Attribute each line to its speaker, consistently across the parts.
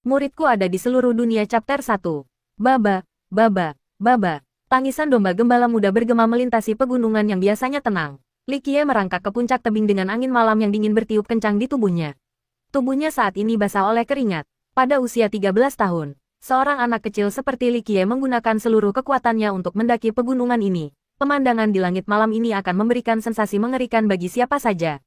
Speaker 1: Muridku ada di seluruh dunia. Chapter 1. Baba, baba, baba. Tangisan domba gembala muda bergema melintasi pegunungan yang biasanya tenang. Li Qiye merangkak ke puncak tebing dengan angin malam yang dingin bertiup kencang di tubuhnya. Tubuhnya saat ini basah oleh keringat. Pada usia 13 tahun, seorang anak kecil seperti Li Qiye menggunakan seluruh kekuatannya untuk mendaki pegunungan ini. Pemandangan di langit malam ini akan memberikan sensasi mengerikan bagi siapa saja.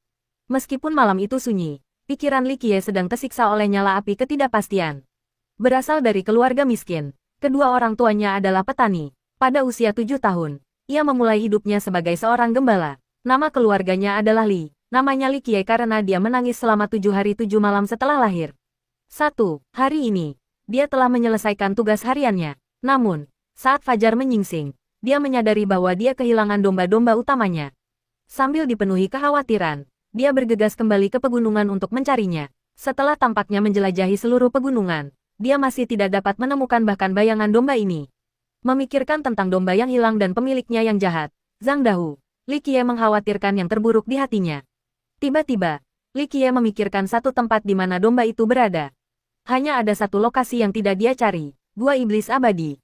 Speaker 1: Meskipun malam itu sunyi, pikiran Li Qiye sedang tersiksa oleh nyala api ketidakpastian. Berasal dari keluarga miskin, kedua orang tuanya adalah petani. Pada usia 7 tahun, ia memulai hidupnya sebagai seorang gembala. Nama keluarganya adalah Li. Namanya Li Qiye karena dia menangis selama 7 hari 7 malam setelah lahir. 1. Hari ini, dia telah menyelesaikan tugas hariannya. Namun, saat fajar menyingsing, dia menyadari bahwa dia kehilangan domba-domba utamanya. Sambil dipenuhi kekhawatiran, dia bergegas kembali ke pegunungan untuk mencarinya. Setelah tampaknya menjelajahi seluruh pegunungan, dia masih tidak dapat menemukan bahkan bayangan domba ini. Memikirkan tentang domba yang hilang dan pemiliknya yang jahat, Zhang Dahu, Li Qiye mengkhawatirkan yang terburuk di hatinya. Tiba-tiba, Li Qiye memikirkan satu tempat di mana domba itu berada. Hanya ada satu lokasi yang tidak dia cari, Gua Iblis Abadi.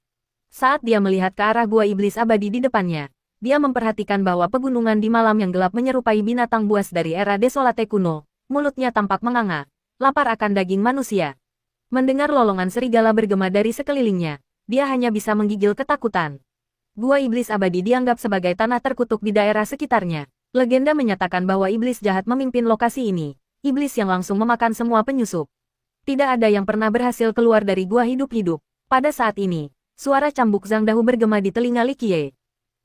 Speaker 1: Saat dia melihat ke arah Gua Iblis Abadi di depannya, dia memperhatikan bahwa pegunungan di malam yang gelap menyerupai binatang buas dari era desolate kuno. Mulutnya tampak menganga, lapar akan daging manusia. Mendengar lolongan serigala bergema dari sekelilingnya, dia hanya bisa menggigil ketakutan. Gua Iblis Abadi dianggap sebagai tanah terkutuk di daerah sekitarnya. Legenda menyatakan bahwa iblis jahat memimpin lokasi ini. Iblis yang langsung memakan semua penyusup. Tidak ada yang pernah berhasil keluar dari gua hidup-hidup. Pada saat ini, suara cambuk Zhang Dahu bergema di telinga Li Qiye.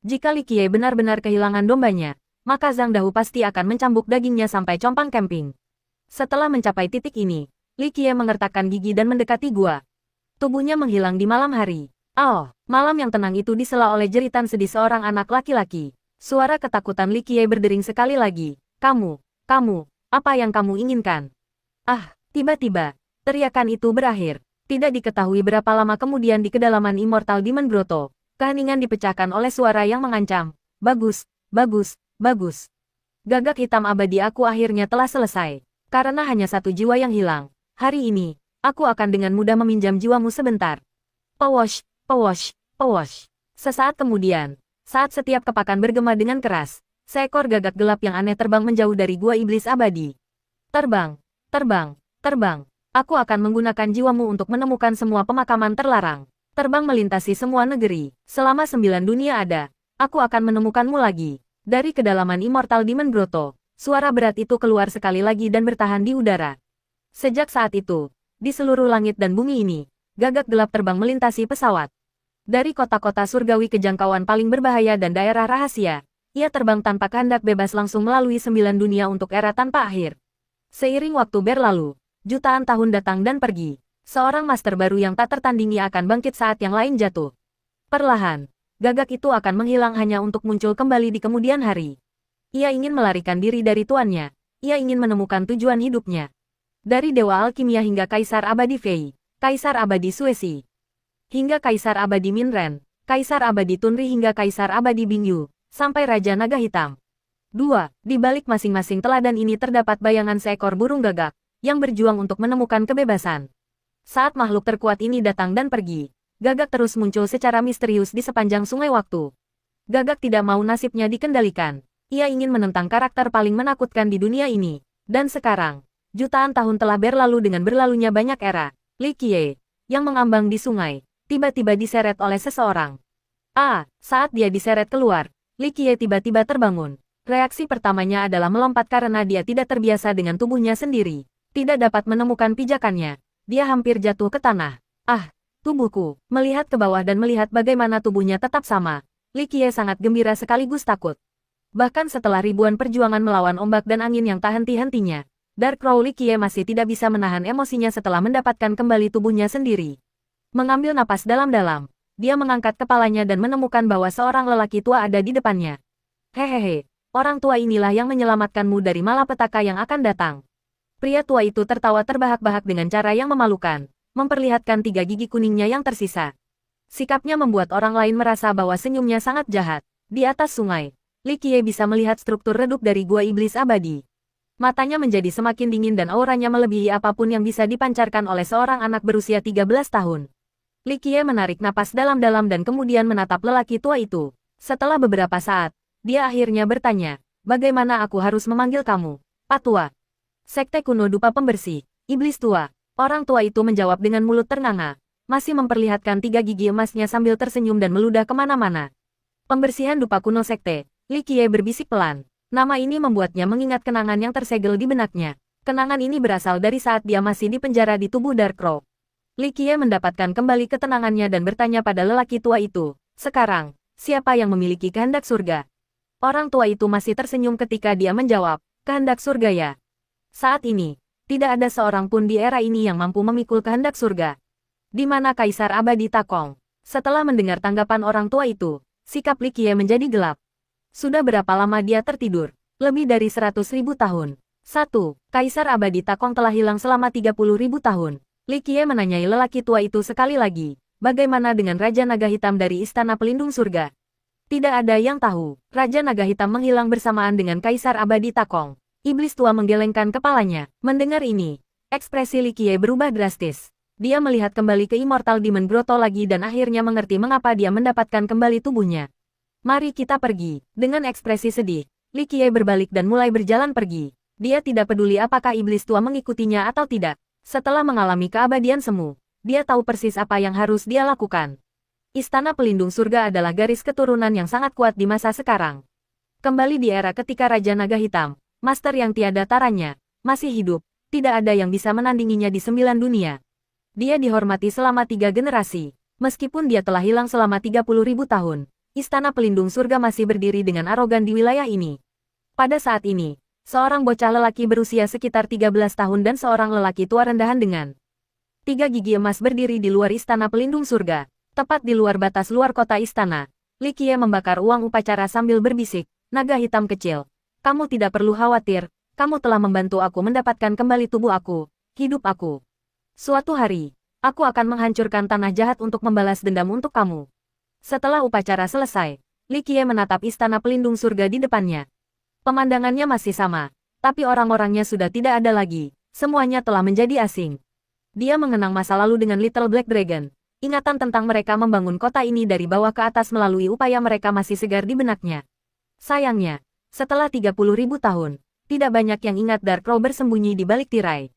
Speaker 1: Jika Li Qiye benar-benar kehilangan dombanya, maka Zhang Dahu pasti akan mencambuk dagingnya sampai compang camping. Setelah mencapai titik ini, Li Qiye mengertakkan gigi dan mendekati gua. Tubuhnya menghilang di malam hari. Oh, malam yang tenang itu disela oleh jeritan sedih seorang anak laki-laki. Suara ketakutan Li Qiye berdering sekali lagi. Kamu, apa yang kamu inginkan? Ah, tiba-tiba, teriakan itu berakhir. Tidak diketahui berapa lama kemudian di kedalaman Immortal Demon Grotto, keheningan dipecahkan oleh suara yang mengancam. Bagus, bagus, bagus. Gagak hitam abadi aku akhirnya telah selesai. Karena hanya satu jiwa yang hilang. Hari ini, aku akan dengan mudah meminjam jiwamu sebentar. Powosh, powosh, powosh. Sesaat kemudian, saat setiap kepakan bergema dengan keras, seekor gagak gelap yang aneh terbang menjauh dari gua iblis abadi. Terbang, terbang, terbang. Aku akan menggunakan jiwamu untuk menemukan semua pemakaman terlarang. Terbang melintasi semua negeri. Selama 9 dunia ada, aku akan menemukanmu lagi. Dari kedalaman Immortal Demon Grotto, suara berat itu keluar sekali lagi dan bertahan di udara. Sejak saat itu, di seluruh langit dan bumi ini, gagak gelap terbang melintasi pesawat. Dari kota-kota surgawi ke jangkauan paling berbahaya dan daerah rahasia, ia terbang tanpa kehendak bebas langsung melalui 9 dunia untuk era tanpa akhir. Seiring waktu berlalu, jutaan tahun datang dan pergi. Seorang master baru yang tak tertandingi akan bangkit saat yang lain jatuh. Perlahan, gagak itu akan menghilang hanya untuk muncul kembali di kemudian hari. Ia ingin melarikan diri dari tuannya. Ia ingin menemukan tujuan hidupnya. Dari Dewa Alkimia hingga Kaisar Abadi Fei, Kaisar Abadi Suesi, hingga Kaisar Abadi Minren, Kaisar Abadi Tunri hingga Kaisar Abadi Bingyu, sampai Raja Naga Hitam. 2. Di balik masing-masing teladan ini terdapat bayangan seekor burung gagak, yang berjuang untuk menemukan kebebasan. Saat makhluk terkuat ini datang dan pergi, gagak terus muncul secara misterius di sepanjang sungai waktu. Gagak tidak mau nasibnya dikendalikan. Ia ingin menentang karakter paling menakutkan di dunia ini. Dan sekarang, jutaan tahun telah berlalu dengan berlalunya banyak era. Li Qiye, yang mengambang di sungai, tiba-tiba diseret oleh seseorang. Saat dia diseret keluar, Li Qiye tiba-tiba terbangun. Reaksi pertamanya adalah melompat karena dia tidak terbiasa dengan tubuhnya sendiri. Tidak dapat menemukan pijakannya. Dia hampir jatuh ke tanah. Tubuhku. Melihat ke bawah dan melihat bagaimana tubuhnya tetap sama, Li Qiye sangat gembira sekaligus takut. Bahkan setelah ribuan perjuangan melawan ombak dan angin yang tak henti-hentinya, Dark Crow Li Qiye masih tidak bisa menahan emosinya setelah mendapatkan kembali tubuhnya sendiri. Mengambil napas dalam-dalam, dia mengangkat kepalanya dan menemukan bahwa seorang lelaki tua ada di depannya. Hehehe, orang tua inilah yang menyelamatkanmu dari malapetaka yang akan datang. Pria tua itu tertawa terbahak-bahak dengan cara yang memalukan, memperlihatkan 3 gigi kuningnya yang tersisa. Sikapnya membuat orang lain merasa bahwa senyumnya sangat jahat. Di atas sungai, Li Qiye bisa melihat struktur redup dari gua iblis abadi. Matanya menjadi semakin dingin dan auranya melebihi apapun yang bisa dipancarkan oleh seorang anak berusia 13 tahun. Li Qiye menarik napas dalam-dalam dan kemudian menatap lelaki tua itu. Setelah beberapa saat, dia akhirnya bertanya, bagaimana aku harus memanggil kamu? Pak Tua. Sekte kuno dupa pembersih, iblis tua. Orang tua itu menjawab dengan mulut ternganga, masih memperlihatkan 3 gigi emasnya sambil tersenyum dan meludah kemana-mana. Pembersihan dupa kuno sekte, Li Qiye berbisik pelan. Nama ini membuatnya mengingat kenangan yang tersegel di benaknya. Kenangan ini berasal dari saat dia masih di penjara di tubuh Dark Crow. Li Qiye mendapatkan kembali ketenangannya dan bertanya pada lelaki tua itu, sekarang, siapa yang memiliki kehendak surga? Orang tua itu masih tersenyum ketika dia menjawab, kehendak surga ya. Saat ini, tidak ada seorang pun di era ini yang mampu memikul kehendak surga. Di mana Kaisar Abadi Takong? Setelah mendengar tanggapan orang tua itu, sikap Li Qiye menjadi gelap. Sudah berapa lama dia tertidur? Lebih dari 100.000 tahun. 1. Kaisar Abadi Takong telah hilang selama 30.000 tahun. Li Qiye menanyai lelaki tua itu sekali lagi, bagaimana dengan Raja Naga Hitam dari Istana Pelindung Surga? Tidak ada yang tahu. Raja Naga Hitam menghilang bersamaan dengan Kaisar Abadi Takong. Iblis tua menggelengkan kepalanya. Mendengar ini, ekspresi Li Qiye berubah drastis. Dia melihat kembali ke Immortal Demon Grotto lagi dan akhirnya mengerti mengapa dia mendapatkan kembali tubuhnya. Mari kita pergi. Dengan ekspresi sedih, Li Qiye berbalik dan mulai berjalan pergi. Dia tidak peduli apakah iblis tua mengikutinya atau tidak. Setelah mengalami keabadian semu, dia tahu persis apa yang harus dia lakukan. Istana Pelindung Surga adalah garis keturunan yang sangat kuat di masa sekarang. Kembali di era ketika Raja Naga Hitam, Master yang tiada taranya, masih hidup, tidak ada yang bisa menandinginya di 9 dunia. Dia dihormati selama 3 generasi. Meskipun dia telah hilang selama 30.000 tahun, Istana Pelindung Surga masih berdiri dengan arogan di wilayah ini. Pada saat ini, seorang bocah lelaki berusia sekitar 13 tahun dan seorang lelaki tua rendahan dengan 3 gigi emas berdiri di luar Istana Pelindung Surga. Tepat di luar batas luar kota istana, Li Qiye membakar uang upacara sambil berbisik, naga hitam kecil. Kamu tidak perlu khawatir, kamu telah membantu aku mendapatkan kembali tubuh aku, hidup aku. Suatu hari, aku akan menghancurkan tanah jahat untuk membalas dendam untuk kamu. Setelah upacara selesai, Li Qiye menatap Istana Pelindung Surga di depannya. Pemandangannya masih sama, tapi orang-orangnya sudah tidak ada lagi, semuanya telah menjadi asing. Dia mengenang masa lalu dengan Little Black Dragon. Ingatan tentang mereka membangun kota ini dari bawah ke atas melalui upaya mereka masih segar di benaknya. Sayangnya, setelah 30.000 tahun, tidak banyak yang ingat Dark Crow bersembunyi di balik tirai.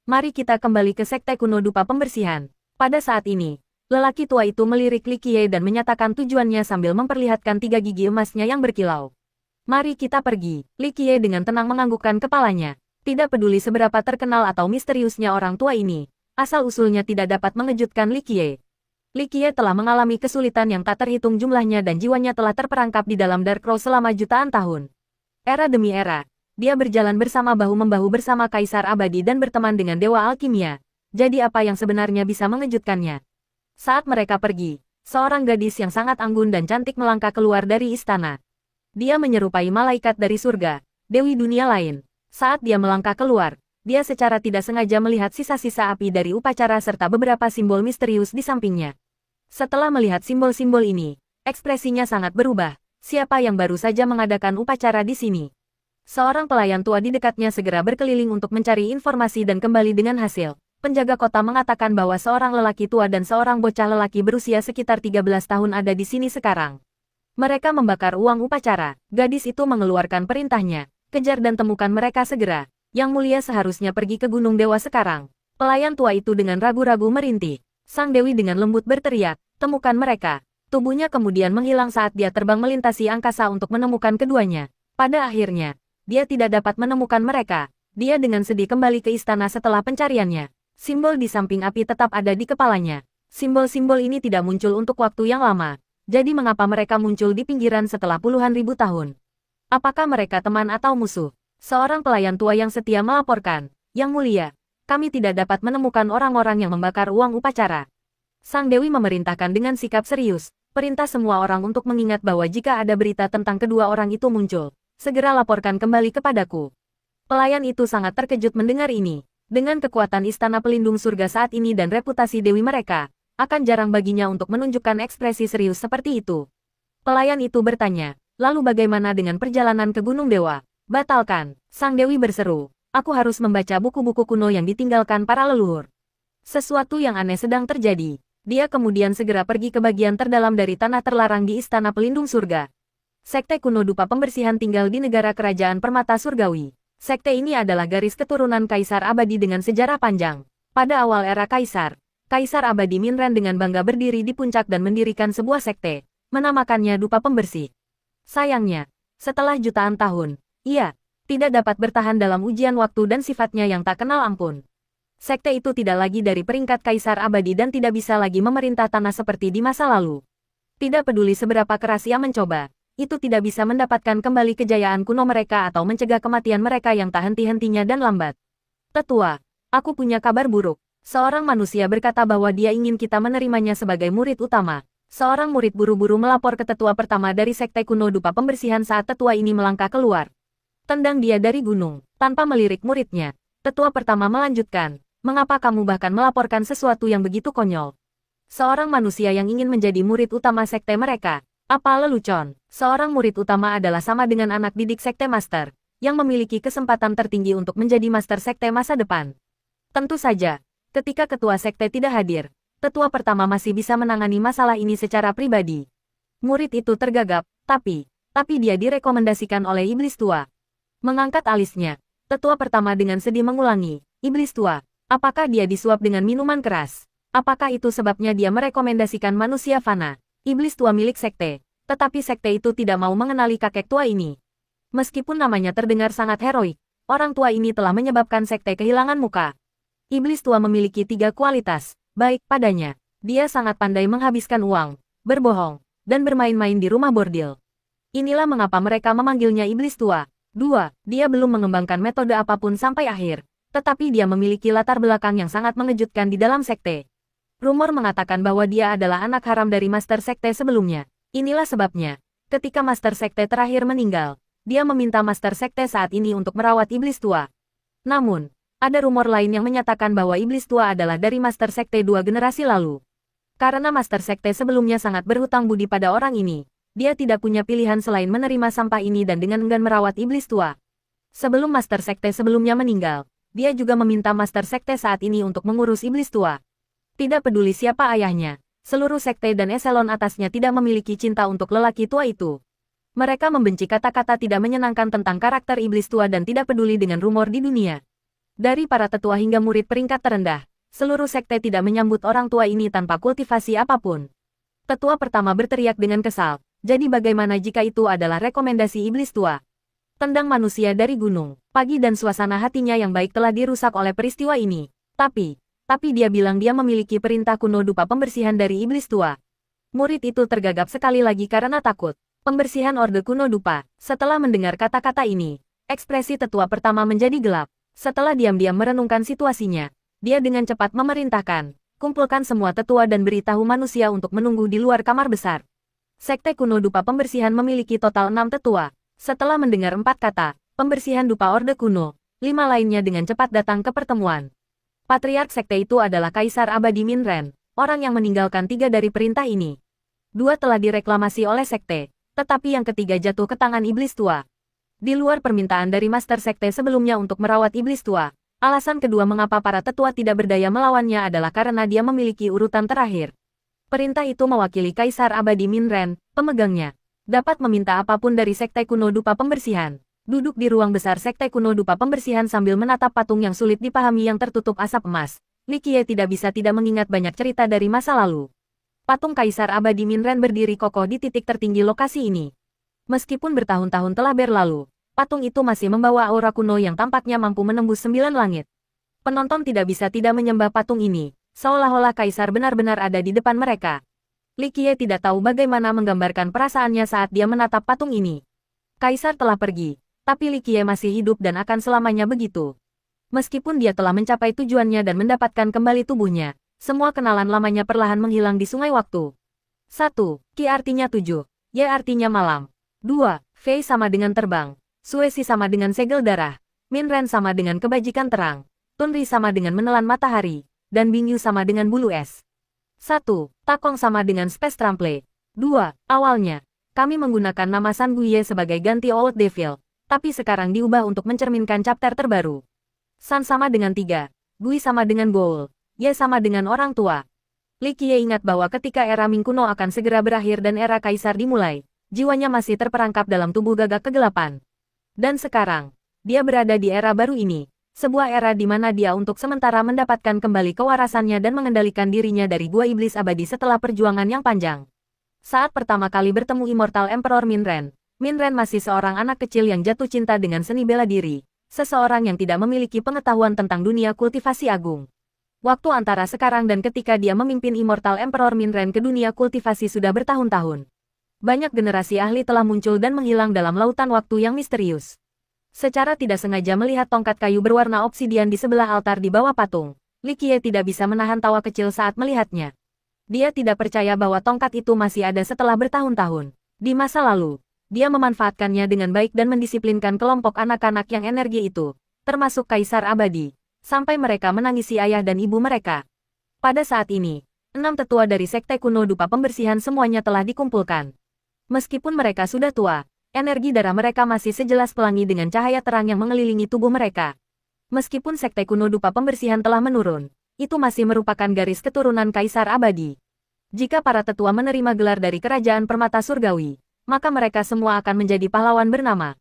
Speaker 1: Mari kita kembali ke Sekte Kuno Dupa Pembersihan. Pada saat ini, lelaki tua itu melirik Li Qiye dan menyatakan tujuannya sambil memperlihatkan 3 gigi emasnya yang berkilau. Mari kita pergi. Li Qiye dengan tenang menganggukkan kepalanya. Tidak peduli seberapa terkenal atau misteriusnya orang tua ini. Asal-usulnya tidak dapat mengejutkan Li Qiye. Li Qiye telah mengalami kesulitan yang tak terhitung jumlahnya dan jiwanya telah terperangkap di dalam Dark Crow selama jutaan tahun. Era demi era, dia berjalan bersama bahu-membahu bersama Kaisar Abadi dan berteman dengan Dewa Alkimia. Jadi apa yang sebenarnya bisa mengejutkannya? Saat mereka pergi, seorang gadis yang sangat anggun dan cantik melangkah keluar dari istana. Dia menyerupai malaikat dari surga, dewi dunia lain. Saat dia melangkah keluar, dia secara tidak sengaja melihat sisa-sisa api dari upacara serta beberapa simbol misterius di sampingnya. Setelah melihat simbol-simbol ini, ekspresinya sangat berubah. Siapa yang baru saja mengadakan upacara di sini? Seorang pelayan tua di dekatnya segera berkeliling untuk mencari informasi dan kembali dengan hasil. Penjaga kota mengatakan bahwa seorang lelaki tua dan seorang bocah lelaki berusia sekitar 13 tahun ada di sini sekarang. Mereka membakar uang upacara. Gadis itu mengeluarkan perintahnya. Kejar dan temukan mereka segera. Yang mulia seharusnya pergi ke Gunung Dewa sekarang. Pelayan tua itu dengan ragu-ragu merintih. Sang dewi dengan lembut berteriak, temukan mereka. Tubuhnya kemudian menghilang saat dia terbang melintasi angkasa untuk menemukan keduanya. Pada akhirnya, dia tidak dapat menemukan mereka. Dia dengan sedih kembali ke istana setelah pencariannya. Simbol di samping api tetap ada di kepalanya. Simbol-simbol ini tidak muncul untuk waktu yang lama. Jadi mengapa mereka muncul di pinggiran setelah puluhan ribu tahun? Apakah mereka teman atau musuh? Seorang pelayan tua yang setia melaporkan, Yang mulia, kami tidak dapat menemukan orang-orang yang membakar uang upacara. Sang dewi memerintahkan dengan sikap serius, perintah semua orang untuk mengingat bahwa jika ada berita tentang kedua orang itu muncul, segera laporkan kembali kepadaku. Pelayan itu sangat terkejut mendengar ini. Dengan kekuatan Istana Pelindung Surga saat ini dan reputasi dewi mereka, akan jarang baginya untuk menunjukkan ekspresi serius seperti itu. Pelayan itu bertanya, lalu bagaimana dengan perjalanan ke Gunung Dewa? Batalkan, Sang Dewi berseru. Aku harus membaca buku-buku kuno yang ditinggalkan para leluhur. Sesuatu yang aneh sedang terjadi. Dia kemudian segera pergi ke bagian terdalam dari tanah terlarang di Istana Pelindung Surga. Sekte kuno dupa pembersihan tinggal di negara kerajaan permata surgawi. Sekte ini adalah garis keturunan Kaisar Abadi dengan sejarah panjang. Pada awal era Kaisar, Kaisar Abadi Minren dengan bangga berdiri di puncak dan mendirikan sebuah sekte, menamakannya dupa pembersih. Sayangnya, setelah jutaan tahun, ia tidak dapat bertahan dalam ujian waktu dan sifatnya yang tak kenal ampun. Sekte itu tidak lagi dari peringkat Kaisar Abadi dan tidak bisa lagi memerintah tanah seperti di masa lalu. Tidak peduli seberapa keras ia mencoba, itu tidak bisa mendapatkan kembali kejayaan kuno mereka atau mencegah kematian mereka yang tak henti-hentinya dan lambat. Tetua, aku punya kabar buruk. Seorang manusia berkata bahwa dia ingin kita menerimanya sebagai murid utama. Seorang murid buru-buru melapor ke tetua pertama dari sekte kuno dupa pembersihan saat tetua ini melangkah keluar. Tendang dia dari gunung, tanpa melirik muridnya. Tetua pertama melanjutkan. Mengapa kamu bahkan melaporkan sesuatu yang begitu konyol? Seorang manusia yang ingin menjadi murid utama sekte mereka. Apa lelucon? Seorang murid utama adalah sama dengan anak didik sekte master, yang memiliki kesempatan tertinggi untuk menjadi master sekte masa depan. Tentu saja, ketika ketua sekte tidak hadir, tetua pertama masih bisa menangani masalah ini secara pribadi. Murid itu tergagap, tapi dia direkomendasikan oleh iblis tua. Mengangkat alisnya, tetua pertama dengan sedih mengulangi, iblis tua. Apakah dia disuap dengan minuman keras? Apakah itu sebabnya dia merekomendasikan manusia fana, iblis tua milik sekte? Tetapi sekte itu tidak mau mengenali kakek tua ini. Meskipun namanya terdengar sangat heroik, orang tua ini telah menyebabkan sekte kehilangan muka. Iblis tua memiliki 3 kualitas baik padanya. Dia sangat pandai menghabiskan uang, berbohong, dan bermain-main di rumah bordil. Inilah mengapa mereka memanggilnya iblis tua. 2. Dia belum mengembangkan metode apapun sampai akhir. Tetapi dia memiliki latar belakang yang sangat mengejutkan di dalam sekte. Rumor mengatakan bahwa dia adalah anak haram dari master sekte sebelumnya. Inilah sebabnya, ketika master sekte terakhir meninggal, dia meminta master sekte saat ini untuk merawat iblis tua. Namun, ada rumor lain yang menyatakan bahwa iblis tua adalah dari master sekte 2 generasi lalu. Karena master sekte sebelumnya sangat berhutang budi pada orang ini, dia tidak punya pilihan selain menerima sampah ini dan dengan enggan merawat iblis tua. Sebelum master sekte sebelumnya meninggal, dia juga meminta master sekte saat ini untuk mengurus iblis tua. Tidak peduli siapa ayahnya, seluruh sekte dan eselon atasnya tidak memiliki cinta untuk lelaki tua itu. Mereka membenci kata-kata tidak menyenangkan tentang karakter iblis tua dan tidak peduli dengan rumor di dunia. Dari para tetua hingga murid peringkat terendah, seluruh sekte tidak menyambut orang tua ini tanpa kultivasi apapun. Tetua pertama berteriak dengan kesal, jadi bagaimana jika itu adalah rekomendasi iblis tua? Tendang manusia dari gunung. Pagi dan suasana hatinya yang baik telah dirusak oleh peristiwa ini. Tapi dia bilang dia memiliki perintah kuno dupa pembersihan dari iblis tua. Murid itu tergagap sekali lagi karena takut. Pembersihan orde kuno dupa. Setelah mendengar kata-kata ini, ekspresi tetua pertama menjadi gelap. Setelah diam-diam merenungkan situasinya, dia dengan cepat memerintahkan, kumpulkan semua tetua dan beritahu manusia untuk menunggu di luar kamar besar. Sekte kuno dupa pembersihan memiliki total 6 tetua. Setelah mendengar 4 kata, pembersihan dupa orde kuno, 5 lainnya dengan cepat datang ke pertemuan. Patriark sekte itu adalah Kaisar Abadi Minren, orang yang meninggalkan 3 dari perintah ini. 2 telah direklamasi oleh sekte, tetapi yang ketiga jatuh ke tangan iblis tua. Di luar permintaan dari master sekte sebelumnya untuk merawat iblis tua, alasan kedua mengapa para tetua tidak berdaya melawannya adalah karena dia memiliki urutan terakhir. Perintah itu mewakili Kaisar Abadi Minren, pemegangnya. Dapat meminta apapun dari sekte kuno dupa pembersihan. Duduk di ruang besar sekte kuno dupa pembersihan sambil menatap patung yang sulit dipahami yang tertutup asap emas, Li Qiye tidak bisa tidak mengingat banyak cerita dari masa lalu. Patung Kaisar Abadi Minren berdiri kokoh di titik tertinggi lokasi ini. Meskipun bertahun-tahun telah berlalu, patung itu masih membawa aura kuno yang tampaknya mampu menembus 9 langit. Penonton tidak bisa tidak menyembah patung ini, seolah-olah Kaisar benar-benar ada di depan mereka. Li Qiye tidak tahu bagaimana menggambarkan perasaannya saat dia menatap patung ini. Kaisar telah pergi, tapi Li Qiye masih hidup dan akan selamanya begitu. Meskipun dia telah mencapai tujuannya dan mendapatkan kembali tubuhnya, semua kenalan lamanya perlahan menghilang di sungai waktu. 1. Qi artinya 7, Y artinya malam. 2. Fei sama dengan terbang, Suesi sama dengan segel darah, Minren sama dengan kebajikan terang, Tunri sama dengan menelan matahari, dan Bingyu sama dengan bulu es. 1. Takong sama dengan Space Trample. 2. Awalnya, kami menggunakan nama San Guye sebagai ganti Old Devil, Tapi sekarang diubah untuk mencerminkan chapter terbaru. Sun sama dengan 3, Gui sama dengan Goul, Ye sama dengan orang tua. Li Qiye ingat bahwa ketika era Ming kuno akan segera berakhir dan era kaisar dimulai, jiwanya masih terperangkap dalam tubuh gagak kegelapan. Dan sekarang, dia berada di era baru ini, sebuah era di mana dia untuk sementara mendapatkan kembali kewarasannya dan mengendalikan dirinya dari gua iblis abadi setelah perjuangan yang panjang. Saat pertama kali bertemu Immortal Emperor Min Ren masih seorang anak kecil yang jatuh cinta dengan seni bela diri, seseorang yang tidak memiliki pengetahuan tentang dunia kultivasi agung. Waktu antara sekarang dan ketika dia memimpin Immortal Emperor Min Ren ke dunia kultivasi sudah bertahun-tahun. Banyak generasi ahli telah muncul dan menghilang dalam lautan waktu yang misterius. Secara tidak sengaja melihat tongkat kayu berwarna obsidian di sebelah altar di bawah patung, Li Qiye tidak bisa menahan tawa kecil saat melihatnya. Dia tidak percaya bahwa tongkat itu masih ada setelah bertahun-tahun. Di masa lalu, dia memanfaatkannya dengan baik dan mendisiplinkan kelompok anak-anak yang energi itu, termasuk Kaisar Abadi, sampai mereka menangisi ayah dan ibu mereka. Pada saat ini, 6 tetua dari Sekte Kuno Dupa Pembersihan semuanya telah dikumpulkan. Meskipun mereka sudah tua, energi darah mereka masih sejelas pelangi dengan cahaya terang yang mengelilingi tubuh mereka. Meskipun Sekte Kuno Dupa Pembersihan telah menurun, itu masih merupakan garis keturunan Kaisar Abadi. Jika para tetua menerima gelar dari Kerajaan Permata Surgawi, maka mereka semua akan menjadi pahlawan bernama.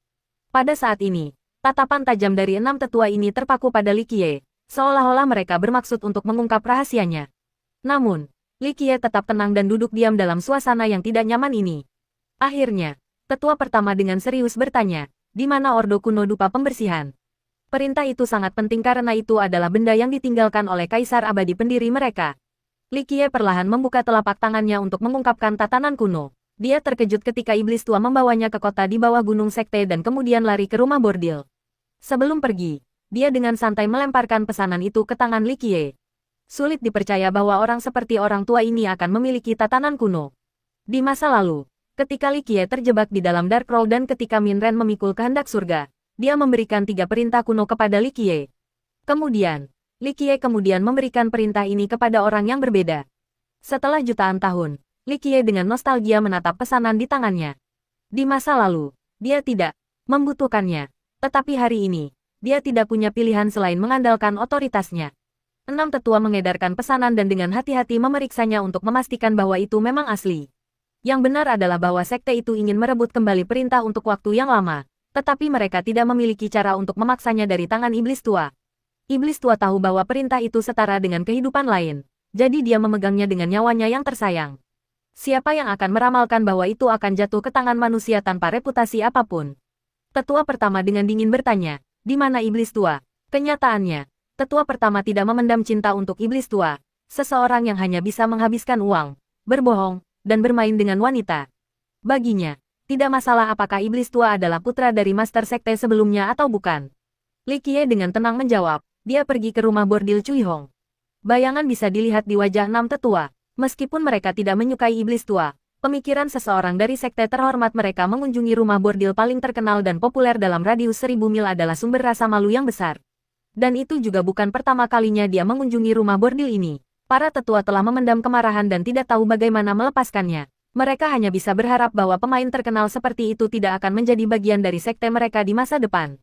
Speaker 1: Pada saat ini, tatapan tajam dari 6 tetua ini terpaku pada Li Qiye, seolah-olah mereka bermaksud untuk mengungkap rahasianya. Namun, Li Qiye tetap tenang dan duduk diam dalam suasana yang tidak nyaman ini. Akhirnya, tetua pertama dengan serius bertanya, di mana Ordo Kuno Dupa Pembersihan? Perintah itu sangat penting karena itu adalah benda yang ditinggalkan oleh Kaisar Abadi pendiri mereka. Li Qiye perlahan membuka telapak tangannya untuk mengungkapkan tatanan kuno. Dia terkejut ketika iblis tua membawanya ke kota di bawah gunung sekte dan kemudian lari ke rumah bordil. Sebelum pergi, dia dengan santai melemparkan pesanan itu ke tangan Li Qiye. Sulit dipercaya bahwa orang seperti orang tua ini akan memiliki tatanan kuno. Di masa lalu, ketika Li Qiye terjebak di dalam Dark Row dan ketika Min Ren memikul kehendak surga, dia memberikan 3 perintah kuno kepada Li Qiye. Kemudian, Li Qiye kemudian memberikan perintah ini kepada orang yang berbeda. Setelah jutaan tahun, Li Qiye dengan nostalgia menatap pesanan di tangannya. Di masa lalu, dia tidak membutuhkannya. Tetapi hari ini, dia tidak punya pilihan selain mengandalkan otoritasnya. 6 tetua mengedarkan pesanan dan dengan hati-hati memeriksanya untuk memastikan bahwa itu memang asli. Yang benar adalah bahwa sekte itu ingin merebut kembali perintah untuk waktu yang lama, tetapi mereka tidak memiliki cara untuk memaksanya dari tangan iblis tua. Iblis tua tahu bahwa perintah itu setara dengan kehidupan lain, jadi dia memegangnya dengan nyawanya yang tersayang. Siapa yang akan meramalkan bahwa itu akan jatuh ke tangan manusia tanpa reputasi apapun? Tetua pertama dengan dingin bertanya, di mana iblis tua? Kenyataannya, tetua pertama tidak memendam cinta untuk iblis tua, seseorang yang hanya bisa menghabiskan uang, berbohong, dan bermain dengan wanita. Baginya, tidak masalah apakah iblis tua adalah putra dari master sekte sebelumnya atau bukan. Li Qiye dengan tenang menjawab, dia pergi ke rumah bordil Cui Hong. Bayangan bisa dilihat di wajah 6 tetua. Meskipun mereka tidak menyukai iblis tua, pemikiran seseorang dari sekte terhormat mereka mengunjungi rumah bordil paling terkenal dan populer dalam radius 1000 mil adalah sumber rasa malu yang besar. Dan itu juga bukan pertama kalinya dia mengunjungi rumah bordil ini. Para tetua telah memendam kemarahan dan tidak tahu bagaimana melepaskannya. Mereka hanya bisa berharap bahwa pemain terkenal seperti itu tidak akan menjadi bagian dari sekte mereka di masa depan.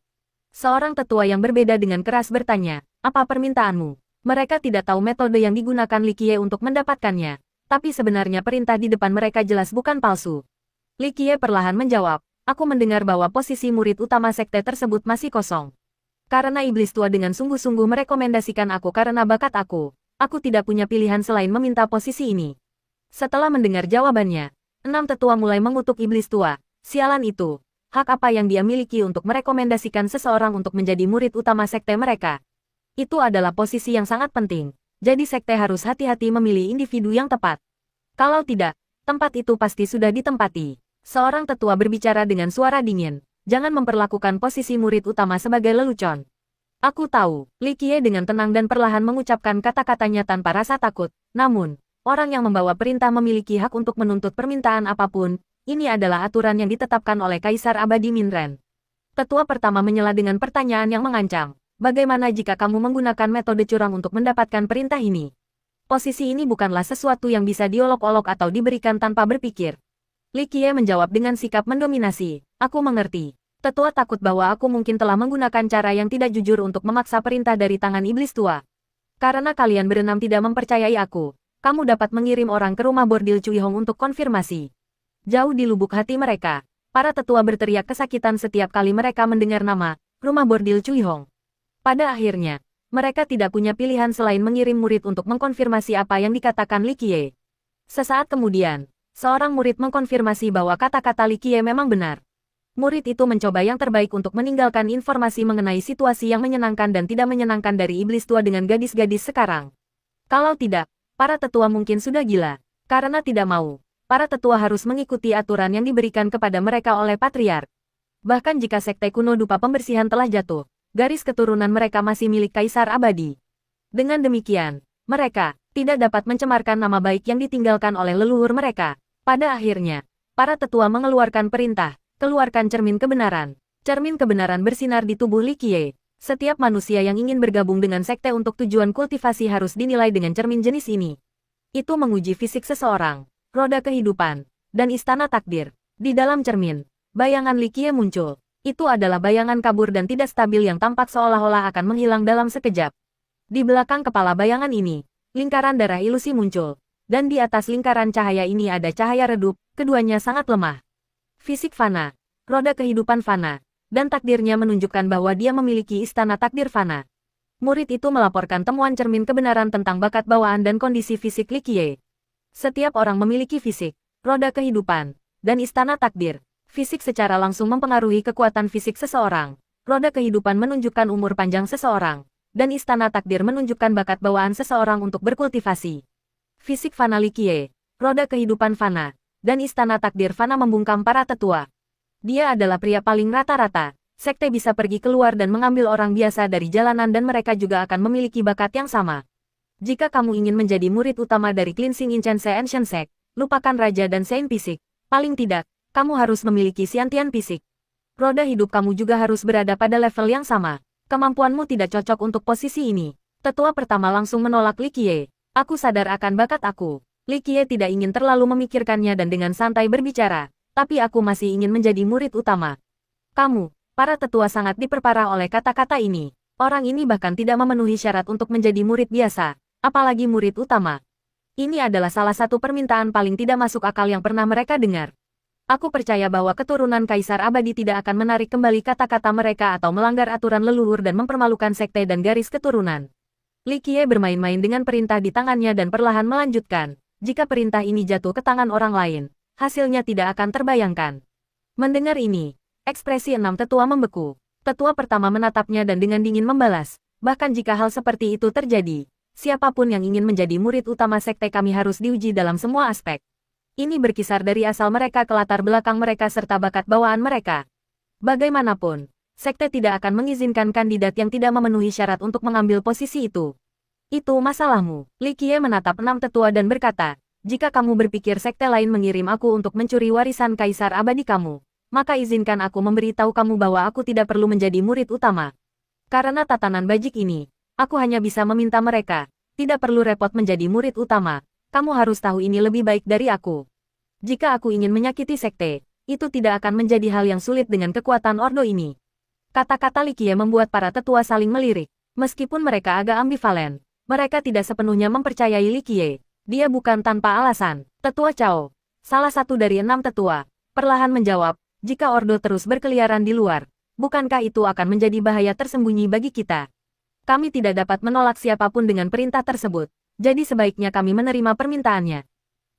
Speaker 1: Seorang tetua yang berbeda dengan keras bertanya, apa permintaanmu? Mereka tidak tahu metode yang digunakan Li Qiye untuk mendapatkannya, tapi sebenarnya perintah di depan mereka jelas bukan palsu. Li Qiye perlahan menjawab, aku mendengar bahwa posisi murid utama sekte tersebut masih kosong. Karena iblis tua dengan sungguh-sungguh merekomendasikan aku karena bakat aku tidak punya pilihan selain meminta posisi ini. Setelah mendengar jawabannya, 6 tetua mulai mengutuk iblis tua, sialan itu, hak apa yang dia miliki untuk merekomendasikan seseorang untuk menjadi murid utama sekte mereka? Itu adalah posisi yang sangat penting, jadi sekte harus hati-hati memilih individu yang tepat. Kalau tidak, tempat itu pasti sudah ditempati. Seorang tetua berbicara dengan suara dingin, jangan memperlakukan posisi murid utama sebagai lelucon. Aku tahu, Li Qiye dengan tenang dan perlahan mengucapkan kata-katanya tanpa rasa takut, namun, orang yang membawa perintah memiliki hak untuk menuntut permintaan apapun, ini adalah aturan yang ditetapkan oleh Kaisar Abadi Min Ren. Tetua pertama menyela dengan pertanyaan yang mengancam. Bagaimana jika kamu menggunakan metode curang untuk mendapatkan perintah ini? Posisi ini bukanlah sesuatu yang bisa diolok-olok atau diberikan tanpa berpikir. Li Qiye menjawab dengan sikap mendominasi. Aku mengerti. Tetua takut bahwa aku mungkin telah menggunakan cara yang tidak jujur untuk memaksa perintah dari tangan iblis tua. Karena kalian berenam tidak mempercayai aku, kamu dapat mengirim orang ke rumah bordil Cui Hong untuk konfirmasi. Jauh di lubuk hati mereka, para tetua berteriak kesakitan setiap kali mereka mendengar nama rumah bordil Cui Hong. Pada akhirnya, mereka tidak punya pilihan selain mengirim murid untuk mengkonfirmasi apa yang dikatakan Li Qiye. Sesaat kemudian, seorang murid mengkonfirmasi bahwa kata-kata Li Qiye memang benar. Murid itu mencoba yang terbaik untuk meninggalkan informasi mengenai situasi yang menyenangkan dan tidak menyenangkan dari iblis tua dengan gadis-gadis sekarang. Kalau tidak, para tetua mungkin sudah gila. Karena tidak mau, para tetua harus mengikuti aturan yang diberikan kepada mereka oleh patriark. Bahkan jika sekte kuno dupa pembersihan telah jatuh, garis keturunan mereka masih milik kaisar abadi. Dengan demikian, mereka tidak dapat mencemarkan nama baik yang ditinggalkan oleh leluhur mereka. Pada akhirnya, para tetua mengeluarkan perintah. Keluarkan cermin kebenaran. Cermin kebenaran bersinar di tubuh Li Qiye. Setiap manusia yang ingin bergabung dengan sekte untuk tujuan kultivasi harus dinilai dengan cermin jenis ini. Itu menguji fisik seseorang, roda kehidupan, dan istana takdir. Di dalam cermin, bayangan Li Qiye muncul. Itu adalah bayangan kabur dan tidak stabil yang tampak seolah-olah akan menghilang dalam sekejap. Di belakang kepala bayangan ini, lingkaran darah ilusi muncul. Dan di atas lingkaran cahaya ini ada cahaya redup, keduanya sangat lemah. Fisik fana, roda kehidupan fana, dan takdirnya menunjukkan bahwa dia memiliki istana takdir fana. Murid itu melaporkan temuan cermin kebenaran tentang bakat bawaan dan kondisi fisik Li Qiye. Setiap orang memiliki fisik, roda kehidupan, dan istana takdir. Fisik secara langsung mempengaruhi kekuatan fisik seseorang. Roda kehidupan menunjukkan umur panjang seseorang, dan istana takdir menunjukkan bakat bawaan seseorang untuk berkultivasi. Fisik fana Li Qiye, roda kehidupan fana, dan istana takdir fana membungkam para tetua. Dia adalah pria paling rata-rata. Sekte bisa pergi keluar dan mengambil orang biasa dari jalanan dan mereka juga akan memiliki bakat yang sama. Jika kamu ingin menjadi murid utama dari Cleansing Incense Ancient Sect, lupakan Raja dan Saint Fisik. Paling tidak, kamu harus memiliki Xiantian Fisik. Roda hidup kamu juga harus berada pada level yang sama. Kemampuanmu tidak cocok untuk posisi ini. Tetua pertama langsung menolak Li Qiye. Aku sadar akan bakat aku. Li Qiye tidak ingin terlalu memikirkannya dan dengan santai berbicara, tapi aku masih ingin menjadi murid utama. Kamu, para tetua sangat diperparah oleh kata-kata ini. Orang ini bahkan tidak memenuhi syarat untuk menjadi murid biasa, apalagi murid utama. Ini adalah salah satu permintaan paling tidak masuk akal yang pernah mereka dengar. Aku percaya bahwa keturunan Kaisar Abadi tidak akan menarik kembali kata-kata mereka atau melanggar aturan leluhur dan mempermalukan sekte dan garis keturunan. Li Qiye bermain-main dengan perintah di tangannya dan perlahan melanjutkan. Jika perintah ini jatuh ke tangan orang lain, hasilnya tidak akan terbayangkan. Mendengar ini, ekspresi enam tetua membeku. Tetua pertama menatapnya dan dengan dingin membalas, bahkan jika hal seperti itu terjadi, siapapun yang ingin menjadi murid utama sekte kami harus diuji dalam semua aspek. Ini berkisar dari asal mereka ke latar belakang mereka serta bakat bawaan mereka. Bagaimanapun, sekte tidak akan mengizinkan kandidat yang tidak memenuhi syarat untuk mengambil posisi itu. Itu masalahmu. Li Qiye menatap enam tetua dan berkata, jika kamu berpikir sekte lain mengirim aku untuk mencuri warisan Kaisar Abadi kamu, maka izinkan aku memberitahu kamu bahwa aku tidak perlu menjadi murid utama. Karena tatanan bajik ini, aku hanya bisa meminta mereka, tidak perlu repot menjadi murid utama, kamu harus tahu ini lebih baik dari aku. Jika aku ingin menyakiti sekte, itu tidak akan menjadi hal yang sulit dengan kekuatan ordo ini. Kata-kata Li Qiye membuat para tetua saling melirik, meskipun mereka agak ambivalen. Mereka tidak sepenuhnya mempercayai Li Qiye. Dia bukan tanpa alasan. Tetua Cao, salah satu dari enam tetua, perlahan menjawab, jika ordo terus berkeliaran di luar, bukankah itu akan menjadi bahaya tersembunyi bagi kita? Kami tidak dapat menolak siapapun dengan perintah tersebut, jadi sebaiknya kami menerima permintaannya.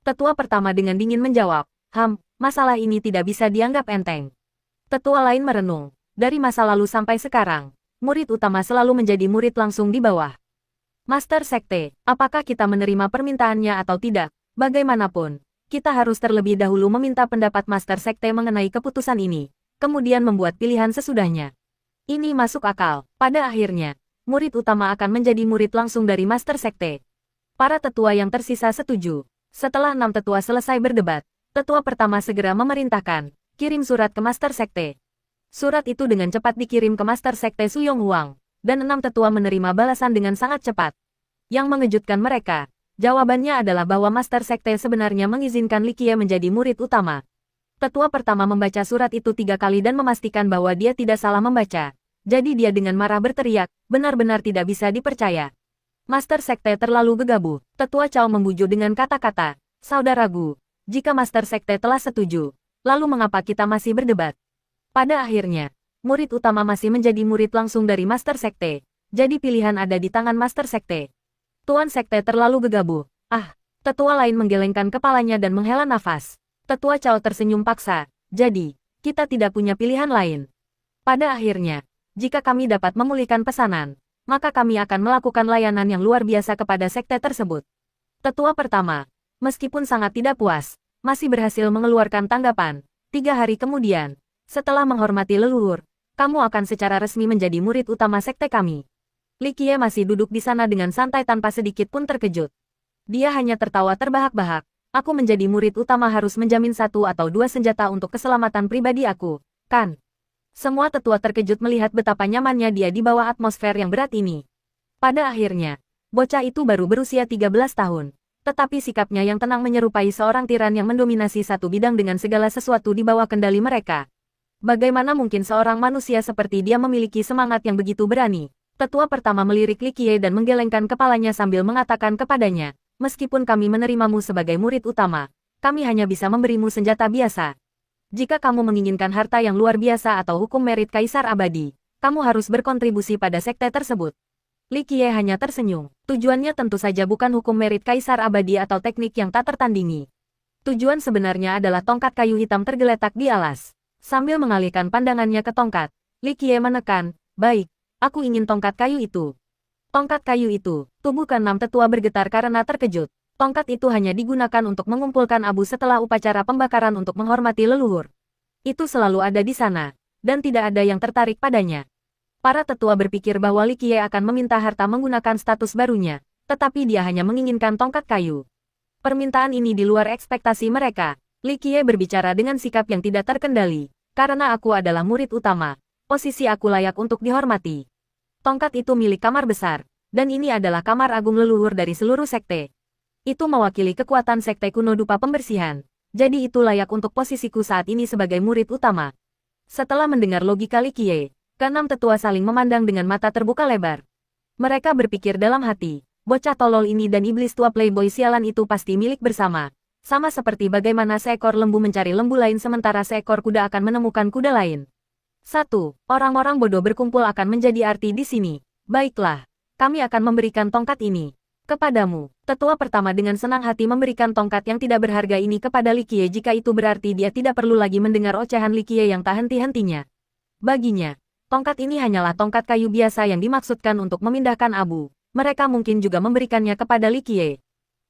Speaker 1: Tetua pertama dengan dingin menjawab, masalah ini tidak bisa dianggap enteng. Tetua lain merenung, dari masa lalu sampai sekarang, murid utama selalu menjadi murid langsung di bawah. Master Sekte, apakah kita menerima permintaannya atau tidak? Bagaimanapun, kita harus terlebih dahulu meminta pendapat Master Sekte mengenai keputusan ini, kemudian membuat pilihan sesudahnya. Ini masuk akal. Pada akhirnya, murid utama akan menjadi murid langsung dari Master Sekte. Para tetua yang tersisa setuju. Setelah enam tetua selesai berdebat, tetua pertama segera memerintahkan, kirim surat ke Master Sekte. Surat itu dengan cepat dikirim ke Master Sekte Suyong Huang. Dan enam tetua menerima balasan dengan sangat cepat. Yang mengejutkan mereka, jawabannya adalah bahwa Master Sekte sebenarnya mengizinkan Li Qiye menjadi murid utama. Tetua pertama membaca surat itu 3 kali dan memastikan bahwa dia tidak salah membaca. Jadi dia dengan marah berteriak, benar-benar tidak bisa dipercaya. Master Sekte terlalu gegabah. Tetua Cao membujuk dengan kata-kata, "Saudaraku, jika Master Sekte telah setuju, lalu mengapa kita masih berdebat?" Pada akhirnya, murid utama masih menjadi murid langsung dari Master Sekte. Jadi pilihan ada di tangan Master Sekte. Tuan Sekte terlalu gegabah. Tetua lain menggelengkan kepalanya dan menghela nafas. Tetua Cao tersenyum paksa. Jadi, kita tidak punya pilihan lain. Pada akhirnya, jika kami dapat memulihkan pesanan, maka kami akan melakukan layanan yang luar biasa kepada sekte tersebut. Tetua pertama, meskipun sangat tidak puas, masih berhasil mengeluarkan tanggapan. 3 hari kemudian, setelah menghormati leluhur, kamu akan secara resmi menjadi murid utama sekte kami. Li Qiye masih duduk di sana dengan santai tanpa sedikit pun terkejut. Dia hanya tertawa terbahak-bahak. Aku menjadi murid utama harus menjamin 1 atau 2 senjata untuk keselamatan pribadi aku, kan? Semua tetua terkejut melihat betapa nyamannya dia di bawah atmosfer yang berat ini. Pada akhirnya, bocah itu baru berusia 13 tahun. Tetapi sikapnya yang tenang menyerupai seorang tiran yang mendominasi satu bidang dengan segala sesuatu di bawah kendali mereka. Bagaimana mungkin seorang manusia seperti dia memiliki semangat yang begitu berani? Tetua pertama melirik Li Qiye dan menggelengkan kepalanya sambil mengatakan kepadanya, "Meskipun kami menerimamu sebagai murid utama, kami hanya bisa memberimu senjata biasa. Jika kamu menginginkan harta yang luar biasa atau hukum merit kaisar abadi, kamu harus berkontribusi pada sekte tersebut." Li Qiye hanya tersenyum. Tujuannya tentu saja bukan hukum merit kaisar abadi atau teknik yang tak tertandingi. Tujuan sebenarnya adalah tongkat kayu hitam tergeletak di alas. Sambil mengalihkan pandangannya ke tongkat, Li Qiye menekan, "Baik, aku ingin tongkat kayu itu." Tongkat kayu itu, tubuh ke-6 tetua bergetar karena terkejut. Tongkat itu hanya digunakan untuk mengumpulkan abu setelah upacara pembakaran untuk menghormati leluhur. Itu selalu ada di sana, dan tidak ada yang tertarik padanya. Para tetua berpikir bahwa Li Qiye akan meminta harta menggunakan status barunya, tetapi dia hanya menginginkan tongkat kayu. Permintaan ini di luar ekspektasi mereka. Li Qiye berbicara dengan sikap yang tidak terkendali. "Karena aku adalah murid utama, posisi aku layak untuk dihormati. Tongkat itu milik kamar besar, dan ini adalah kamar agung leluhur dari seluruh sekte. Itu mewakili kekuatan sekte kuno dupa pembersihan, jadi itu layak untuk posisiku saat ini sebagai murid utama." Setelah mendengar logika Li Qiye, ke-6 tetua saling memandang dengan mata terbuka lebar. Mereka berpikir dalam hati, bocah tolol ini dan iblis tua playboy sialan itu pasti milik bersama. Sama seperti bagaimana seekor lembu mencari lembu lain sementara seekor kuda akan menemukan kuda lain. 1. Orang-orang bodoh berkumpul akan menjadi arti di sini. Baiklah, kami akan memberikan tongkat ini kepadamu. Tetua pertama dengan senang hati memberikan tongkat yang tidak berharga ini kepada Li Qiye jika itu berarti dia tidak perlu lagi mendengar ocehan Li Qiye yang tak henti-hentinya. Baginya, tongkat ini hanyalah tongkat kayu biasa yang dimaksudkan untuk memindahkan abu. Mereka mungkin juga memberikannya kepada Li Qiye.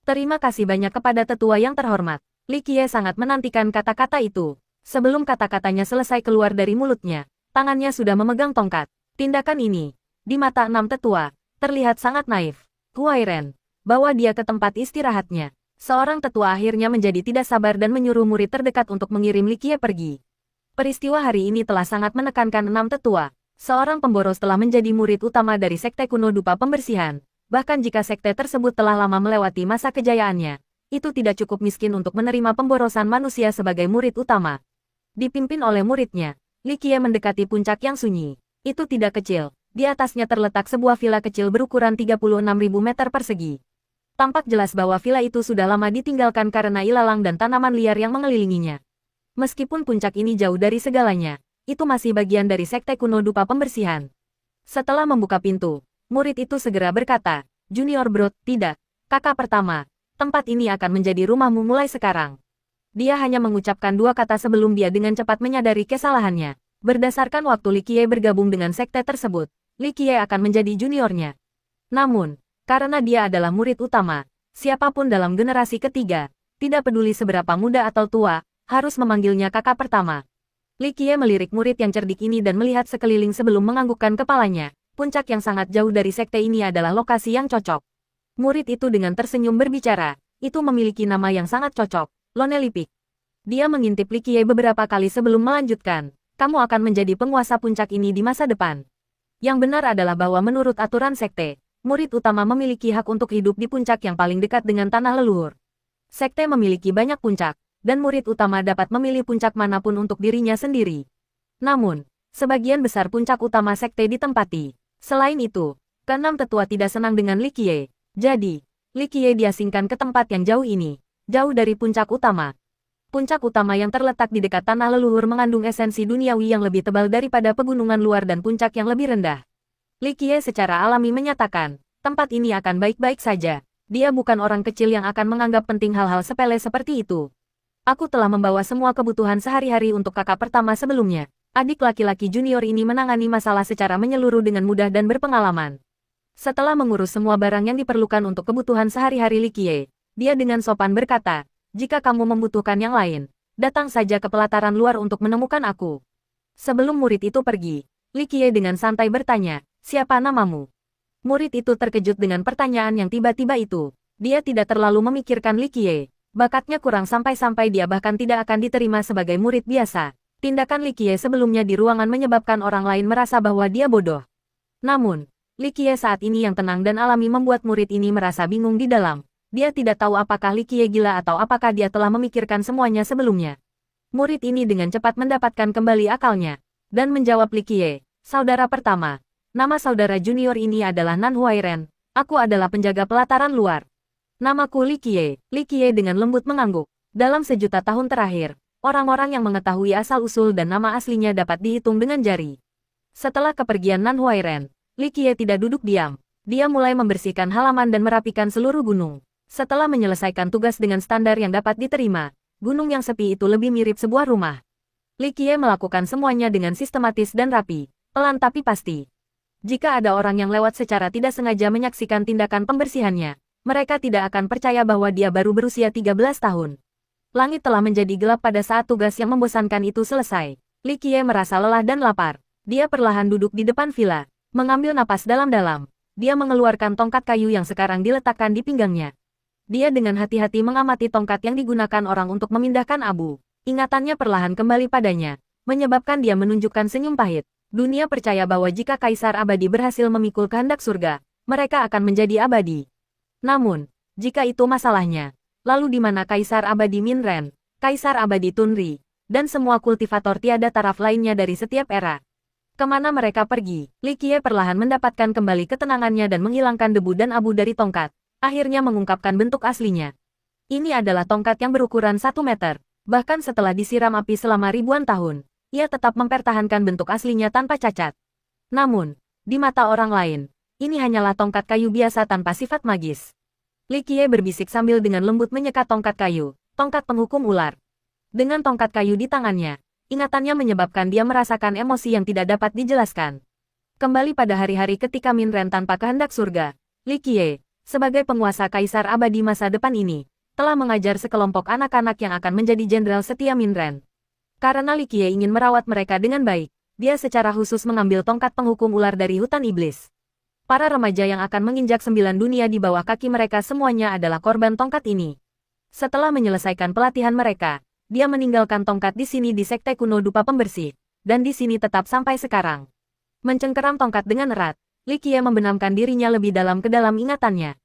Speaker 1: Terima kasih banyak kepada tetua yang terhormat. Li Qiye sangat menantikan kata-kata itu. Sebelum kata-katanya selesai keluar dari mulutnya, tangannya sudah memegang tongkat. Tindakan ini, di mata 6 tetua, terlihat sangat naif. Huairen, bawa dia ke tempat istirahatnya. Seorang tetua akhirnya menjadi tidak sabar dan menyuruh murid terdekat untuk mengirim Li Qiye pergi. Peristiwa hari ini telah sangat menekankan 6 tetua. Seorang pemboros telah menjadi murid utama dari sekte kuno dupa pembersihan. Bahkan jika sekte tersebut telah lama melewati masa kejayaannya, itu tidak cukup miskin untuk menerima pemborosan manusia sebagai murid utama. Dipimpin oleh muridnya, Li Qiye mendekati puncak yang sunyi. Itu tidak kecil. Di atasnya terletak sebuah villa kecil berukuran 36.000 meter persegi. Tampak jelas bahwa villa itu sudah lama ditinggalkan karena ilalang dan tanaman liar yang mengelilinginya. Meskipun puncak ini jauh dari segalanya, itu masih bagian dari sekte kuno dupa pembersihan. Setelah membuka pintu, murid itu segera berkata, "Junior Bro, tidak. Kakak pertama, tempat ini akan menjadi rumahmu mulai sekarang." Dia hanya mengucapkan 2 kata sebelum dia dengan cepat menyadari kesalahannya. Berdasarkan waktu Li Qiye bergabung dengan sekte tersebut, Li Qiye akan menjadi juniornya. Namun, karena dia adalah murid utama, siapapun dalam generasi ketiga, tidak peduli seberapa muda atau tua, harus memanggilnya kakak pertama. Li Qiye melirik murid yang cerdik ini dan melihat sekeliling sebelum menganggukkan kepalanya. Puncak yang sangat jauh dari sekte ini adalah lokasi yang cocok. Murid itu dengan tersenyum berbicara, itu memiliki nama yang sangat cocok. Lonelipik. Dia mengintip Li Qiye beberapa kali sebelum melanjutkan. "Kamu akan menjadi penguasa puncak ini di masa depan." Yang benar adalah bahwa menurut aturan sekte, murid utama memiliki hak untuk hidup di puncak yang paling dekat dengan tanah leluhur. Sekte memiliki banyak puncak, dan murid utama dapat memilih puncak manapun untuk dirinya sendiri. Namun, sebagian besar puncak utama sekte ditempati. Selain itu, keenam tetua tidak senang dengan Li Qiye. Jadi, Li Qiye diasingkan ke tempat yang jauh ini, jauh dari puncak utama. Puncak utama yang terletak di dekat tanah leluhur mengandung esensi duniawi yang lebih tebal daripada pegunungan luar dan puncak yang lebih rendah. Li Qiye secara alami menyatakan, tempat ini akan baik-baik saja. Dia bukan orang kecil yang akan menganggap penting hal-hal sepele seperti itu. Aku telah membawa semua kebutuhan sehari-hari untuk kakak pertama sebelumnya. Adik laki-laki junior ini menangani masalah secara menyeluruh dengan mudah dan berpengalaman. Setelah mengurus semua barang yang diperlukan untuk kebutuhan sehari-hari Li Qiye, dia dengan sopan berkata, jika kamu membutuhkan yang lain, datang saja ke pelataran luar untuk menemukan aku. Sebelum murid itu pergi, Li Qiye dengan santai bertanya, siapa namamu? Murid itu terkejut dengan pertanyaan yang tiba-tiba itu. Dia tidak terlalu memikirkan Li Qiye. Bakatnya kurang sampai-sampai dia bahkan tidak akan diterima sebagai murid biasa. Tindakan Li Qiye sebelumnya di ruangan menyebabkan orang lain merasa bahwa dia bodoh. Namun, Li Qiye saat ini yang tenang dan alami membuat murid ini merasa bingung di dalam. Dia tidak tahu apakah Li Qiye gila atau apakah dia telah memikirkan semuanya sebelumnya. Murid ini dengan cepat mendapatkan kembali akalnya. Dan menjawab Li Qiye, saudara pertama. Nama saudara junior ini adalah Nan Huairen. Aku adalah penjaga pelataran luar. Namaku Li Qiye. Li Qiye dengan lembut mengangguk. Dalam sejuta tahun terakhir, orang-orang yang mengetahui asal-usul dan nama aslinya dapat dihitung dengan jari. Setelah kepergian Nan Huairen, Li Qiye tidak duduk diam. Dia mulai membersihkan halaman dan merapikan seluruh gunung. Setelah menyelesaikan tugas dengan standar yang dapat diterima, gunung yang sepi itu lebih mirip sebuah rumah. Li Qiye melakukan semuanya dengan sistematis dan rapi, pelan tapi pasti. Jika ada orang yang lewat secara tidak sengaja menyaksikan tindakan pembersihannya, mereka tidak akan percaya bahwa dia baru berusia 13 tahun. Langit telah menjadi gelap pada saat tugas yang membosankan itu selesai. Li Qiye merasa lelah dan lapar. Dia perlahan duduk di depan villa, mengambil napas dalam-dalam. Dia mengeluarkan tongkat kayu yang sekarang diletakkan di pinggangnya. Dia dengan hati-hati mengamati tongkat yang digunakan orang untuk memindahkan abu. Ingatannya perlahan kembali padanya, menyebabkan dia menunjukkan senyum pahit. Dunia percaya bahwa jika Kaisar Abadi berhasil memikul kehendak surga, mereka akan menjadi abadi. Namun, jika itu masalahnya, lalu di mana Kaisar Abadi Minren, Kaisar Abadi Tunri, dan semua kultivator tiada taraf lainnya dari setiap era? Kemana mereka pergi? Li Qiye perlahan mendapatkan kembali ketenangannya dan menghilangkan debu dan abu dari tongkat, akhirnya mengungkapkan bentuk aslinya. Ini adalah tongkat yang berukuran 1 meter. Bahkan setelah disiram api selama ribuan tahun, ia tetap mempertahankan bentuk aslinya tanpa cacat. Namun, di mata orang lain, ini hanyalah tongkat kayu biasa tanpa sifat magis. Li Qiye berbisik sambil dengan lembut menyekat tongkat kayu, tongkat penghukum ular. Dengan tongkat kayu di tangannya, ingatannya menyebabkan dia merasakan emosi yang tidak dapat dijelaskan. Kembali pada hari-hari ketika Minren tanpa kehendak surga, Li Qiye, sebagai penguasa Kaisar Abadi masa depan ini, telah mengajar sekelompok anak-anak yang akan menjadi jenderal setia Minren. Karena Li Qiye ingin merawat mereka dengan baik, dia secara khusus mengambil tongkat penghukum ular dari hutan iblis. Para remaja yang akan menginjak 9 dunia di bawah kaki mereka semuanya adalah korban tongkat ini. Setelah menyelesaikan pelatihan mereka, dia meninggalkan tongkat di sini di Sekte Kuno Dupa Pembersih, dan di sini tetap sampai sekarang. Mencengkeram tongkat dengan erat, Li Qiye membenamkan dirinya lebih dalam ke dalam ingatannya.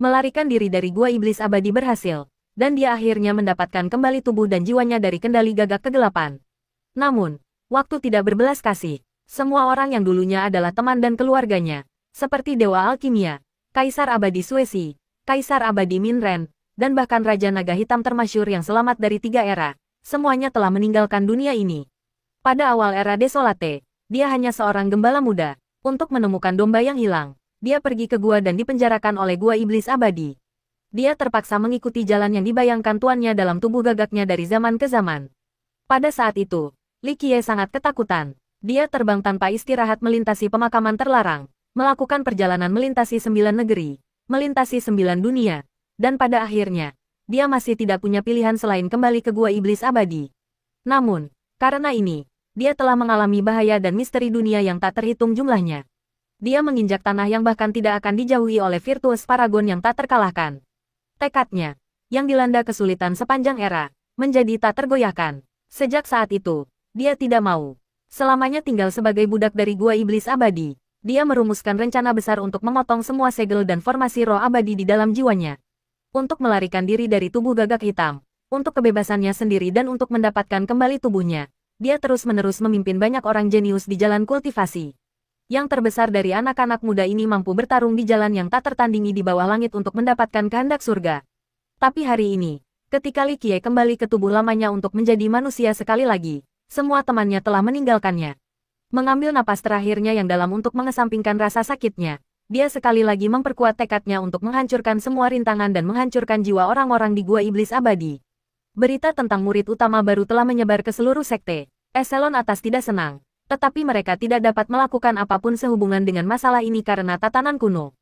Speaker 1: Melarikan diri dari gua iblis abadi berhasil, dan dia akhirnya mendapatkan kembali tubuh dan jiwanya dari kendali gagak kegelapan. Namun, waktu tidak berbelas kasih. Semua orang yang dulunya adalah teman dan keluarganya, seperti Dewa Alkimia, Kaisar Abadi Suesi, Kaisar Abadi Minren, dan bahkan Raja Naga Hitam termasyhur yang selamat dari 3 era, semuanya telah meninggalkan dunia ini. Pada awal era Desolate, dia hanya seorang gembala muda. Untuk menemukan domba yang hilang, dia pergi ke gua dan dipenjarakan oleh gua iblis abadi. Dia terpaksa mengikuti jalan yang dibayangkan tuannya dalam tubuh gagaknya dari zaman ke zaman. Pada saat itu, Li Qiye sangat ketakutan. Dia terbang tanpa istirahat melintasi pemakaman terlarang, melakukan perjalanan melintasi 9 negeri, melintasi 9 dunia, dan pada akhirnya, dia masih tidak punya pilihan selain kembali ke gua iblis abadi. Namun, karena ini, dia telah mengalami bahaya dan misteri dunia yang tak terhitung jumlahnya. Dia menginjak tanah yang bahkan tidak akan dijauhi oleh virtues paragon yang tak terkalahkan. Tekadnya, yang dilanda kesulitan sepanjang era, menjadi tak tergoyahkan. Sejak saat itu, dia tidak mau selamanya tinggal sebagai budak dari gua iblis abadi. Dia merumuskan rencana besar untuk memotong semua segel dan formasi roh abadi di dalam jiwanya. Untuk melarikan diri dari tubuh gagak hitam, Untuk kebebasannya sendiri dan untuk mendapatkan kembali tubuhnya, dia terus-menerus memimpin banyak orang jenius di jalan kultivasi. Yang terbesar dari anak-anak muda ini mampu bertarung di jalan yang tak tertandingi di bawah langit untuk mendapatkan kehendak surga. Tapi hari ini, ketika Li Qiye kembali ke tubuh lamanya untuk menjadi manusia sekali lagi, semua temannya telah meninggalkannya. Mengambil napas terakhirnya yang dalam untuk mengesampingkan rasa sakitnya, dia sekali lagi memperkuat tekadnya untuk menghancurkan semua rintangan dan menghancurkan jiwa orang-orang di Gua Iblis Abadi. Berita tentang murid utama baru telah menyebar ke seluruh sekte. Eselon atas tidak senang, tetapi mereka tidak dapat melakukan apapun sehubungan dengan masalah ini karena tatanan kuno.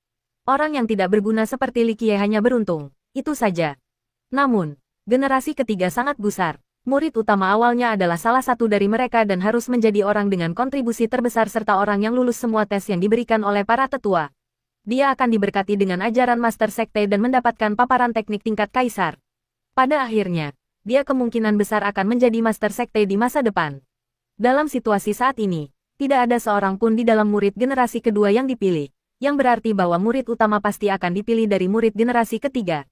Speaker 1: Orang yang tidak berguna seperti Li Qiye hanya beruntung, itu saja. Namun, generasi ketiga sangat gusar. Murid utama awalnya adalah salah satu dari mereka dan harus menjadi orang dengan kontribusi terbesar serta orang yang lulus semua tes yang diberikan oleh para tetua. Dia akan diberkati dengan ajaran Master Sekte dan mendapatkan paparan teknik tingkat kaisar. Pada akhirnya, dia kemungkinan besar akan menjadi Master Sekte di masa depan. Dalam situasi saat ini, tidak ada seorang pun di dalam murid generasi kedua yang dipilih, yang berarti bahwa murid utama pasti akan dipilih dari murid generasi ketiga.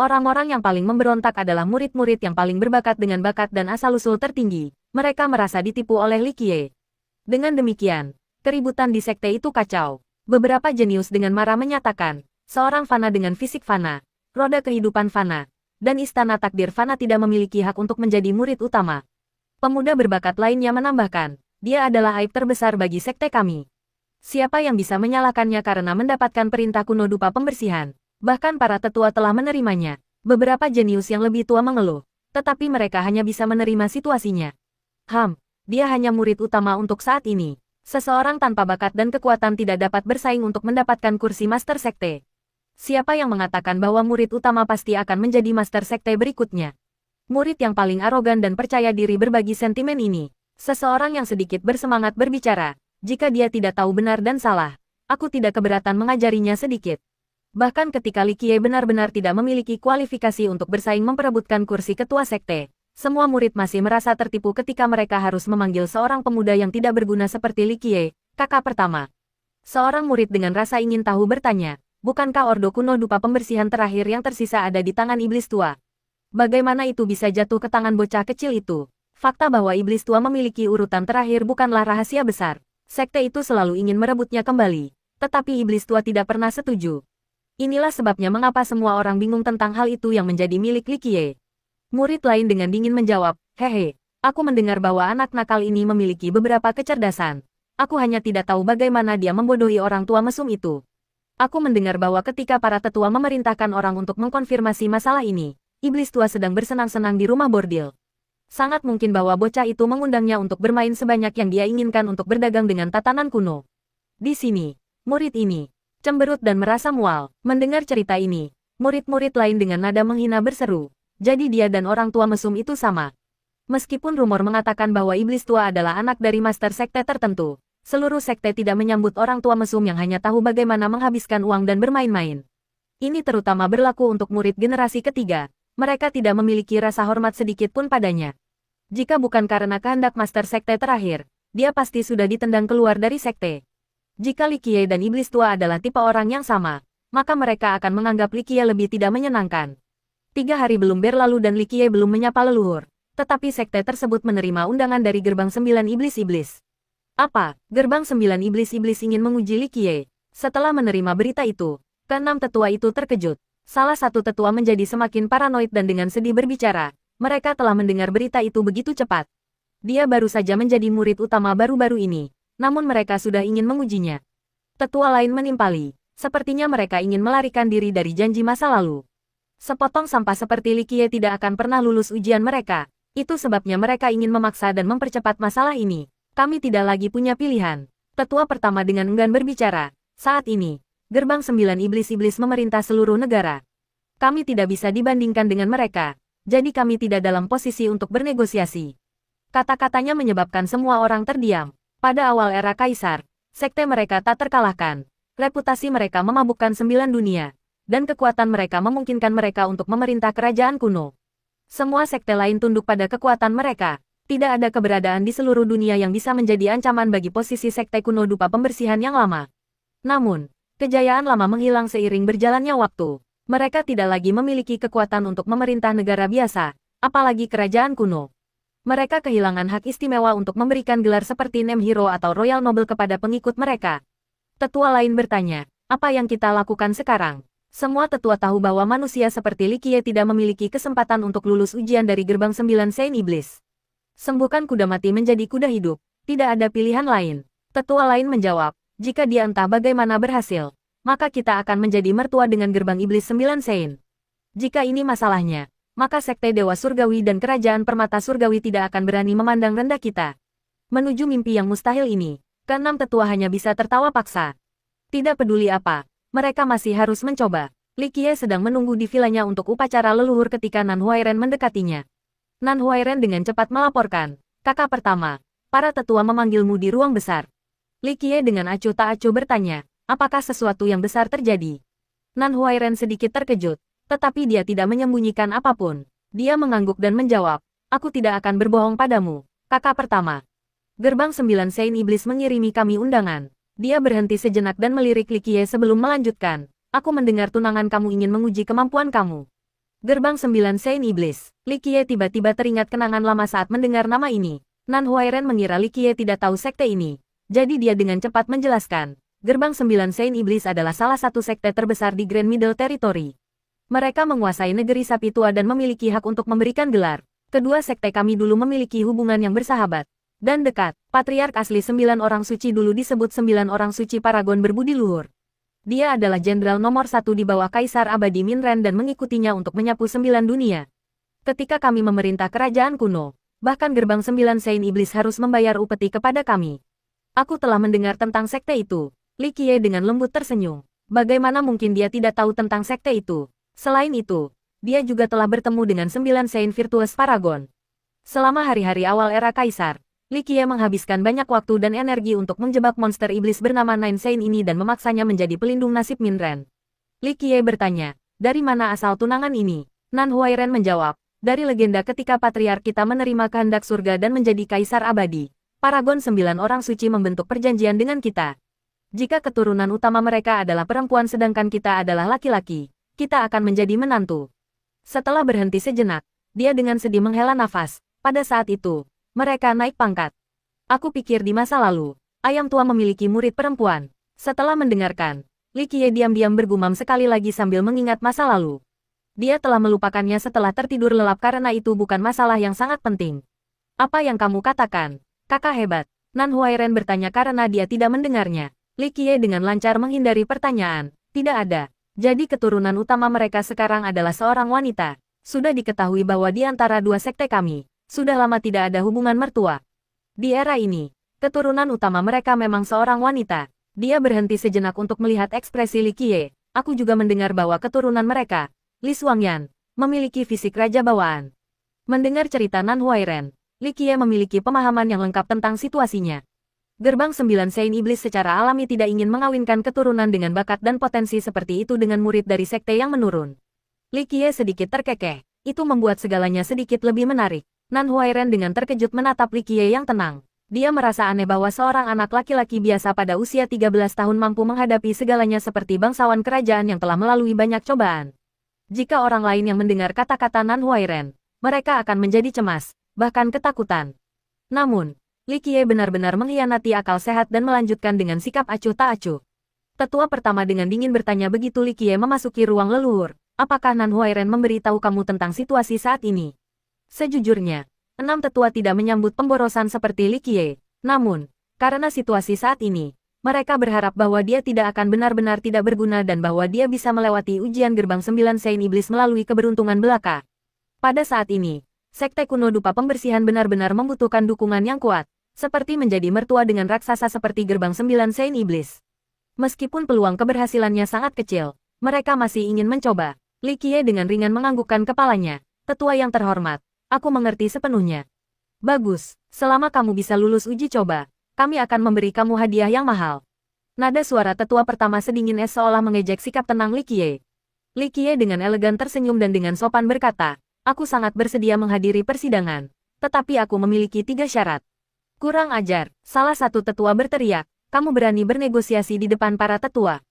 Speaker 1: Orang-orang yang paling memberontak adalah murid-murid yang paling berbakat dengan bakat dan asal-usul tertinggi. Mereka merasa ditipu oleh Li Qiye. Dengan demikian, keributan di sekte itu kacau. Beberapa jenius dengan marah menyatakan, seorang fana dengan fisik fana, roda kehidupan fana, dan istana takdir fana tidak memiliki hak untuk menjadi murid utama. Pemuda berbakat lainnya menambahkan, dia adalah aib terbesar bagi sekte kami. Siapa yang bisa menyalahkannya karena mendapatkan perintah kuno dupa pembersihan? Bahkan para tetua telah menerimanya. Beberapa jenius yang lebih tua mengeluh, tetapi mereka hanya bisa menerima situasinya. Dia hanya murid utama untuk saat ini. Seseorang tanpa bakat dan kekuatan tidak dapat bersaing untuk mendapatkan kursi Master Sekte. Siapa yang mengatakan bahwa murid utama pasti akan menjadi Master Sekte berikutnya? Murid yang paling arogan dan percaya diri berbagi sentimen ini. Seseorang yang sedikit bersemangat berbicara. Jika dia tidak tahu benar dan salah, aku tidak keberatan mengajarinya sedikit. Bahkan ketika Li Qiye benar-benar tidak memiliki kualifikasi untuk bersaing memperebutkan kursi ketua sekte, semua murid masih merasa tertipu ketika mereka harus memanggil seorang pemuda yang tidak berguna seperti Li Qiye, kakak pertama. Seorang murid dengan rasa ingin tahu bertanya, bukankah ordo kuno dupa pembersihan terakhir yang tersisa ada di tangan iblis tua? Bagaimana itu bisa jatuh ke tangan bocah kecil itu? Fakta bahwa iblis tua memiliki urutan terakhir bukanlah rahasia besar. Sekte itu selalu ingin merebutnya kembali, tetapi iblis tua tidak pernah setuju. Inilah sebabnya mengapa semua orang bingung tentang hal itu yang menjadi milik Li Qiye. Murid lain dengan dingin menjawab, hehe, aku mendengar bahwa anak nakal ini memiliki beberapa kecerdasan. Aku hanya tidak tahu bagaimana dia membodohi orang tua mesum itu. Aku mendengar bahwa ketika para tetua memerintahkan orang untuk mengkonfirmasi masalah ini, iblis tua sedang bersenang-senang di rumah bordil. Sangat mungkin bahwa bocah itu mengundangnya untuk bermain sebanyak yang dia inginkan untuk berdagang dengan tatanan kuno. Di sini, murid ini cemberut dan merasa mual. Mendengar cerita ini, murid-murid lain dengan nada menghina berseru, jadi dia dan orang tua mesum itu sama. Meskipun rumor mengatakan bahwa iblis tua adalah anak dari master sekte tertentu, seluruh sekte tidak menyambut orang tua mesum yang hanya tahu bagaimana menghabiskan uang dan bermain-main. Ini terutama berlaku untuk murid generasi ketiga. Mereka tidak memiliki rasa hormat sedikit pun padanya. Jika bukan karena kehendak master sekte terakhir, dia pasti sudah ditendang keluar dari sekte. Jika Li Qiye dan iblis tua adalah tipe orang yang sama, maka mereka akan menganggap Li Qiye lebih tidak menyenangkan. 3 hari belum berlalu dan Li Qiye belum menyapa leluhur, tetapi sekte tersebut menerima undangan dari gerbang 9 iblis-iblis. Apa? Gerbang 9 iblis-iblis ingin menguji Li Qiye. Setelah menerima berita itu, keenam tetua itu terkejut. Salah satu tetua menjadi semakin paranoid dan dengan sedih berbicara, mereka telah mendengar berita itu begitu cepat. Dia baru saja menjadi murid utama baru-baru ini, namun mereka sudah ingin mengujinya. Tetua lain menimpali, sepertinya mereka ingin melarikan diri dari janji masa lalu. Sepotong sampah seperti Li Qiye tidak akan pernah lulus ujian mereka, itu sebabnya mereka ingin memaksa dan mempercepat masalah ini. Kami tidak lagi punya pilihan. Tetua pertama dengan enggan berbicara. Saat ini, gerbang 9 iblis-iblis memerintah seluruh negara. Kami tidak bisa dibandingkan dengan mereka, jadi kami tidak dalam posisi untuk bernegosiasi. Kata-katanya menyebabkan semua orang terdiam. Pada awal era kaisar, sekte mereka tak terkalahkan. Reputasi mereka memabukkan 9 dunia, dan kekuatan mereka memungkinkan mereka untuk memerintah kerajaan kuno. Semua sekte lain tunduk pada kekuatan mereka. Tidak ada keberadaan di seluruh dunia yang bisa menjadi ancaman bagi posisi sekte kuno dupa pembersihan yang lama. Namun, kejayaan lama menghilang seiring berjalannya waktu. Mereka tidak lagi memiliki kekuatan untuk memerintah negara biasa, apalagi kerajaan kuno. Mereka kehilangan hak istimewa untuk memberikan gelar seperti Name Hero atau Royal Noble kepada pengikut mereka. Tetua lain bertanya, apa yang kita lakukan sekarang? Semua tetua tahu bahwa manusia seperti Li Qiye tidak memiliki kesempatan untuk lulus ujian dari gerbang 9 Saint Iblis. Sembuhkan kuda mati menjadi kuda hidup, tidak ada pilihan lain. Tetua lain menjawab, jika dia entah bagaimana berhasil, maka kita akan menjadi mertua dengan gerbang iblis 9 Saint. Jika ini masalahnya, maka Sekte Dewa Surgawi dan Kerajaan Permata Surgawi tidak akan berani memandang rendah kita. Menuju mimpi yang mustahil ini, keenam tetua hanya bisa tertawa paksa. Tidak peduli apa, mereka masih harus mencoba. Li Qiye sedang menunggu di vilanya untuk upacara leluhur ketika Nan Huairen mendekatinya. Nan Huairen dengan cepat melaporkan, kakak pertama, para tetua memanggilmu di ruang besar. Li Qiye dengan acuh tak acuh bertanya, apakah sesuatu yang besar terjadi? Nan Huairen sedikit terkejut, tetapi dia tidak menyembunyikan apapun. Dia mengangguk dan menjawab, aku tidak akan berbohong padamu, kakak pertama. Gerbang 9 Saint Iblis mengirimi kami undangan. Dia berhenti sejenak dan melirik Li Qiye sebelum melanjutkan, aku mendengar tunangan kamu ingin menguji kemampuan kamu. Gerbang 9 Saint Iblis. Li Qiye tiba-tiba teringat kenangan lama saat mendengar nama ini. Nan Huairen mengira Li Qiye tidak tahu sekte ini. Jadi dia dengan cepat menjelaskan, Gerbang 9 Saint Iblis adalah salah satu sekte terbesar di Grand Middle Territory. Mereka menguasai negeri sapi tua dan memiliki hak untuk memberikan gelar. Kedua sekte kami dulu memiliki hubungan yang bersahabat dan dekat. Patriark asli 9 orang suci dulu disebut 9 orang suci paragon berbudi luhur. Dia adalah jenderal nomor 1 di bawah Kaisar Abadi Minren dan mengikutinya untuk menyapu 9 dunia. Ketika kami memerintah kerajaan kuno, bahkan gerbang 9 Saint Iblis harus membayar upeti kepada kami. Aku telah mendengar tentang sekte itu. Li Qiye dengan lembut tersenyum. Bagaimana mungkin dia tidak tahu tentang sekte itu? Selain itu, dia juga telah bertemu dengan 9 Saint Virtuous Paragon. Selama hari-hari awal era Kaisar, Li Qiye menghabiskan banyak waktu dan energi untuk menjebak monster iblis bernama Nine Saint ini dan memaksanya menjadi pelindung nasib Minren. Li Qiye bertanya, dari mana asal tunangan ini? Nan Huairen menjawab, dari legenda ketika patriark kita menerima kehendak surga dan menjadi Kaisar Abadi. Paragon 9 orang suci membentuk perjanjian dengan kita. Jika keturunan utama mereka adalah perempuan sedangkan kita adalah laki-laki, kita akan menjadi menantu. Setelah berhenti sejenak, dia dengan sedih menghela nafas. Pada saat itu, mereka naik pangkat. Aku pikir di masa lalu, ayam tua memiliki murid perempuan. Setelah mendengarkan, Li Qiye diam-diam bergumam sekali lagi sambil mengingat masa lalu. Dia telah melupakannya setelah tertidur lelap karena itu bukan masalah yang sangat penting. Apa yang kamu katakan, kakak hebat? Nan Huairen bertanya karena dia tidak mendengarnya. Li Qiye dengan lancar menghindari pertanyaan. Tidak ada. Jadi keturunan utama mereka sekarang adalah seorang wanita. Sudah diketahui bahwa di antara dua sekte kami, sudah lama tidak ada hubungan mertua. Di era ini, keturunan utama mereka memang seorang wanita. Dia berhenti sejenak untuk melihat ekspresi Li Qiye. Aku juga mendengar bahwa keturunan mereka, Li Xuangyan, memiliki fisik raja bawaan. Mendengar cerita Nan Huairen, Li Qiye memiliki pemahaman yang lengkap tentang situasinya. Gerbang 9 Saint Iblis secara alami tidak ingin mengawinkan keturunan dengan bakat dan potensi seperti itu dengan murid dari sekte yang menurun. Li Qiye sedikit terkekeh, itu membuat segalanya sedikit lebih menarik. Nan Huairen dengan terkejut menatap Li Qiye yang tenang. Dia merasa aneh bahwa seorang anak laki-laki biasa pada usia 13 tahun mampu menghadapi segalanya seperti bangsawan kerajaan yang telah melalui banyak cobaan. Jika orang lain yang mendengar kata-kata Nan Huairen, mereka akan menjadi cemas, bahkan ketakutan. Namun, Li Qiye benar-benar mengkhianati akal sehat dan melanjutkan dengan sikap acuh tak acuh. Tetua pertama dengan dingin bertanya begitu Li Qiye memasuki ruang leluhur, apakah Nan Huairen memberitahu kamu tentang situasi saat ini? Sejujurnya, 6 tetua tidak menyambut pemborosan seperti Li Qiye. Namun, karena situasi saat ini, mereka berharap bahwa dia tidak akan benar-benar tidak berguna dan bahwa dia bisa melewati ujian gerbang 9 Saint Iblis melalui keberuntungan belaka. Pada saat ini, sekte kuno dupa pembersihan benar-benar membutuhkan dukungan yang kuat. Seperti menjadi mertua dengan raksasa seperti gerbang 9 Saint Iblis. Meskipun peluang keberhasilannya sangat kecil, mereka masih ingin mencoba. Li Qiye dengan ringan menganggukkan kepalanya. Tetua yang terhormat, aku mengerti sepenuhnya. Bagus, selama kamu bisa lulus uji coba, kami akan memberi kamu hadiah yang mahal. Nada suara tetua pertama sedingin es seolah mengejek sikap tenang Li Qiye. Li Qiye dengan elegan tersenyum dan dengan sopan berkata, aku sangat bersedia menghadiri persidangan, tetapi aku memiliki 3 syarat. Kurang ajar, salah satu tetua berteriak, kamu berani bernegosiasi di depan para tetua.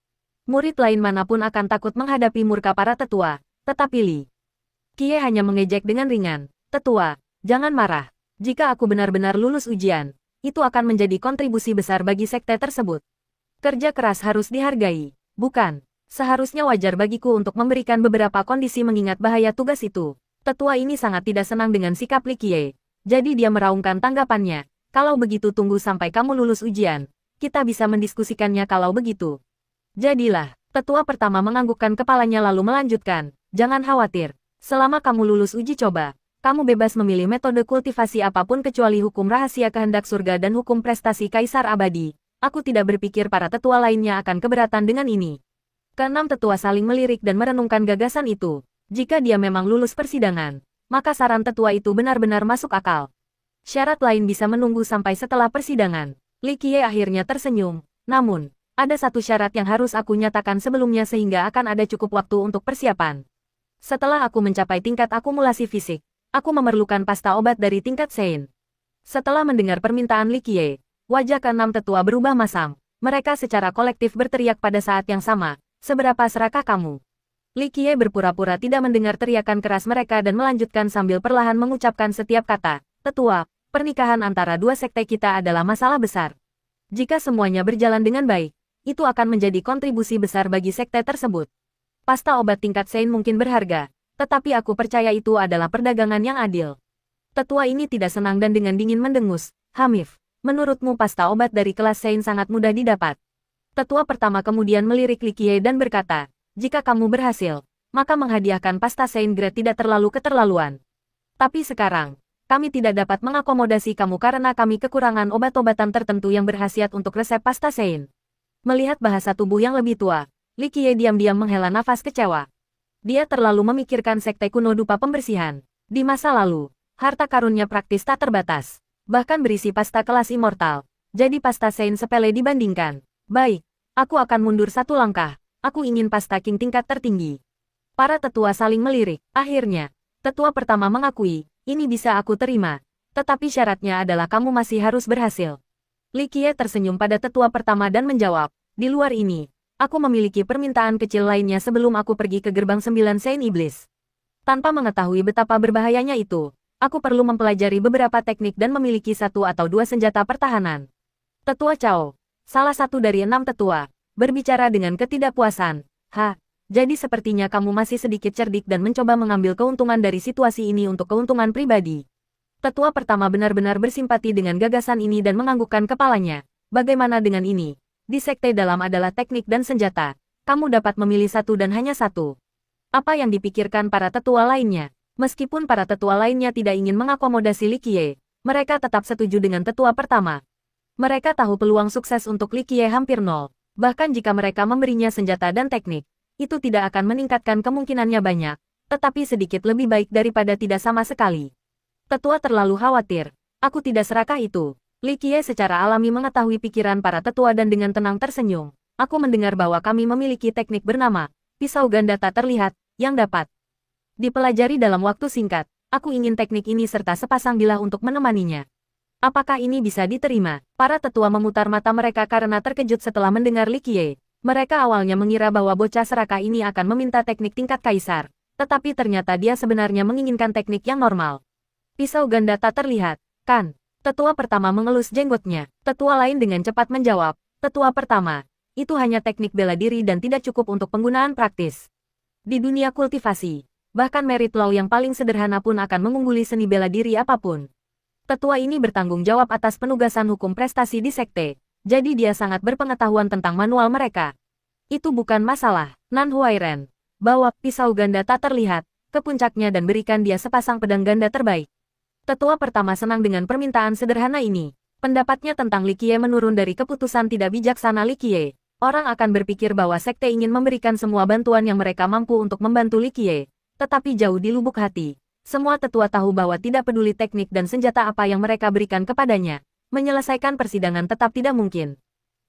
Speaker 1: Murid lain manapun akan takut menghadapi murka para tetua, tetapi Li Qiye hanya mengejek dengan ringan. Tetua, jangan marah. Jika aku benar-benar lulus ujian, itu akan menjadi kontribusi besar bagi sekte tersebut. Kerja keras harus dihargai, bukan? Seharusnya wajar bagiku untuk memberikan beberapa kondisi mengingat bahaya tugas itu. Tetua ini sangat tidak senang dengan sikap Li Qiye. Jadi dia meraungkan tanggapannya. Kalau begitu tunggu sampai kamu lulus ujian. Kita bisa mendiskusikannya kalau begitu. Jadilah, tetua pertama menganggukkan kepalanya lalu melanjutkan. Jangan khawatir. Selama kamu lulus uji coba, kamu bebas memilih metode kultivasi apapun kecuali hukum rahasia kehendak surga dan hukum prestasi kaisar abadi. Aku tidak berpikir para tetua lainnya akan keberatan dengan ini. Keenam tetua saling melirik dan merenungkan gagasan itu. Jika dia memang lulus persidangan, maka saran tetua itu benar-benar masuk akal. Syarat lain bisa menunggu sampai setelah persidangan. Li Qiye akhirnya tersenyum. Namun, ada satu syarat yang harus aku nyatakan sebelumnya sehingga akan ada cukup waktu untuk persiapan. Setelah aku mencapai tingkat akumulasi fisik, aku memerlukan pasta obat dari tingkat Sein. Setelah mendengar permintaan Li Qiye, wajah keenam tetua berubah masam. Mereka secara kolektif berteriak pada saat yang sama. Seberapa serakah kamu? Li Qiye berpura-pura tidak mendengar teriakan keras mereka dan melanjutkan sambil perlahan mengucapkan setiap kata. Tetua, pernikahan antara dua sekte kita adalah masalah besar. Jika semuanya berjalan dengan baik, itu akan menjadi kontribusi besar bagi sekte tersebut. Pasta obat tingkat Sein mungkin berharga, tetapi aku percaya itu adalah perdagangan yang adil. Tetua ini tidak senang dan dengan dingin mendengus. Hamif, menurutmu pasta obat dari kelas Sein sangat mudah didapat? Tetua pertama kemudian melirik Li Qiye dan berkata, jika kamu berhasil, maka menghadiahkan pasta Sein Grade tidak terlalu keterlaluan. Tapi sekarang, kami tidak dapat mengakomodasi kamu karena kami kekurangan obat-obatan tertentu yang berkhasiat untuk resep pasta Sein. Melihat bahasa tubuh yang lebih tua, Li Qiye diam-diam menghela nafas kecewa. Dia terlalu memikirkan sekte kuno dupa pembersihan. Di masa lalu, harta karunnya praktis tak terbatas. Bahkan berisi pasta kelas immortal. Jadi pasta Sein sepele dibandingkan. Baik, aku akan mundur satu langkah. Aku ingin pasta king tingkat tertinggi. Para tetua saling melirik. Akhirnya, tetua pertama mengakui, ini bisa aku terima. Tetapi syaratnya adalah kamu masih harus berhasil. Li Qiye tersenyum pada tetua pertama dan menjawab, di luar ini, aku memiliki permintaan kecil lainnya sebelum aku pergi ke gerbang 9 Sein Iblis. Tanpa mengetahui betapa berbahayanya itu, aku perlu mempelajari beberapa teknik dan memiliki satu atau dua senjata pertahanan. Tetua Cao, salah satu dari 6 tetua, berbicara dengan ketidakpuasan. Jadi sepertinya kamu masih sedikit cerdik dan mencoba mengambil keuntungan dari situasi ini untuk keuntungan pribadi. Tetua pertama benar-benar bersimpati dengan gagasan ini dan menganggukkan kepalanya. Bagaimana dengan ini? Di sekte dalam adalah teknik dan senjata. Kamu dapat memilih satu dan hanya satu. Apa yang dipikirkan para tetua lainnya? Meskipun para tetua lainnya tidak ingin mengakomodasi Li Qiye, mereka tetap setuju dengan tetua pertama. Mereka tahu peluang sukses untuk Li Qiye hampir nol. Bahkan jika mereka memberinya senjata dan teknik, itu tidak akan meningkatkan kemungkinannya banyak, tetapi sedikit lebih baik daripada tidak sama sekali. Tetua terlalu khawatir. Aku tidak serakah itu. Li Qiye secara alami mengetahui pikiran para tetua dan dengan tenang tersenyum. Aku mendengar bahwa kami memiliki teknik bernama pisau ganda tak terlihat, yang dapat dipelajari dalam waktu singkat. Aku ingin teknik ini serta sepasang bilah untuk menemaninya. Apakah ini bisa diterima? Para tetua memutar mata mereka karena terkejut setelah mendengar Li Qiye. Mereka awalnya mengira bahwa bocah serakah ini akan meminta teknik tingkat kaisar. Tetapi ternyata dia sebenarnya menginginkan teknik yang normal. Pisau ganda tak terlihat, kan? Tetua pertama mengelus jenggotnya. Tetua lain dengan cepat menjawab. Tetua pertama, itu hanya teknik bela diri dan tidak cukup untuk penggunaan praktis. Di dunia kultivasi, bahkan merit law yang paling sederhana pun akan mengungguli seni bela diri apapun. Tetua ini bertanggung jawab atas penugasan hukum prestasi di sekte, jadi dia sangat berpengetahuan tentang manual mereka. Itu bukan masalah. Nan Huairen, bawa pisau ganda tak terlihat ke puncaknya dan berikan dia sepasang pedang ganda terbaik. Tetua pertama senang dengan permintaan sederhana ini. Pendapatnya tentang Li Qiye menurun dari keputusan tidak bijaksana Li Qiye. Orang akan berpikir bahwa sekte ingin memberikan semua bantuan yang mereka mampu untuk membantu Li Qiye. Tetapi jauh di lubuk hati, semua tetua tahu bahwa tidak peduli teknik dan senjata apa yang mereka berikan kepadanya, menyelesaikan persidangan tetap tidak mungkin.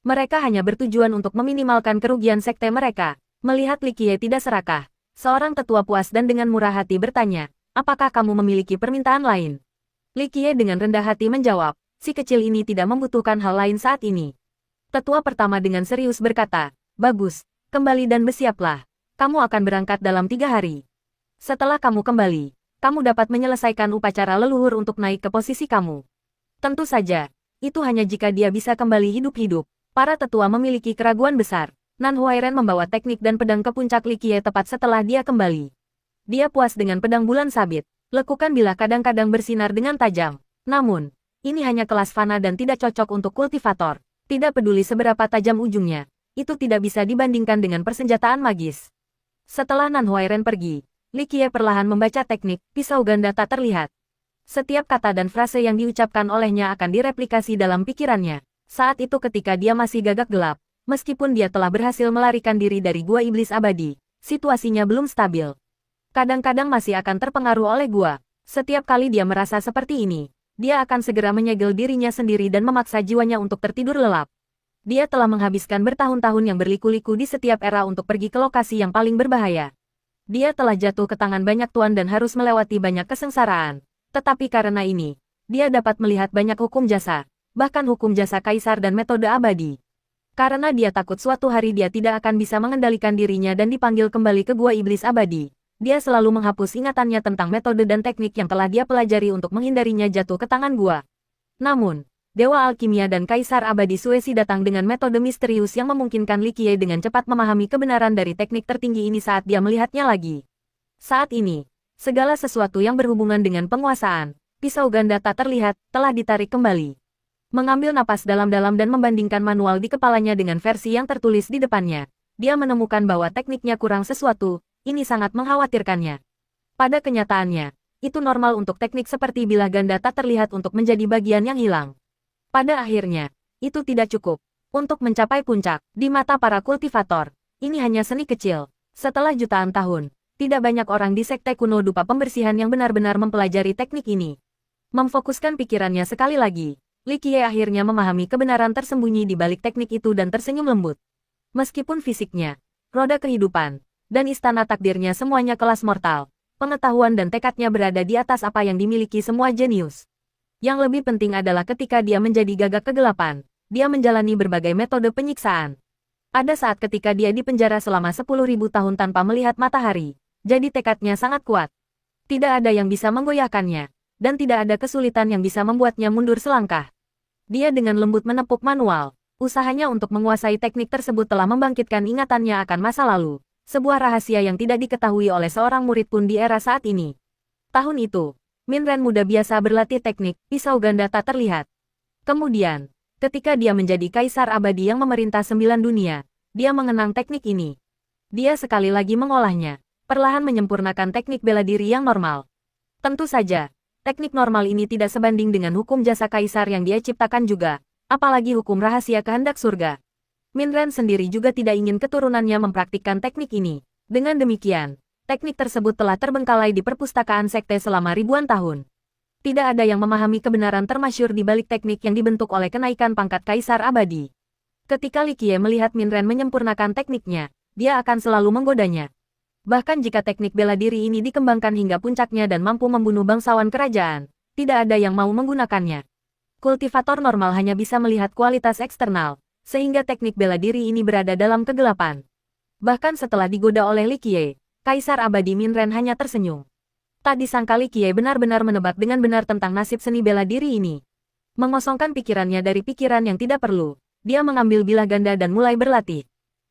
Speaker 1: Mereka hanya bertujuan untuk meminimalkan kerugian sekte mereka. Melihat Li Qiye tidak serakah, seorang tetua puas dan dengan murah hati bertanya, apakah kamu memiliki permintaan lain? Li Qiye dengan rendah hati menjawab, si kecil ini tidak membutuhkan hal lain saat ini. Tetua pertama dengan serius berkata, bagus, kembali dan bersiaplah. Kamu akan berangkat dalam 3 hari. Setelah kamu kembali, kamu dapat menyelesaikan upacara leluhur untuk naik ke posisi kamu. Tentu saja, itu hanya jika dia bisa kembali hidup-hidup. Para tetua memiliki keraguan besar. Nan Huairen membawa teknik dan pedang ke puncak Likie tepat setelah dia kembali. Dia puas dengan pedang bulan sabit. Lekukan bilah kadang-kadang bersinar dengan tajam. Namun, ini hanya kelas fana dan tidak cocok untuk kultivator. Tidak peduli seberapa tajam ujungnya, itu tidak bisa dibandingkan dengan persenjataan magis. Setelah Nan Huairen pergi, Likie perlahan membaca teknik pisau ganda tak terlihat. Setiap kata dan frase yang diucapkan olehnya akan direplikasi dalam pikirannya. Saat itu ketika dia masih gagak gelap, meskipun dia telah berhasil melarikan diri dari gua iblis abadi, situasinya belum stabil. Kadang-kadang masih akan terpengaruh oleh gua. Setiap kali dia merasa seperti ini, dia akan segera menyegel dirinya sendiri dan memaksa jiwanya untuk tertidur lelap. Dia telah menghabiskan bertahun-tahun yang berliku-liku di setiap era untuk pergi ke lokasi yang paling berbahaya. Dia telah jatuh ke tangan banyak tuan dan harus melewati banyak kesengsaraan. Tetapi karena ini, dia dapat melihat banyak hukum jasa, bahkan hukum jasa kaisar dan metode abadi. Karena dia takut suatu hari dia tidak akan bisa mengendalikan dirinya dan dipanggil kembali ke gua iblis abadi. Dia selalu menghapus ingatannya tentang metode dan teknik yang telah dia pelajari untuk menghindarinya jatuh ke tangan gua. Namun, Dewa Alkimia dan Kaisar Abadi Suesi datang dengan metode misterius yang memungkinkan Likie dengan cepat memahami kebenaran dari teknik tertinggi ini saat dia melihatnya lagi. Saat ini, segala sesuatu yang berhubungan dengan penguasaan, pisau ganda tak terlihat, telah ditarik kembali. Mengambil napas dalam-dalam dan membandingkan manual di kepalanya dengan versi yang tertulis di depannya, dia menemukan bahwa tekniknya kurang sesuatu. Ini sangat mengkhawatirkannya. Pada kenyataannya, itu normal untuk teknik seperti bilah ganda tak terlihat untuk menjadi bagian yang hilang. Pada akhirnya, itu tidak cukup. Untuk mencapai puncak, di mata para kultivator, ini hanya seni kecil. Setelah jutaan tahun, tidak banyak orang di sekte kuno dupa pembersihan yang benar-benar mempelajari teknik ini. Memfokuskan pikirannya sekali lagi, Likie akhirnya memahami kebenaran tersembunyi di balik teknik itu dan tersenyum lembut. Meskipun fisiknya, roda kehidupan, dan istana takdirnya semuanya kelas mortal, pengetahuan dan tekadnya berada di atas apa yang dimiliki semua jenius. Yang lebih penting adalah ketika dia menjadi gagak kegelapan, dia menjalani berbagai metode penyiksaan. Ada saat ketika dia dipenjara selama 10.000 tahun tanpa melihat matahari, jadi tekadnya sangat kuat. Tidak ada yang bisa menggoyahkannya, dan tidak ada kesulitan yang bisa membuatnya mundur selangkah. Dia dengan lembut menepuk manual, usahanya untuk menguasai teknik tersebut telah membangkitkan ingatannya akan masa lalu. Sebuah rahasia yang tidak diketahui oleh seorang murid pun di era saat ini. Tahun itu, Minren muda biasa berlatih teknik pisau ganda tak terlihat. Kemudian, ketika dia menjadi kaisar abadi yang memerintah 9 dunia, dia mengenang teknik ini. Dia sekali lagi mengolahnya, perlahan menyempurnakan teknik bela diri yang normal. Tentu saja, teknik normal ini tidak sebanding dengan hukum jasa kaisar yang dia ciptakan juga, apalagi hukum rahasia kehendak surga. Minren sendiri juga tidak ingin keturunannya mempraktikkan teknik ini. Dengan demikian, teknik tersebut telah terbengkalai di perpustakaan sekte selama ribuan tahun. Tidak ada yang memahami kebenaran termasyhur di balik teknik yang dibentuk oleh kenaikan pangkat kaisar abadi. Ketika Likie melihat Minren menyempurnakan tekniknya, dia akan selalu menggodanya. Bahkan jika teknik bela diri ini dikembangkan hingga puncaknya dan mampu membunuh bangsawan kerajaan, tidak ada yang mau menggunakannya. Kultivator normal hanya bisa melihat kualitas eksternal, sehingga teknik bela diri ini berada dalam kegelapan. Bahkan setelah digoda oleh Likie, Kaisar Abadi Minren hanya tersenyum. Tak disangka Likie benar-benar menebak dengan benar tentang nasib seni bela diri ini. Mengosongkan pikirannya dari pikiran yang tidak perlu, dia mengambil bilah ganda dan mulai berlatih.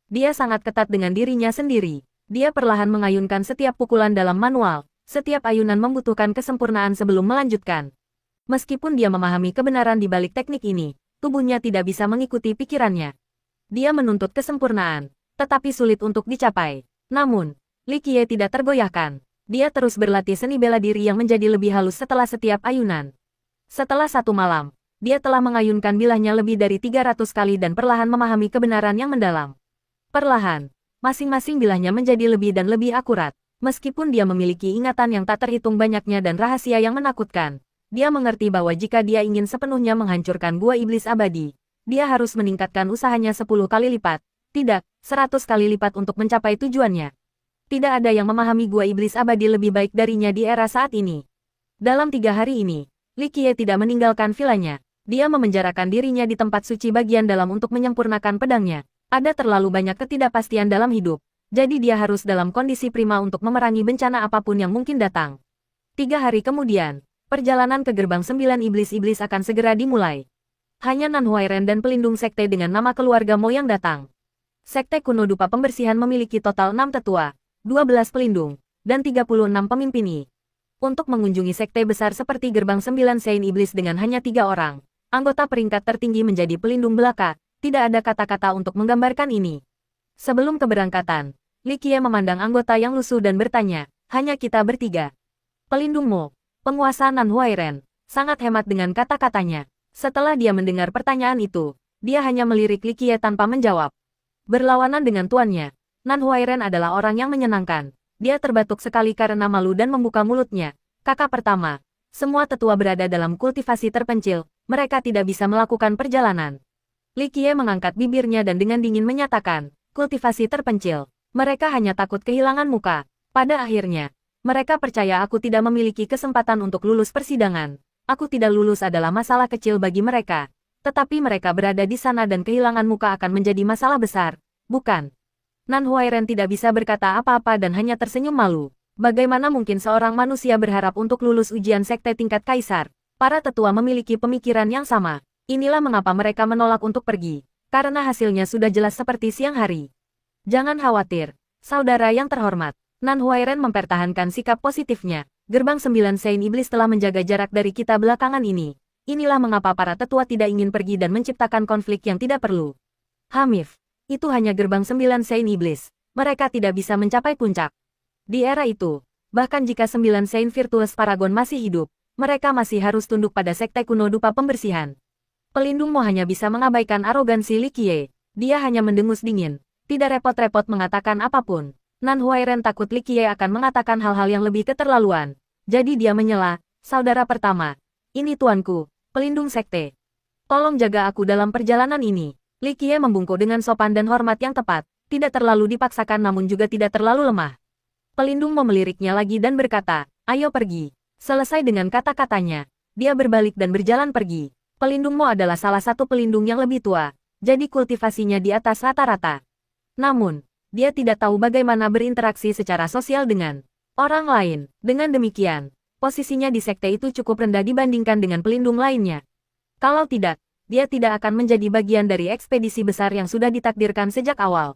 Speaker 1: Dia sangat ketat dengan dirinya sendiri. Dia perlahan mengayunkan setiap pukulan dalam manual, setiap ayunan membutuhkan kesempurnaan sebelum melanjutkan. Meskipun dia memahami kebenaran di balik teknik ini, tubuhnya tidak bisa mengikuti pikirannya. Dia menuntut kesempurnaan, tetapi sulit untuk dicapai. Namun, Likie tidak tergoyahkan. Dia terus berlatih seni bela diri yang menjadi lebih halus setelah setiap ayunan. Setelah satu malam, dia telah mengayunkan bilahnya lebih dari 300 kali dan perlahan memahami kebenaran yang mendalam. Perlahan, masing-masing bilahnya menjadi lebih dan lebih akurat. Meskipun dia memiliki ingatan yang tak terhitung banyaknya dan rahasia yang menakutkan, dia mengerti bahwa jika dia ingin sepenuhnya menghancurkan gua iblis abadi, dia harus meningkatkan usahanya 10 kali lipat, tidak, 100 kali lipat untuk mencapai tujuannya. Tidak ada yang memahami gua iblis abadi lebih baik darinya di era saat ini. Dalam 3 hari ini, Likie tidak meninggalkan vilanya. Dia memenjarakan dirinya di tempat suci bagian dalam untuk menyempurnakan pedangnya. Ada terlalu banyak ketidakpastian dalam hidup, jadi dia harus dalam kondisi prima untuk memerangi bencana apapun yang mungkin datang. 3 hari kemudian, perjalanan ke gerbang 9 iblis-iblis akan segera dimulai. Hanya Nan Huairen dan pelindung sekte dengan nama keluarga Mo yang datang. Sekte kuno dupa pembersihan memiliki total 6 tetua, 12 pelindung, dan 36 pemimpin. Untuk mengunjungi sekte besar seperti gerbang 9 Sein Iblis dengan hanya 3 orang, anggota peringkat tertinggi menjadi pelindung belaka, tidak ada kata-kata untuk menggambarkan ini. Sebelum keberangkatan, Li Qiye memandang anggota yang lusuh dan bertanya, hanya kita bertiga. Pelindung Mo, penguasa Nan Huairen, sangat hemat dengan kata-katanya. Setelah dia mendengar pertanyaan itu, dia hanya melirik Li Qiye tanpa menjawab. Berlawanan dengan tuannya, Nan Huairen adalah orang yang menyenangkan. Dia terbatuk sekali karena malu dan membuka mulutnya. Kakak pertama, semua tetua berada dalam kultivasi terpencil, mereka tidak bisa melakukan perjalanan. Li Qiye mengangkat bibirnya dan dengan dingin menyatakan, kultivasi terpencil, mereka hanya takut kehilangan muka. Pada akhirnya, mereka percaya aku tidak memiliki kesempatan untuk lulus persidangan. Aku tidak lulus adalah masalah kecil bagi mereka. Tetapi mereka berada di sana dan kehilangan muka akan menjadi masalah besar, bukan? Nan Huairen tidak bisa berkata apa-apa dan hanya tersenyum malu. Bagaimana mungkin seorang manusia berharap untuk lulus ujian sekte tingkat kaisar? Para tetua memiliki pemikiran yang sama. Inilah mengapa mereka menolak untuk pergi. Karena hasilnya sudah jelas seperti siang hari. Jangan khawatir, saudara yang terhormat. Nan Huairen mempertahankan sikap positifnya. Gerbang 9 Sein Iblis telah menjaga jarak dari kita belakangan ini. Inilah mengapa para tetua tidak ingin pergi dan menciptakan konflik yang tidak perlu. Hamif, itu hanya gerbang 9 Sein Iblis. Mereka tidak bisa mencapai puncak. Di era itu, bahkan jika 9 Sein Virtuous Paragon masih hidup, mereka masih harus tunduk pada sekte kuno dupa pembersihan. Pelindung Mo hanya bisa mengabaikan arogansi Li Qiye. Dia hanya mendengus dingin, tidak repot-repot mengatakan apapun. Nan Huairen takut Li Qiye akan mengatakan hal-hal yang lebih keterlaluan. Jadi dia menyela, saudara pertama. Ini tuanku, pelindung sekte. Tolong jaga aku dalam perjalanan ini. Li Qiye membungkuk dengan sopan dan hormat yang tepat. Tidak terlalu dipaksakan namun juga tidak terlalu lemah. Pelindung memeliriknya lagi dan berkata, ayo pergi. Selesai dengan kata-katanya, dia berbalik dan berjalan pergi. Pelindung Mo adalah salah satu pelindung yang lebih tua. Jadi kultivasinya di atas rata-rata. Namun, dia tidak tahu bagaimana berinteraksi secara sosial dengan orang lain. Dengan demikian, posisinya di sekte itu cukup rendah dibandingkan dengan pelindung lainnya. Kalau tidak, dia tidak akan menjadi bagian dari ekspedisi besar yang sudah ditakdirkan sejak awal.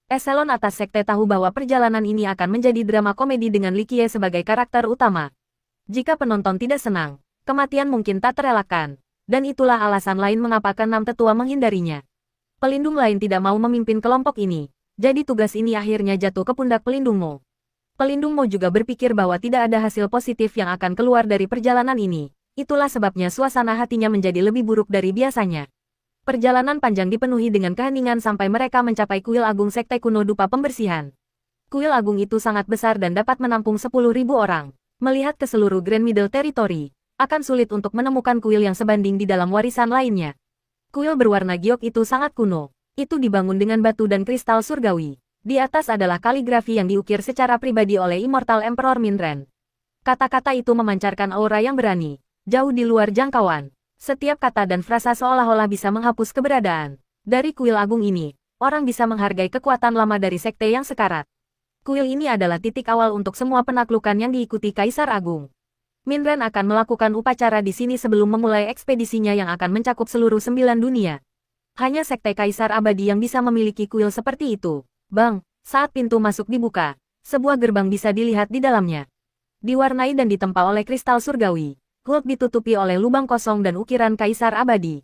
Speaker 1: Eselon atas sekte tahu bahwa perjalanan ini akan menjadi drama komedi dengan Li Qiye sebagai karakter utama. Jika penonton tidak senang, kematian mungkin tak terelakkan. Dan itulah alasan lain mengapa keenam tetua menghindarinya. Pelindung lain tidak mau memimpin kelompok ini. Jadi tugas ini akhirnya jatuh ke pundak pelindung Mo. Pelindung Mo juga berpikir bahwa tidak ada hasil positif yang akan keluar dari perjalanan ini. Itulah sebabnya suasana hatinya menjadi lebih buruk dari biasanya. Perjalanan panjang dipenuhi dengan keheningan sampai mereka mencapai kuil agung sekte kuno dupa pembersihan. Kuil agung itu sangat besar dan dapat menampung 10.000 orang. Melihat ke seluruh Grand Middle Territory, akan sulit untuk menemukan kuil yang sebanding di dalam warisan lainnya. Kuil berwarna giok itu sangat kuno. Itu dibangun dengan batu dan kristal surgawi. Di atas adalah kaligrafi yang diukir secara pribadi oleh Immortal Emperor Minren. Kata-kata itu memancarkan aura yang berani, jauh di luar jangkauan. Setiap kata dan frasa seolah-olah bisa menghapus keberadaan. Dari kuil agung ini, orang bisa menghargai kekuatan lama dari sekte yang sekarat. Kuil ini adalah titik awal untuk semua penaklukan yang diikuti Kaisar Agung. Minren akan melakukan upacara di sini sebelum memulai ekspedisinya yang akan mencakup seluruh 9 dunia. Hanya sekte Kaisar Abadi yang bisa memiliki kuil seperti itu. Bang, saat pintu masuk dibuka, sebuah gerbang bisa dilihat di dalamnya. Diwarnai dan ditempa oleh kristal surgawi. Hulk ditutupi oleh lubang kosong dan ukiran Kaisar Abadi.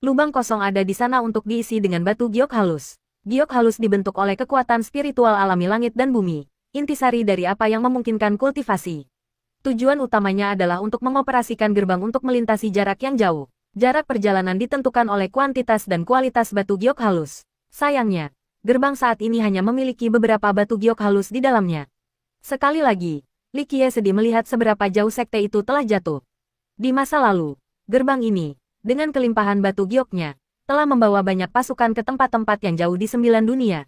Speaker 1: Lubang kosong ada di sana untuk diisi dengan batu giok halus. Giok halus dibentuk oleh kekuatan spiritual alami langit dan bumi. Intisari dari apa yang memungkinkan kultivasi. Tujuan utamanya adalah untuk mengoperasikan gerbang untuk melintasi jarak yang jauh. Jarak perjalanan ditentukan oleh kuantitas dan kualitas batu giok halus. Sayangnya, gerbang saat ini hanya memiliki beberapa batu giok halus di dalamnya. Sekali lagi, Li Qiye sedih melihat seberapa jauh sekte itu telah jatuh. Di masa lalu, gerbang ini, dengan kelimpahan batu gioknya, telah membawa banyak pasukan ke tempat-tempat yang jauh di 9 dunia.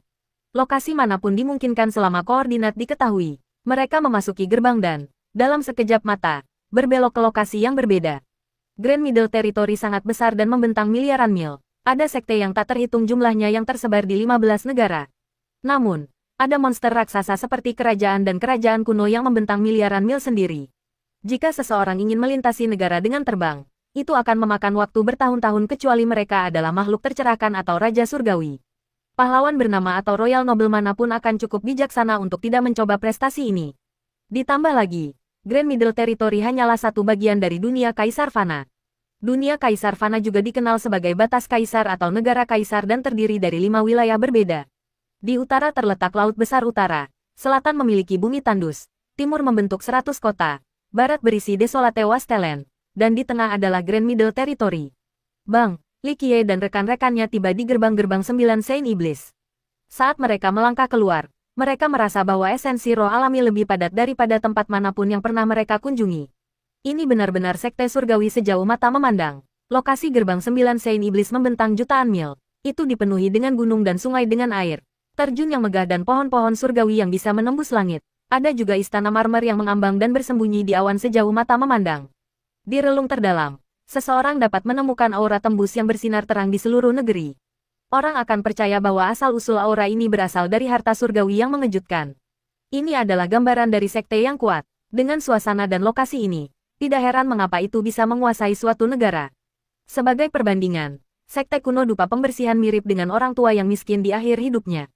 Speaker 1: Lokasi manapun dimungkinkan selama koordinat diketahui. Mereka memasuki gerbang dan, dalam sekejap mata, berbelok ke lokasi yang berbeda. Grand Middle Territory sangat besar dan membentang miliaran mil. Ada sekte yang tak terhitung jumlahnya yang tersebar di 15 negara. Namun, ada monster raksasa seperti kerajaan dan kerajaan kuno yang membentang miliaran mil sendiri. Jika seseorang ingin melintasi negara dengan terbang, itu akan memakan waktu bertahun-tahun kecuali mereka adalah makhluk tercerahkan atau Raja Surgawi. Pahlawan bernama atau Royal Noble manapun akan cukup bijaksana untuk tidak mencoba prestasi ini. Ditambah lagi, Grand Middle Territory hanyalah satu bagian dari dunia Kaisar Fana. Dunia Kaisar Fana juga dikenal sebagai batas kaisar atau negara kaisar dan terdiri dari 5 wilayah berbeda. Di utara terletak Laut Besar Utara, selatan memiliki bumi tandus, timur membentuk 100 kota, barat berisi Desolate Wasteland, dan di tengah adalah Grand Middle Territory. Bang, Li Qiye dan rekan-rekannya tiba di gerbang-gerbang 9 Saint Iblis. Saat mereka melangkah keluar, mereka merasa bahwa esensi roh alami lebih padat daripada tempat manapun yang pernah mereka kunjungi. Ini benar-benar sekte surgawi sejauh mata memandang. Lokasi gerbang 9 Saint Iblis membentang jutaan mil. Itu dipenuhi dengan gunung dan sungai dengan air, terjun yang megah dan pohon-pohon surgawi yang bisa menembus langit. Ada juga istana marmer yang mengambang dan bersembunyi di awan sejauh mata memandang. Di relung terdalam, seseorang dapat menemukan aura tembus yang bersinar terang di seluruh negeri. Orang akan percaya bahwa asal-usul aura ini berasal dari harta surgawi yang mengejutkan. Ini adalah gambaran dari sekte yang kuat. Dengan suasana dan lokasi ini, tidak heran mengapa itu bisa menguasai suatu negara. Sebagai perbandingan, sekte kuno dupa pembersihan mirip dengan orang tua yang miskin di akhir hidupnya.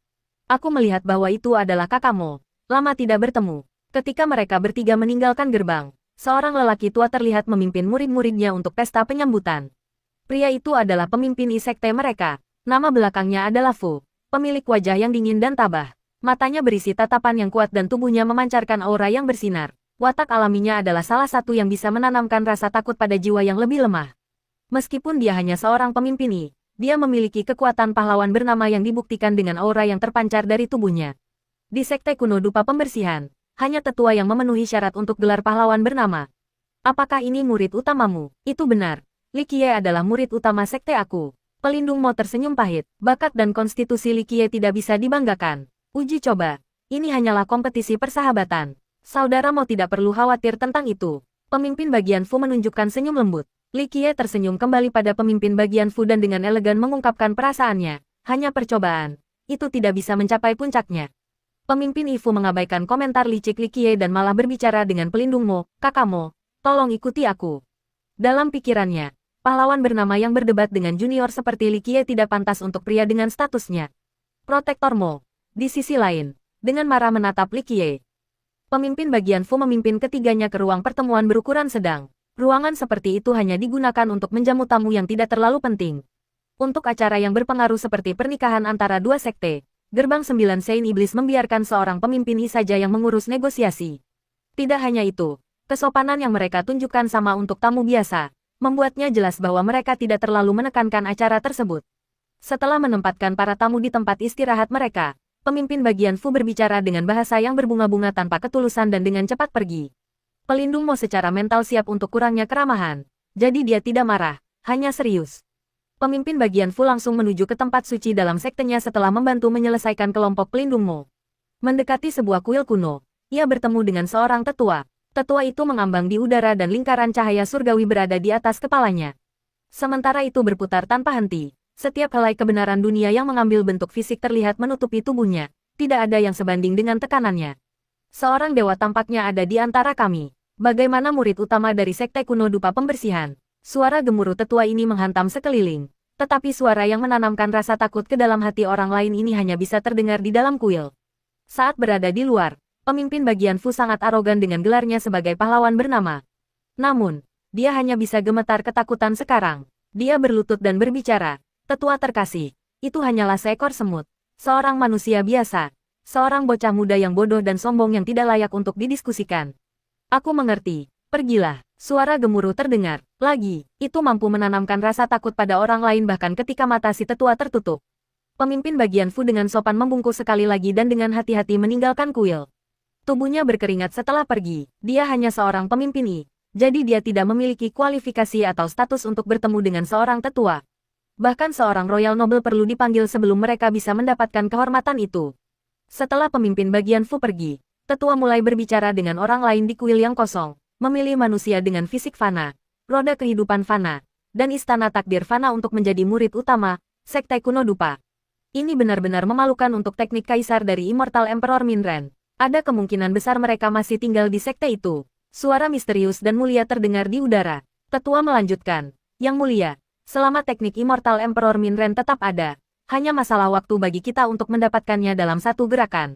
Speaker 1: Aku melihat bahwa itu adalah kakakmu. Lama tidak bertemu. Ketika mereka bertiga meninggalkan gerbang, seorang lelaki tua terlihat memimpin murid-muridnya untuk pesta penyambutan. Pria itu adalah pemimpin sekte mereka. Nama belakangnya adalah Fu, pemilik wajah yang dingin dan tabah. Matanya berisi tatapan yang kuat dan tubuhnya memancarkan aura yang bersinar. Watak alaminya adalah salah satu yang bisa menanamkan rasa takut pada jiwa yang lebih lemah. Meskipun dia hanya seorang pemimpin, dia memiliki kekuatan pahlawan bernama yang dibuktikan dengan aura yang terpancar dari tubuhnya. Di sekte kuno dupa pembersihan, hanya tetua yang memenuhi syarat untuk gelar pahlawan bernama. Apakah ini murid utamamu? Itu benar. Li Qiye adalah murid utama sekte aku. Pelindung Mo tersenyum pahit. Bakat dan konstitusi Li Qiye tidak bisa dibanggakan. Uji coba. Ini hanyalah kompetisi persahabatan. Saudara Mo tidak perlu khawatir tentang itu. Pemimpin bagian Fu menunjukkan senyum lembut. Li Qiye tersenyum kembali pada pemimpin bagian Fu dan dengan elegan mengungkapkan perasaannya. Hanya percobaan. Itu tidak bisa mencapai puncaknya. Pemimpin Ifu mengabaikan komentar licik Li Qiye dan malah berbicara dengan pelindung Mo. Kakak Mo, tolong ikuti aku. Dalam pikirannya, pahlawan bernama yang berdebat dengan junior seperti Li Qiye tidak pantas untuk pria dengan statusnya. Protektor Mo. Di sisi lain, dengan marah menatap Li Qiye. Pemimpin bagian Fu memimpin ketiganya ke ruang pertemuan berukuran sedang. Ruangan seperti itu hanya digunakan untuk menjamu tamu yang tidak terlalu penting. Untuk acara yang berpengaruh seperti pernikahan antara dua sekte, gerbang 9 Saint Iblis membiarkan seorang pemimpin saja yang mengurus negosiasi. Tidak hanya itu, kesopanan yang mereka tunjukkan sama untuk tamu biasa, membuatnya jelas bahwa mereka tidak terlalu menekankan acara tersebut. Setelah menempatkan para tamu di tempat istirahat mereka, pemimpin bagian Fu berbicara dengan bahasa yang berbunga-bunga tanpa ketulusan dan dengan cepat pergi. Pelindung Mo secara mental siap untuk kurangnya keramahan, jadi dia tidak marah, hanya serius. Pemimpin bagian Fu langsung menuju ke tempat suci dalam sektenya setelah membantu menyelesaikan kelompok pelindung Mo. Mendekati sebuah kuil kuno, ia bertemu dengan seorang tetua. Tetua itu mengambang di udara dan lingkaran cahaya surgawi berada di atas kepalanya. Sementara itu berputar tanpa henti. Setiap helai kebenaran dunia yang mengambil bentuk fisik terlihat menutupi tubuhnya. Tidak ada yang sebanding dengan tekanannya. Seorang dewa tampaknya ada di antara kami. Bagaimana murid utama dari sekte kuno dupa pembersihan? Suara gemuruh tetua ini menghantam sekeliling. Tetapi suara yang menanamkan rasa takut ke dalam hati orang lain ini hanya bisa terdengar di dalam kuil. Saat berada di luar, pemimpin bagian Fu sangat arogan dengan gelarnya sebagai pahlawan bernama. Namun, dia hanya bisa gemetar ketakutan sekarang. Dia berlutut dan berbicara. Tetua terkasih, itu hanyalah seekor semut. Seorang manusia biasa. Seorang bocah muda yang bodoh dan sombong yang tidak layak untuk didiskusikan. Aku mengerti. Pergilah. Suara gemuruh terdengar. Lagi, itu mampu menanamkan rasa takut pada orang lain bahkan ketika mata si tetua tertutup. Pemimpin bagian Fu dengan sopan membungkuk sekali lagi dan dengan hati-hati meninggalkan kuil. Tubuhnya berkeringat setelah pergi. Dia hanya seorang pemimpin jadi dia tidak memiliki kualifikasi atau status untuk bertemu dengan seorang tetua. Bahkan seorang Royal Noble perlu dipanggil sebelum mereka bisa mendapatkan kehormatan itu. Setelah pemimpin bagian Fu pergi, tetua mulai berbicara dengan orang lain di kuil yang kosong, memilih manusia dengan fisik fana, roda kehidupan fana, dan istana takdir fana untuk menjadi murid utama, sekte kuno dupa. Ini benar-benar memalukan untuk teknik kaisar dari Immortal Emperor Minren. Ada kemungkinan besar mereka masih tinggal di sekte itu. Suara misterius dan mulia terdengar di udara. Tetua melanjutkan, Yang mulia, selama teknik Immortal Emperor Minren tetap ada, hanya masalah waktu bagi kita untuk mendapatkannya dalam satu gerakan.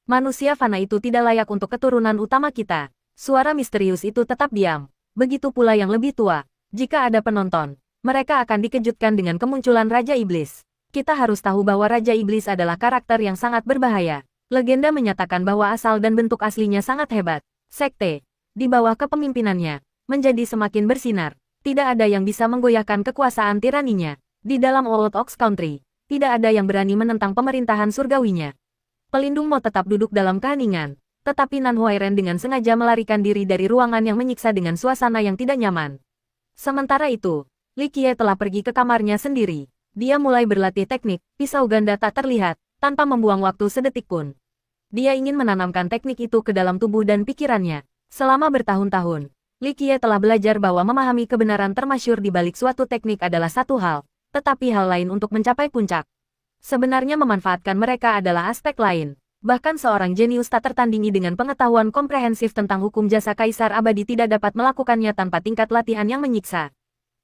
Speaker 1: Manusia fana itu tidak layak untuk keturunan utama kita. Suara misterius itu tetap diam. Begitu pula yang lebih tua. Jika ada penonton, mereka akan dikejutkan dengan kemunculan Raja Iblis. Kita harus tahu bahwa Raja Iblis adalah karakter yang sangat berbahaya. Legenda menyatakan bahwa asal dan bentuk aslinya sangat hebat. Sekte, di bawah kepemimpinannya, menjadi semakin bersinar. Tidak ada yang bisa menggoyahkan kekuasaan tiraninya. Di dalam Old Ox Country, tidak ada yang berani menentang pemerintahan surgawinya. Pelindung Mo tetap duduk dalam keheningan, tetapi Nan Huairen dengan sengaja melarikan diri dari ruangan yang menyiksa dengan suasana yang tidak nyaman. Sementara itu, Li Qiye telah pergi ke kamarnya sendiri. Dia mulai berlatih teknik, pisau ganda tak terlihat, tanpa membuang waktu sedetik pun. Dia ingin menanamkan teknik itu ke dalam tubuh dan pikirannya. Selama bertahun-tahun, Li Qiye telah belajar bahwa memahami kebenaran termasyhur di balik suatu teknik adalah satu hal, tetapi hal lain untuk mencapai puncak. Sebenarnya memanfaatkan mereka adalah aspek lain. Bahkan seorang jenius tak tertandingi dengan pengetahuan komprehensif tentang hukum jasa Kaisar Abadi tidak dapat melakukannya tanpa tingkat latihan yang menyiksa.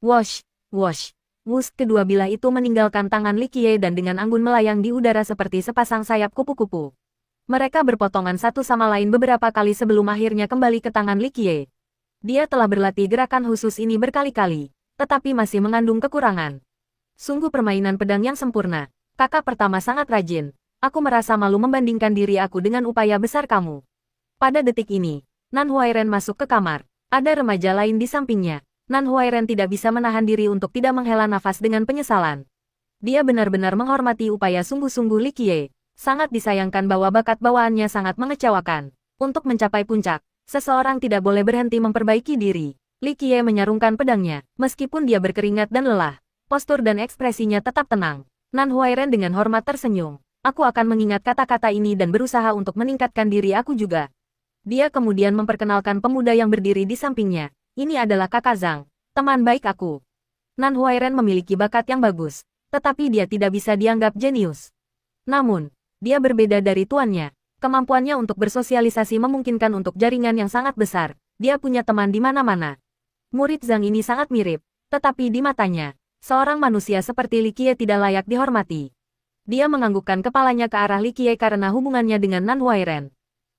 Speaker 1: Wosh, wosh, wush, kedua bilah itu meninggalkan tangan Li Qiye dan dengan anggun melayang di udara seperti sepasang sayap kupu-kupu. Mereka berpotongan satu sama lain beberapa kali sebelum akhirnya kembali ke tangan Li Qiye. Dia telah berlatih gerakan khusus ini berkali-kali, tetapi masih mengandung kekurangan. Sungguh permainan pedang yang sempurna. Kakak pertama sangat rajin. Aku merasa malu membandingkan diri aku dengan upaya besar kamu. Pada detik ini, Nan Huairen masuk ke kamar. Ada remaja lain di sampingnya. Nan Huairen tidak bisa menahan diri untuk tidak menghela nafas dengan penyesalan. Dia benar-benar menghormati upaya sungguh-sungguh Li Qiye. Sangat disayangkan bahwa bakat bawaannya sangat mengecewakan. Untuk mencapai puncak, seseorang tidak boleh berhenti memperbaiki diri. Li Qiye menyarungkan pedangnya, meskipun dia berkeringat dan lelah. Postur dan ekspresinya tetap tenang. Nan Huairen dengan hormat tersenyum. Aku akan mengingat kata-kata ini dan berusaha untuk meningkatkan diri aku juga. Dia kemudian memperkenalkan pemuda yang berdiri di sampingnya. Ini adalah Kakak Zhang, teman baik aku. Nan Huairen memiliki bakat yang bagus, tetapi dia tidak bisa dianggap jenius. Namun, dia berbeda dari tuannya. Kemampuannya untuk bersosialisasi memungkinkan untuk jaringan yang sangat besar. Dia punya teman di mana-mana. Murid Zhang ini sangat mirip, tetapi di matanya, seorang manusia seperti Li Qiye tidak layak dihormati. Dia menganggukkan kepalanya ke arah Li Qiye karena hubungannya dengan Nan Huairen.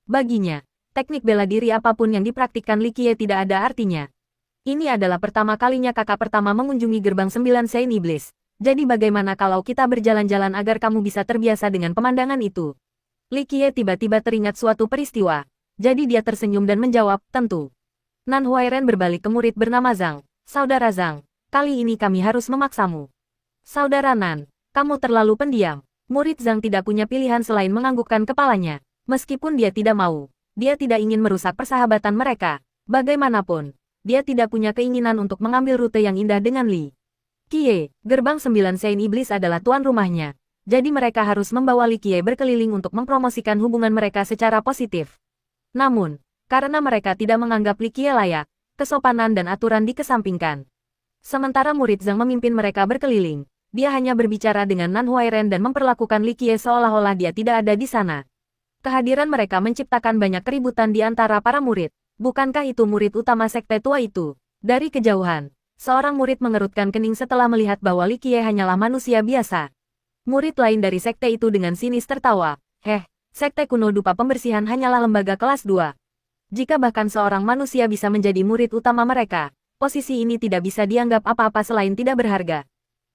Speaker 1: Baginya, teknik bela diri apapun yang dipraktikkan Li Qiye tidak ada artinya. Ini adalah pertama kalinya kakak pertama mengunjungi gerbang 9 Sein Iblis. Jadi bagaimana kalau kita berjalan-jalan agar kamu bisa terbiasa dengan pemandangan itu? Li Qiye tiba-tiba teringat suatu peristiwa. Jadi dia tersenyum dan menjawab, tentu. Nan Huairen berbalik ke murid bernama Zhang. Saudara Zhang, kali ini kami harus memaksamu. Saudara Nan, kamu terlalu pendiam. Murid Zhang tidak punya pilihan selain menganggukkan kepalanya. Meskipun dia tidak mau, dia tidak ingin merusak persahabatan mereka. Bagaimanapun, dia tidak punya keinginan untuk mengambil rute yang indah dengan Li Qiye. Gerbang 9 Sein Iblis adalah tuan rumahnya. Jadi mereka harus membawa Li Qiye berkeliling untuk mempromosikan hubungan mereka secara positif. Namun, karena mereka tidak menganggap Li Qiye layak, kesopanan dan aturan dikesampingkan. Sementara murid Zhang memimpin mereka berkeliling, dia hanya berbicara dengan Nan Huairen dan memperlakukan Li Qiye seolah-olah dia tidak ada di sana. Kehadiran mereka menciptakan banyak keributan di antara para murid. Bukankah itu murid utama sekte tua itu? Dari kejauhan, seorang murid mengerutkan kening setelah melihat bahwa Li Qiye hanyalah manusia biasa. Murid lain dari sekte itu dengan sinis tertawa. Sekte kuno dupa pembersihan hanyalah lembaga kelas 2. Jika bahkan seorang manusia bisa menjadi murid utama mereka, posisi ini tidak bisa dianggap apa-apa selain tidak berharga.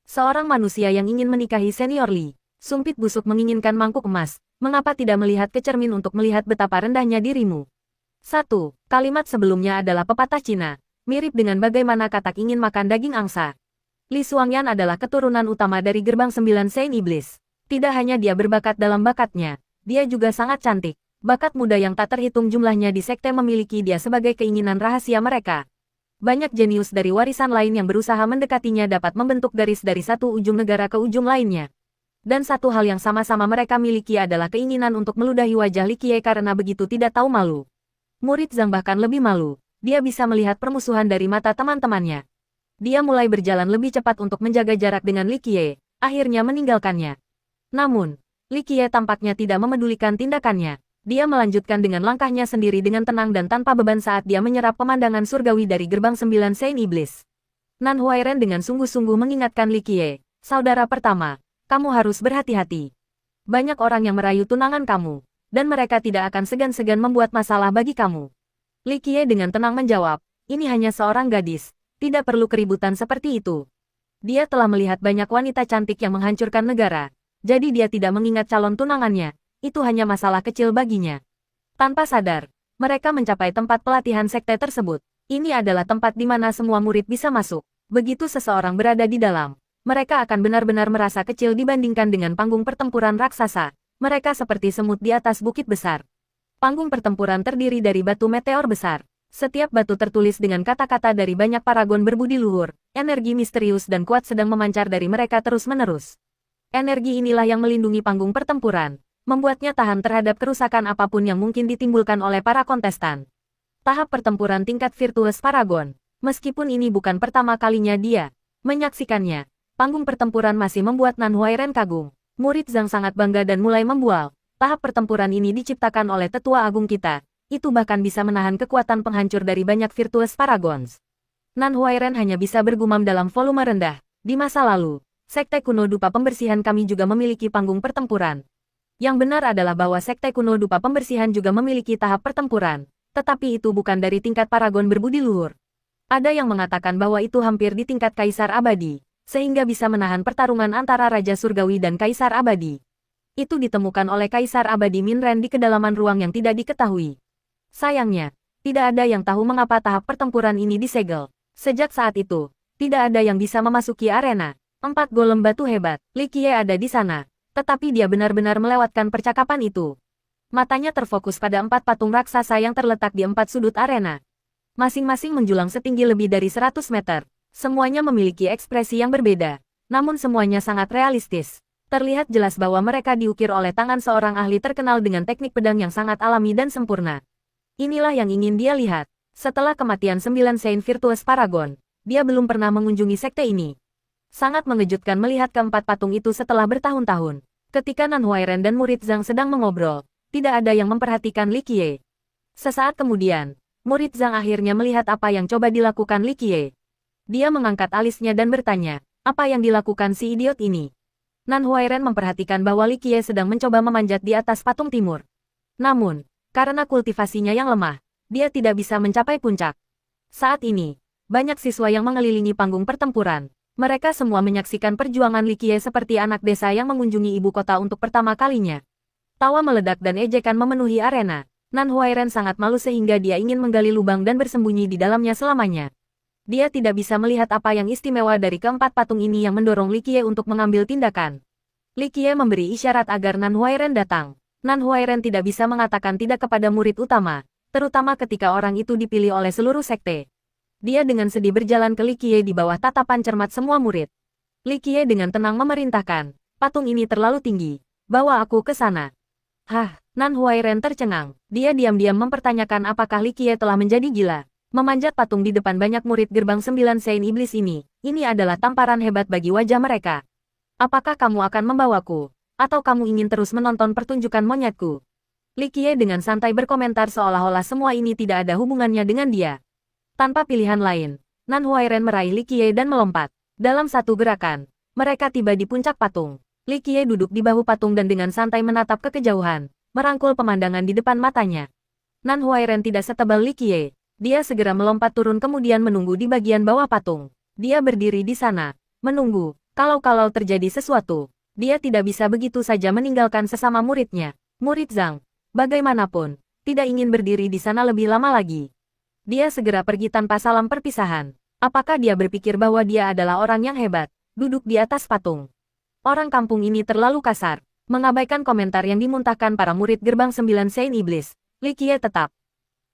Speaker 1: Seorang manusia yang ingin menikahi senior Li, sumpit busuk menginginkan mangkuk emas, mengapa tidak melihat ke cermin untuk melihat betapa rendahnya dirimu? 1. Kalimat sebelumnya adalah pepatah Cina, mirip dengan bagaimana katak ingin makan daging angsa. Li Xuangyan adalah keturunan utama dari gerbang 9 Sein Iblis. Tidak hanya dia berbakat dalam bakatnya, dia juga sangat cantik. Bakat muda yang tak terhitung jumlahnya di sekte memiliki dia sebagai keinginan rahasia mereka. Banyak jenius dari warisan lain yang berusaha mendekatinya dapat membentuk garis dari satu ujung negara ke ujung lainnya. Dan satu hal yang sama-sama mereka miliki adalah keinginan untuk meludahi wajah Li Qiye karena begitu tidak tahu malu. Murid Zhang bahkan lebih malu. Dia bisa melihat permusuhan dari mata teman-temannya. Dia mulai berjalan lebih cepat untuk menjaga jarak dengan Li Qiye, akhirnya meninggalkannya. Namun, Li Qiye tampaknya tidak memedulikan tindakannya. Dia melanjutkan dengan langkahnya sendiri dengan tenang dan tanpa beban saat dia menyerap pemandangan surgawi dari gerbang 9 Saint Iblis. Nan Huairen dengan sungguh-sungguh mengingatkan Li Qiye, saudara pertama, kamu harus berhati-hati. Banyak orang yang merayu tunangan kamu, dan mereka tidak akan segan-segan membuat masalah bagi kamu. Li Qiye dengan tenang menjawab, ini hanya seorang gadis, tidak perlu keributan seperti itu. Dia telah melihat banyak wanita cantik yang menghancurkan negara, jadi dia tidak mengingat calon tunangannya, itu hanya masalah kecil baginya. Tanpa sadar, mereka mencapai tempat pelatihan sekte tersebut. Ini adalah tempat di mana semua murid bisa masuk. Begitu seseorang berada di dalam, mereka akan benar-benar merasa kecil dibandingkan dengan panggung pertempuran raksasa. Mereka seperti semut di atas bukit besar. Panggung pertempuran terdiri dari batu meteor besar. Setiap batu tertulis dengan kata-kata dari banyak paragon berbudi luhur. Energi misterius dan kuat sedang memancar dari mereka terus-menerus. Energi inilah yang melindungi panggung pertempuran, membuatnya tahan terhadap kerusakan apapun yang mungkin ditimbulkan oleh para kontestan. Tahap pertempuran tingkat virtues paragon. Meskipun ini bukan pertama kalinya dia menyaksikannya, panggung pertempuran masih membuat Nan Huairen kagum. Murid Zhang sangat bangga dan mulai membual. Tahap pertempuran ini diciptakan oleh tetua agung kita. Itu bahkan bisa menahan kekuatan penghancur dari banyak virtues paragons. Nan Huairen hanya bisa bergumam dalam volume rendah. Di masa lalu, Sekte Kuno Dupa Pembersihan kami juga memiliki panggung pertempuran. Yang benar adalah bahwa Sekte Kuno Dupa Pembersihan juga memiliki tahap pertempuran. Tetapi itu bukan dari tingkat paragon berbudi luhur. Ada yang mengatakan bahwa itu hampir di tingkat Kaisar Abadi, sehingga bisa menahan pertarungan antara Raja Surgawi dan Kaisar Abadi. Itu ditemukan oleh Kaisar Abadi Minren di kedalaman ruang yang tidak diketahui. Sayangnya, tidak ada yang tahu mengapa tahap pertempuran ini disegel. Sejak saat itu, tidak ada yang bisa memasuki arena. 4 golem batu hebat, Li Qiye ada di sana, tetapi dia benar-benar melewatkan percakapan itu. Matanya terfokus pada 4 patung raksasa yang terletak di 4 sudut arena. Masing-masing menjulang setinggi lebih dari 100 meter. Semuanya memiliki ekspresi yang berbeda, namun semuanya sangat realistis. Terlihat jelas bahwa mereka diukir oleh tangan seorang ahli terkenal dengan teknik pedang yang sangat alami dan sempurna. Inilah yang ingin dia lihat. Setelah kematian 9 Saint Virtuous Paragon, dia belum pernah mengunjungi sekte ini. Sangat mengejutkan melihat keempat patung itu setelah bertahun-tahun. Ketika Nan Huairen dan murid Zhang sedang mengobrol, tidak ada yang memperhatikan Li Qiye. Sesaat kemudian, murid Zhang akhirnya melihat apa yang coba dilakukan Li Qiye. Dia mengangkat alisnya dan bertanya, apa yang dilakukan si idiot ini? Nan Huairen memperhatikan bahwa Li Qiye sedang mencoba memanjat di atas patung timur. Namun, karena kultivasinya yang lemah, dia tidak bisa mencapai puncak. Saat ini, banyak siswa yang mengelilingi panggung pertempuran. Mereka semua menyaksikan perjuangan Li Qiye seperti anak desa yang mengunjungi ibu kota untuk pertama kalinya. Tawa meledak dan ejekan memenuhi arena. Nan Huairen sangat malu sehingga dia ingin menggali lubang dan bersembunyi di dalamnya selamanya. Dia tidak bisa melihat apa yang istimewa dari keempat patung ini yang mendorong Li Qiye untuk mengambil tindakan. Li Qiye memberi isyarat agar Nan Huairen datang. Nan Huairen tidak bisa mengatakan tidak kepada murid utama, terutama ketika orang itu dipilih oleh seluruh sekte. Dia dengan sedih berjalan ke Li Qiye di bawah tatapan cermat semua murid. Li Qiye dengan tenang memerintahkan, patung ini terlalu tinggi, bawa aku ke sana. Hah, Nan Huairen tercengang. Dia diam-diam mempertanyakan apakah Li Qiye telah menjadi gila. Memanjat patung di depan banyak murid gerbang 9 Saint Iblis ini adalah tamparan hebat bagi wajah mereka. Apakah kamu akan membawaku? Atau kamu ingin terus menonton pertunjukan monyetku? Li Qiye dengan santai berkomentar seolah-olah semua ini tidak ada hubungannya dengan dia. Tanpa pilihan lain, Nan Huairen meraih Li Qiye dan melompat. Dalam satu gerakan, mereka tiba di puncak patung. Li Qiye duduk di bahu patung dan dengan santai menatap ke kejauhan, merangkul pemandangan di depan matanya. Nan Huairen tidak setebal Li Qiye. Dia segera melompat turun kemudian menunggu di bagian bawah patung. Dia berdiri di sana, menunggu. Kalau terjadi sesuatu, dia tidak bisa begitu saja meninggalkan sesama muridnya. Murid Zhang, bagaimanapun, tidak ingin berdiri di sana lebih lama lagi. Dia segera pergi tanpa salam perpisahan. Apakah dia berpikir bahwa dia adalah orang yang hebat, duduk di atas patung? Orang kampung ini terlalu kasar. Mengabaikan komentar yang dimuntahkan para murid gerbang 9 Saint Iblis, Li Qiye tetap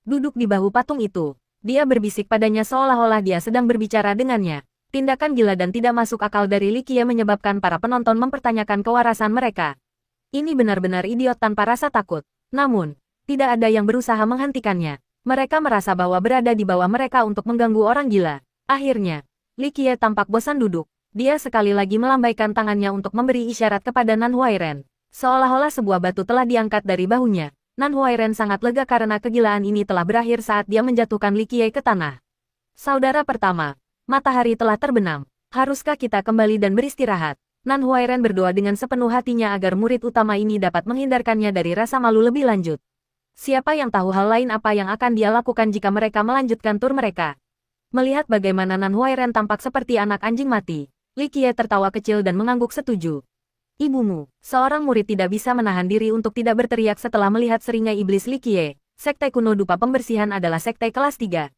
Speaker 1: duduk di bahu patung itu. Dia berbisik padanya seolah-olah dia sedang berbicara dengannya. Tindakan gila dan tidak masuk akal dari Li Qiye menyebabkan para penonton mempertanyakan kewarasan mereka. Ini benar-benar idiot tanpa rasa takut. Namun, tidak ada yang berusaha menghentikannya. Mereka merasa bahwa berada di bawah mereka untuk mengganggu orang gila. Akhirnya, Li Qiye tampak bosan duduk. Dia sekali lagi melambaikan tangannya untuk memberi isyarat kepada Nan Huairen. Seolah-olah sebuah batu telah diangkat dari bahunya. Nan Huairen sangat lega karena kegilaan ini telah berakhir saat dia menjatuhkan Li Qiye ke tanah. Saudara pertama, matahari telah terbenam. Haruskah kita kembali dan beristirahat? Nan Huairen berdoa dengan sepenuh hatinya agar murid utama ini dapat menghindarkannya dari rasa malu lebih lanjut. Siapa yang tahu hal lain apa yang akan dia lakukan jika mereka melanjutkan tur mereka. Melihat bagaimana Nan Huairen tampak seperti anak anjing mati, Li Qiye tertawa kecil dan mengangguk setuju. Ibumu, seorang murid tidak bisa menahan diri untuk tidak berteriak setelah melihat seringai iblis Li Qiye. Sekte kuno dupa pembersihan adalah sekte kelas 3.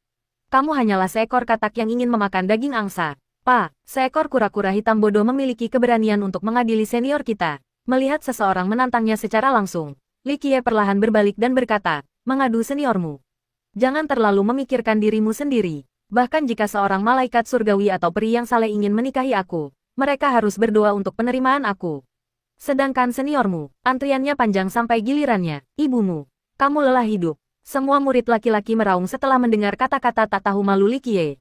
Speaker 1: Kamu hanyalah seekor katak yang ingin memakan daging angsa. Pak, seekor kura-kura hitam bodoh memiliki keberanian untuk mengadili senior kita. Melihat seseorang menantangnya secara langsung, Li Qiye perlahan berbalik dan berkata, mengadu seniormu. Jangan terlalu memikirkan dirimu sendiri. Bahkan jika seorang malaikat surgawi atau peri yang saleh ingin menikahi aku, mereka harus berdoa untuk penerimaan aku. Sedangkan seniormu, antriannya panjang sampai gilirannya, ibumu. Kamu lelah hidup. Semua murid laki-laki meraung setelah mendengar kata-kata tak tahu malu Li Qiye.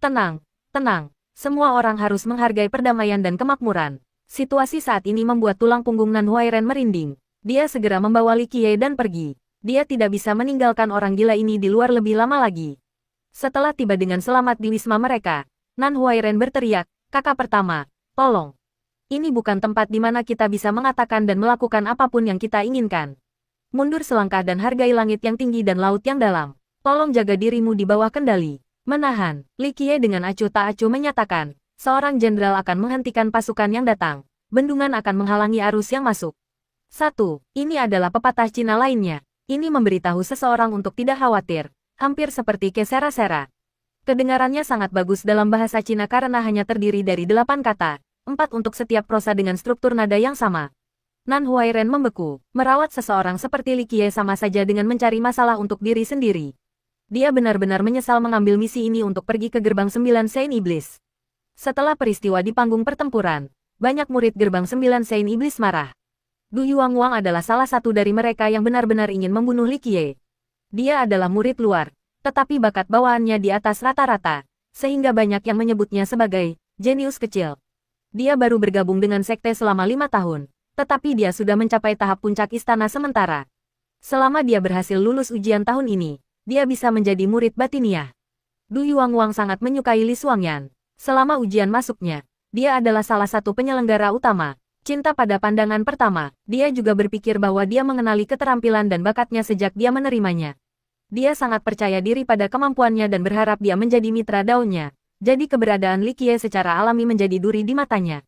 Speaker 1: Tenang, tenang. Semua orang harus menghargai perdamaian dan kemakmuran. Situasi saat ini membuat tulang punggung Nan Huairen merinding. Dia segera membawa Li Qiye dan pergi. Dia tidak bisa meninggalkan orang gila ini di luar lebih lama lagi. Setelah tiba dengan selamat di wisma mereka, Nan Huairen berteriak, kakak pertama, tolong. Ini bukan tempat di mana kita bisa mengatakan dan melakukan apapun yang kita inginkan. Mundur selangkah dan hargai langit yang tinggi dan laut yang dalam. Tolong jaga dirimu di bawah kendali. Menahan, Li Qiye dengan acuh tak acuh menyatakan, seorang jenderal akan menghentikan pasukan yang datang. Bendungan akan menghalangi arus yang masuk. 1. Ini adalah pepatah Cina lainnya. Ini memberitahu seseorang untuk tidak khawatir. Hampir seperti kesera-sera. Kedengarannya sangat bagus dalam bahasa Cina karena hanya terdiri dari 8 kata. 4 untuk setiap prosa dengan struktur nada yang sama. Nan Huairen membeku. Merawat seseorang seperti Li Qiye sama saja dengan mencari masalah untuk diri sendiri. Dia benar-benar menyesal mengambil misi ini untuk pergi ke gerbang 9 Sein Iblis. Setelah peristiwa di panggung pertempuran, banyak murid gerbang 9 Sein Iblis marah. Du Yuangwang adalah salah satu dari mereka yang benar-benar ingin membunuh Li Qiye. Dia adalah murid luar, tetapi bakat bawaannya di atas rata-rata, sehingga banyak yang menyebutnya sebagai jenius kecil. Dia baru bergabung dengan sekte selama 5 tahun, tetapi dia sudah mencapai tahap puncak istana sementara. Selama dia berhasil lulus ujian tahun ini, dia bisa menjadi murid batiniah. Du Yuangwang sangat menyukai Li Xuangyan. Selama ujian masuknya, dia adalah salah satu penyelenggara utama. Cinta pada pandangan pertama, dia juga berpikir bahwa dia mengenali keterampilan dan bakatnya sejak dia menerimanya. Dia sangat percaya diri pada kemampuannya dan berharap dia menjadi mitra daunnya. Jadi keberadaan Li Qiye secara alami menjadi duri di matanya.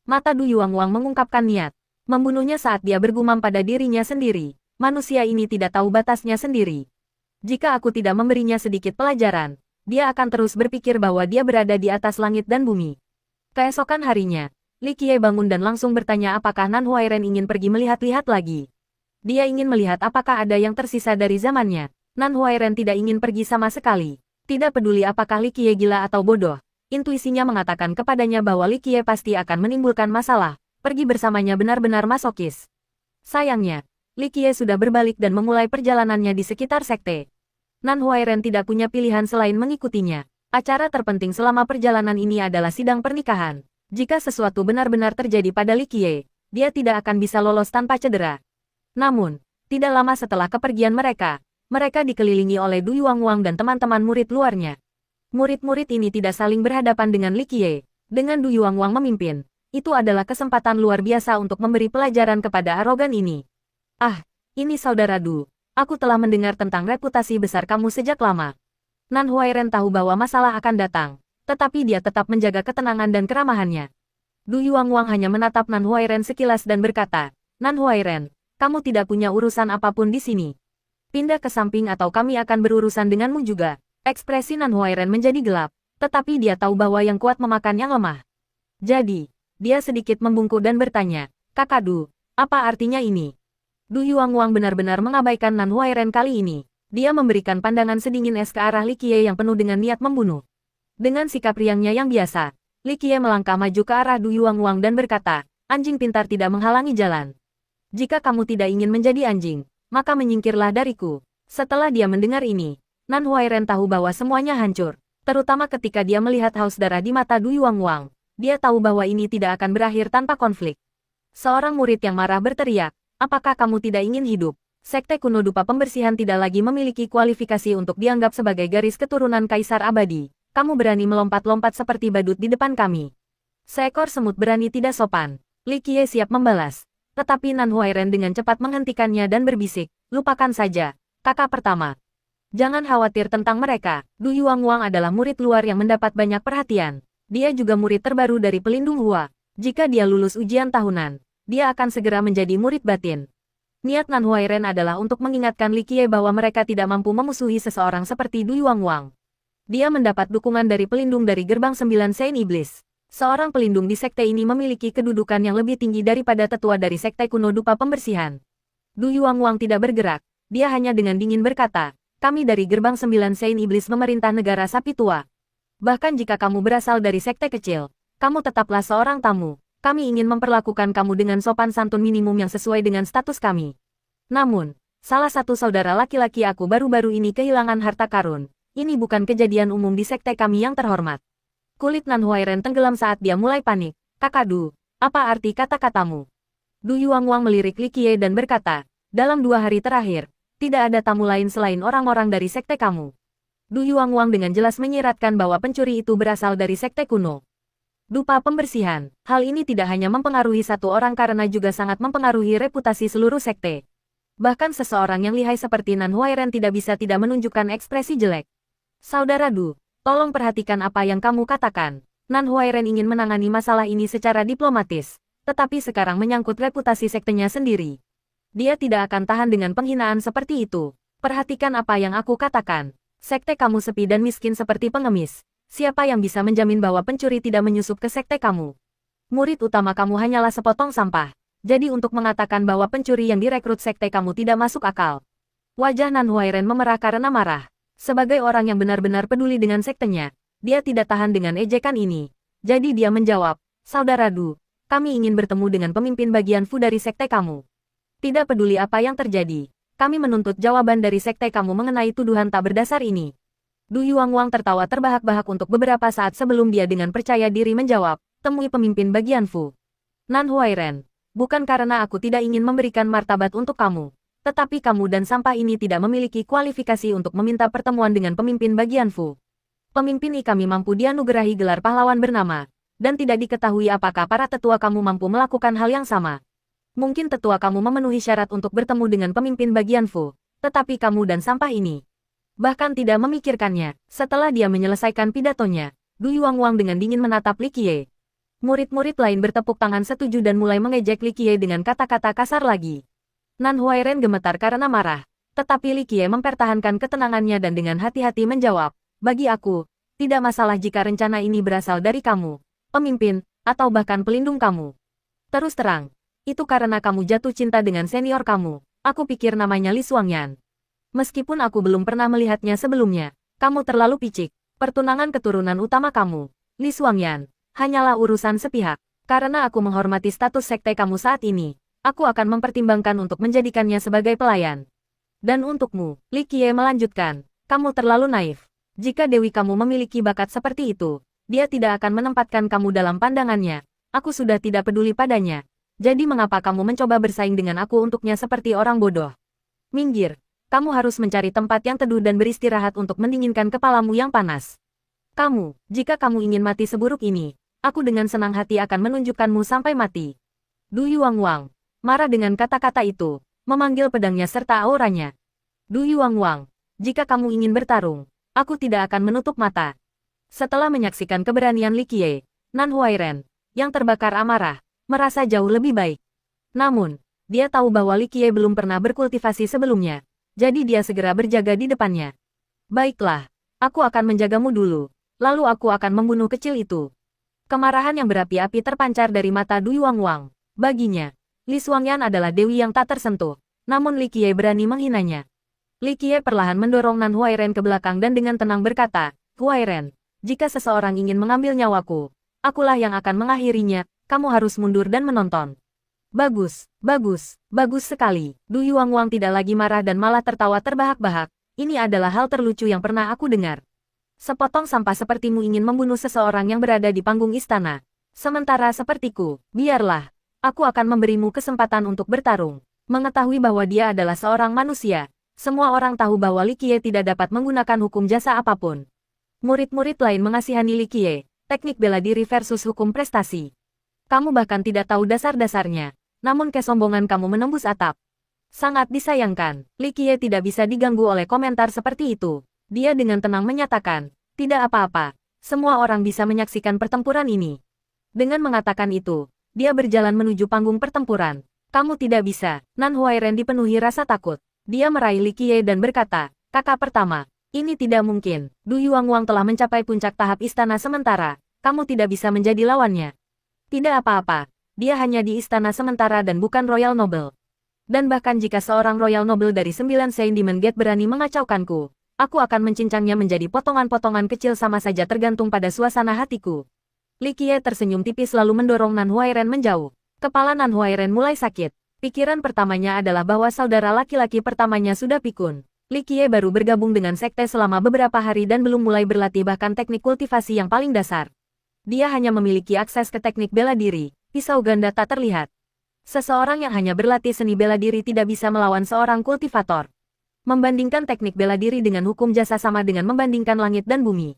Speaker 1: Mata Du Yuangwang mengungkapkan niat. Membunuhnya saat dia bergumam pada dirinya sendiri. Manusia ini tidak tahu batasnya sendiri. Jika aku tidak memberinya sedikit pelajaran, dia akan terus berpikir bahwa dia berada di atas langit dan bumi. Keesokan harinya, Li Qiye bangun dan langsung bertanya apakah Nan Huairen ingin pergi melihat-lihat lagi. Dia ingin melihat apakah ada yang tersisa dari zamannya. Nan Huairen tidak ingin pergi sama sekali. Tidak peduli apakah Li Qiye gila atau bodoh, intuisinya mengatakan kepadanya bahwa Li Qiye pasti akan menimbulkan masalah. Pergi bersamanya benar-benar masokis. Sayangnya, Li Qiye sudah berbalik dan memulai perjalanannya di sekitar sekte. Nan Huairen tidak punya pilihan selain mengikutinya. Acara terpenting selama perjalanan ini adalah sidang pernikahan. Jika sesuatu benar-benar terjadi pada Li Qiye, dia tidak akan bisa lolos tanpa cedera. Namun, tidak lama setelah kepergian mereka dikelilingi oleh Du Yuangwang dan teman-teman murid luarnya. Murid-murid ini tidak saling berhadapan dengan Li Qiye. Dengan Du Yuangwang memimpin, itu adalah kesempatan luar biasa untuk memberi pelajaran kepada arogan ini. Ah, ini saudara Du. Aku telah mendengar tentang reputasi besar kamu sejak lama. Nan Huairen tahu bahwa masalah akan datang, tetapi dia tetap menjaga ketenangan dan keramahannya. Du Yuangwang hanya menatap Nan Huairen sekilas dan berkata, Nan Huairen, kamu tidak punya urusan apapun di sini. Pindah ke samping atau kami akan berurusan denganmu juga. Ekspresi Nan Huairen menjadi gelap, tetapi dia tahu bahwa yang kuat memakan yang lemah. Jadi, dia sedikit membungkuk dan bertanya, Kakak Du, apa artinya ini? Du Yuangwang benar-benar mengabaikan Nan Huairen kali ini. Dia memberikan pandangan sedingin es ke arah Li Qiye yang penuh dengan niat membunuh. Dengan sikap riangnya yang biasa, Li Qiye melangkah maju ke arah Du Yuangwang dan berkata, anjing pintar tidak menghalangi jalan. Jika kamu tidak ingin menjadi anjing, maka menyingkirlah dariku. Setelah dia mendengar ini, Nan Huairen tahu bahwa semuanya hancur, terutama ketika dia melihat haus darah di mata Du Yuangwang. Dia tahu bahwa ini tidak akan berakhir tanpa konflik. Seorang murid yang marah berteriak, apakah kamu tidak ingin hidup? Sekte kuno dupa pembersihan tidak lagi memiliki kualifikasi untuk dianggap sebagai garis keturunan kaisar abadi. Kamu berani melompat-lompat seperti badut di depan kami. Seekor semut berani tidak sopan. Li Qiye siap membalas. Tetapi Nan Huairen dengan cepat menghentikannya dan berbisik, lupakan saja, kakak pertama. Jangan khawatir tentang mereka. Du Yuangwang adalah murid luar yang mendapat banyak perhatian. Dia juga murid terbaru dari pelindung Hua. Jika dia lulus ujian tahunan, dia akan segera menjadi murid batin. Niat Nan Huairen adalah untuk mengingatkan Li Qiye bahwa mereka tidak mampu memusuhi seseorang seperti Du Yuangwang. Dia mendapat dukungan dari pelindung dari gerbang 9 Sein Iblis. Seorang pelindung di sekte ini memiliki kedudukan yang lebih tinggi daripada tetua dari sekte kuno dupa pembersihan. Du Yuangwang tidak bergerak. Dia hanya dengan dingin berkata, kami dari gerbang 9 Sein Iblis memerintah negara sapi tua. Bahkan jika kamu berasal dari sekte kecil, kamu tetaplah seorang tamu. Kami ingin memperlakukan kamu dengan sopan santun minimum yang sesuai dengan status kami. Namun, salah satu saudara laki-laki aku baru-baru ini kehilangan harta karun. Ini bukan kejadian umum di sekte kami yang terhormat. Kulit Nan Huairen tenggelam saat dia mulai panik. Kakak Du, apa arti kata-katamu? Du Yuangwang melirik Li Qiye dan berkata, dalam 2 hari terakhir, tidak ada tamu lain selain orang-orang dari sekte kamu. Du Yuangwang dengan jelas menyiratkan bahwa pencuri itu berasal dari sekte kuno dupa pembersihan. Hal ini tidak hanya mempengaruhi satu orang karena juga sangat mempengaruhi reputasi seluruh sekte. Bahkan seseorang yang lihai seperti Nan Huairen tidak bisa tidak menunjukkan ekspresi jelek. Saudara Du, tolong perhatikan apa yang kamu katakan. Nan Huairen ingin menangani masalah ini secara diplomatis, tetapi sekarang menyangkut reputasi sektenya sendiri. Dia tidak akan tahan dengan penghinaan seperti itu. Perhatikan apa yang aku katakan. Sekte kamu sepi dan miskin seperti pengemis. Siapa yang bisa menjamin bahwa pencuri tidak menyusup ke sekte kamu? Murid utama kamu hanyalah sepotong sampah. Jadi untuk mengatakan bahwa pencuri yang direkrut sekte kamu tidak masuk akal. Wajah Nan Huairen memerah karena marah. Sebagai orang yang benar-benar peduli dengan sektenya, dia tidak tahan dengan ejekan ini. Jadi dia menjawab, Saudara Du, kami ingin bertemu dengan pemimpin bagian Fu dari sekte kamu. Tidak peduli apa yang terjadi, kami menuntut jawaban dari sekte kamu mengenai tuduhan tak berdasar ini. Du Yuangwang tertawa terbahak-bahak untuk beberapa saat sebelum dia dengan percaya diri menjawab, temui pemimpin bagian Fu. Nan Huairen, bukan karena aku tidak ingin memberikan martabat untuk kamu, tetapi kamu dan sampah ini tidak memiliki kualifikasi untuk meminta pertemuan dengan pemimpin bagian Fu. Pemimpin kami mampu dianugerahi gelar pahlawan bernama, dan tidak diketahui apakah para tetua kamu mampu melakukan hal yang sama. Mungkin tetua kamu memenuhi syarat untuk bertemu dengan pemimpin bagian Fu, tetapi kamu dan sampah ini bahkan tidak memikirkannya. Setelah dia menyelesaikan pidatonya, Du Yuangwang dengan dingin menatap Li Qiye. Murid-murid lain bertepuk tangan setuju dan mulai mengejek Li Qiye dengan kata-kata kasar lagi. Nan Huairen gemetar karena marah, tetapi Li Qiye mempertahankan ketenangannya dan dengan hati-hati menjawab, bagi aku, tidak masalah jika rencana ini berasal dari kamu, pemimpin, atau bahkan pelindung kamu. Terus terang, itu karena kamu jatuh cinta dengan senior kamu. Aku pikir namanya Li Xuangyan. Meskipun aku belum pernah melihatnya sebelumnya, kamu terlalu picik. Pertunangan keturunan utama kamu, Li Xuangyan, hanyalah urusan sepihak. Karena aku menghormati status sekte kamu saat ini, aku akan mempertimbangkan untuk menjadikannya sebagai pelayan. Dan untukmu, Li Qiye melanjutkan, kamu terlalu naif. Jika dewi kamu memiliki bakat seperti itu, dia tidak akan menempatkan kamu dalam pandangannya. Aku sudah tidak peduli padanya. Jadi mengapa kamu mencoba bersaing dengan aku untuknya seperti orang bodoh? Minggir. Kamu harus mencari tempat yang teduh dan beristirahat untuk mendinginkan kepalamu yang panas. Jika kamu ingin mati seburuk ini, aku dengan senang hati akan menunjukkanmu sampai mati. Du Yuangwang marah dengan kata-kata itu, memanggil pedangnya serta auranya. Du Yuangwang, jika kamu ingin bertarung, aku tidak akan menutup mata. Setelah menyaksikan keberanian Li Qiye, Nan Huairen, yang terbakar amarah, merasa jauh lebih baik. Namun, dia tahu bahwa Li Qiye belum pernah berkultivasi sebelumnya. Jadi dia segera berjaga di depannya. Baiklah, aku akan menjagamu dulu, lalu aku akan membunuh kecil itu. Kemarahan yang berapi-api terpancar dari mata Du Yuangwang. Baginya, Li Xuangyan adalah dewi yang tak tersentuh, namun Li Qiye berani menghinanya. Li Qiye perlahan mendorong Nan Huairen ke belakang dan dengan tenang berkata, Huairen, jika seseorang ingin mengambil nyawaku, akulah yang akan mengakhirinya, kamu harus mundur dan menonton. Bagus, bagus, bagus sekali. Du Yuangwang tidak lagi marah dan malah tertawa terbahak-bahak. Ini adalah hal terlucu yang pernah aku dengar. Sepotong sampah sepertimu ingin membunuh seseorang yang berada di panggung istana. Sementara sepertiku, biarlah. Aku akan memberimu kesempatan untuk bertarung. Mengetahui bahwa dia adalah seorang manusia, semua orang tahu bahwa Li Qiye tidak dapat menggunakan hukum jasa apapun. Murid-murid lain mengasihani Li Qiye, teknik bela diri versus hukum prestasi. Kamu bahkan tidak tahu dasar-dasarnya, namun kesombongan kamu menembus atap. Sangat disayangkan, Li Qiye tidak bisa diganggu oleh komentar seperti itu. Dia dengan tenang menyatakan, tidak apa-apa, semua orang bisa menyaksikan pertempuran ini. Dengan mengatakan itu, dia berjalan menuju panggung pertempuran. Kamu tidak bisa. Nan Huairen dipenuhi rasa takut. Dia meraih Li Qiye dan berkata, kakak pertama, ini tidak mungkin. Du Yuanguang telah mencapai puncak tahap istana sementara. Kamu tidak bisa menjadi lawannya. Tidak apa-apa. Dia hanya di istana sementara dan bukan Royal Noble. Dan bahkan jika seorang Royal Noble dari 9 Saint Demon Gate berani mengacaukanku, aku akan mencincangnya menjadi potongan-potongan kecil sama saja tergantung pada suasana hatiku. Li Qiye tersenyum tipis lalu mendorong Nan Huairen menjauh. Kepala Nan Huairen mulai sakit. Pikiran pertamanya adalah bahwa saudara laki-laki pertamanya sudah pikun. Li Qiye baru bergabung dengan sekte selama beberapa hari dan belum mulai berlatih bahkan teknik kultivasi yang paling dasar. Dia hanya memiliki akses ke teknik bela diri, pisau ganda tak terlihat. Seseorang yang hanya berlatih seni bela diri tidak bisa melawan seorang kultivator. Membandingkan teknik bela diri dengan hukum jasa sama dengan membandingkan langit dan bumi.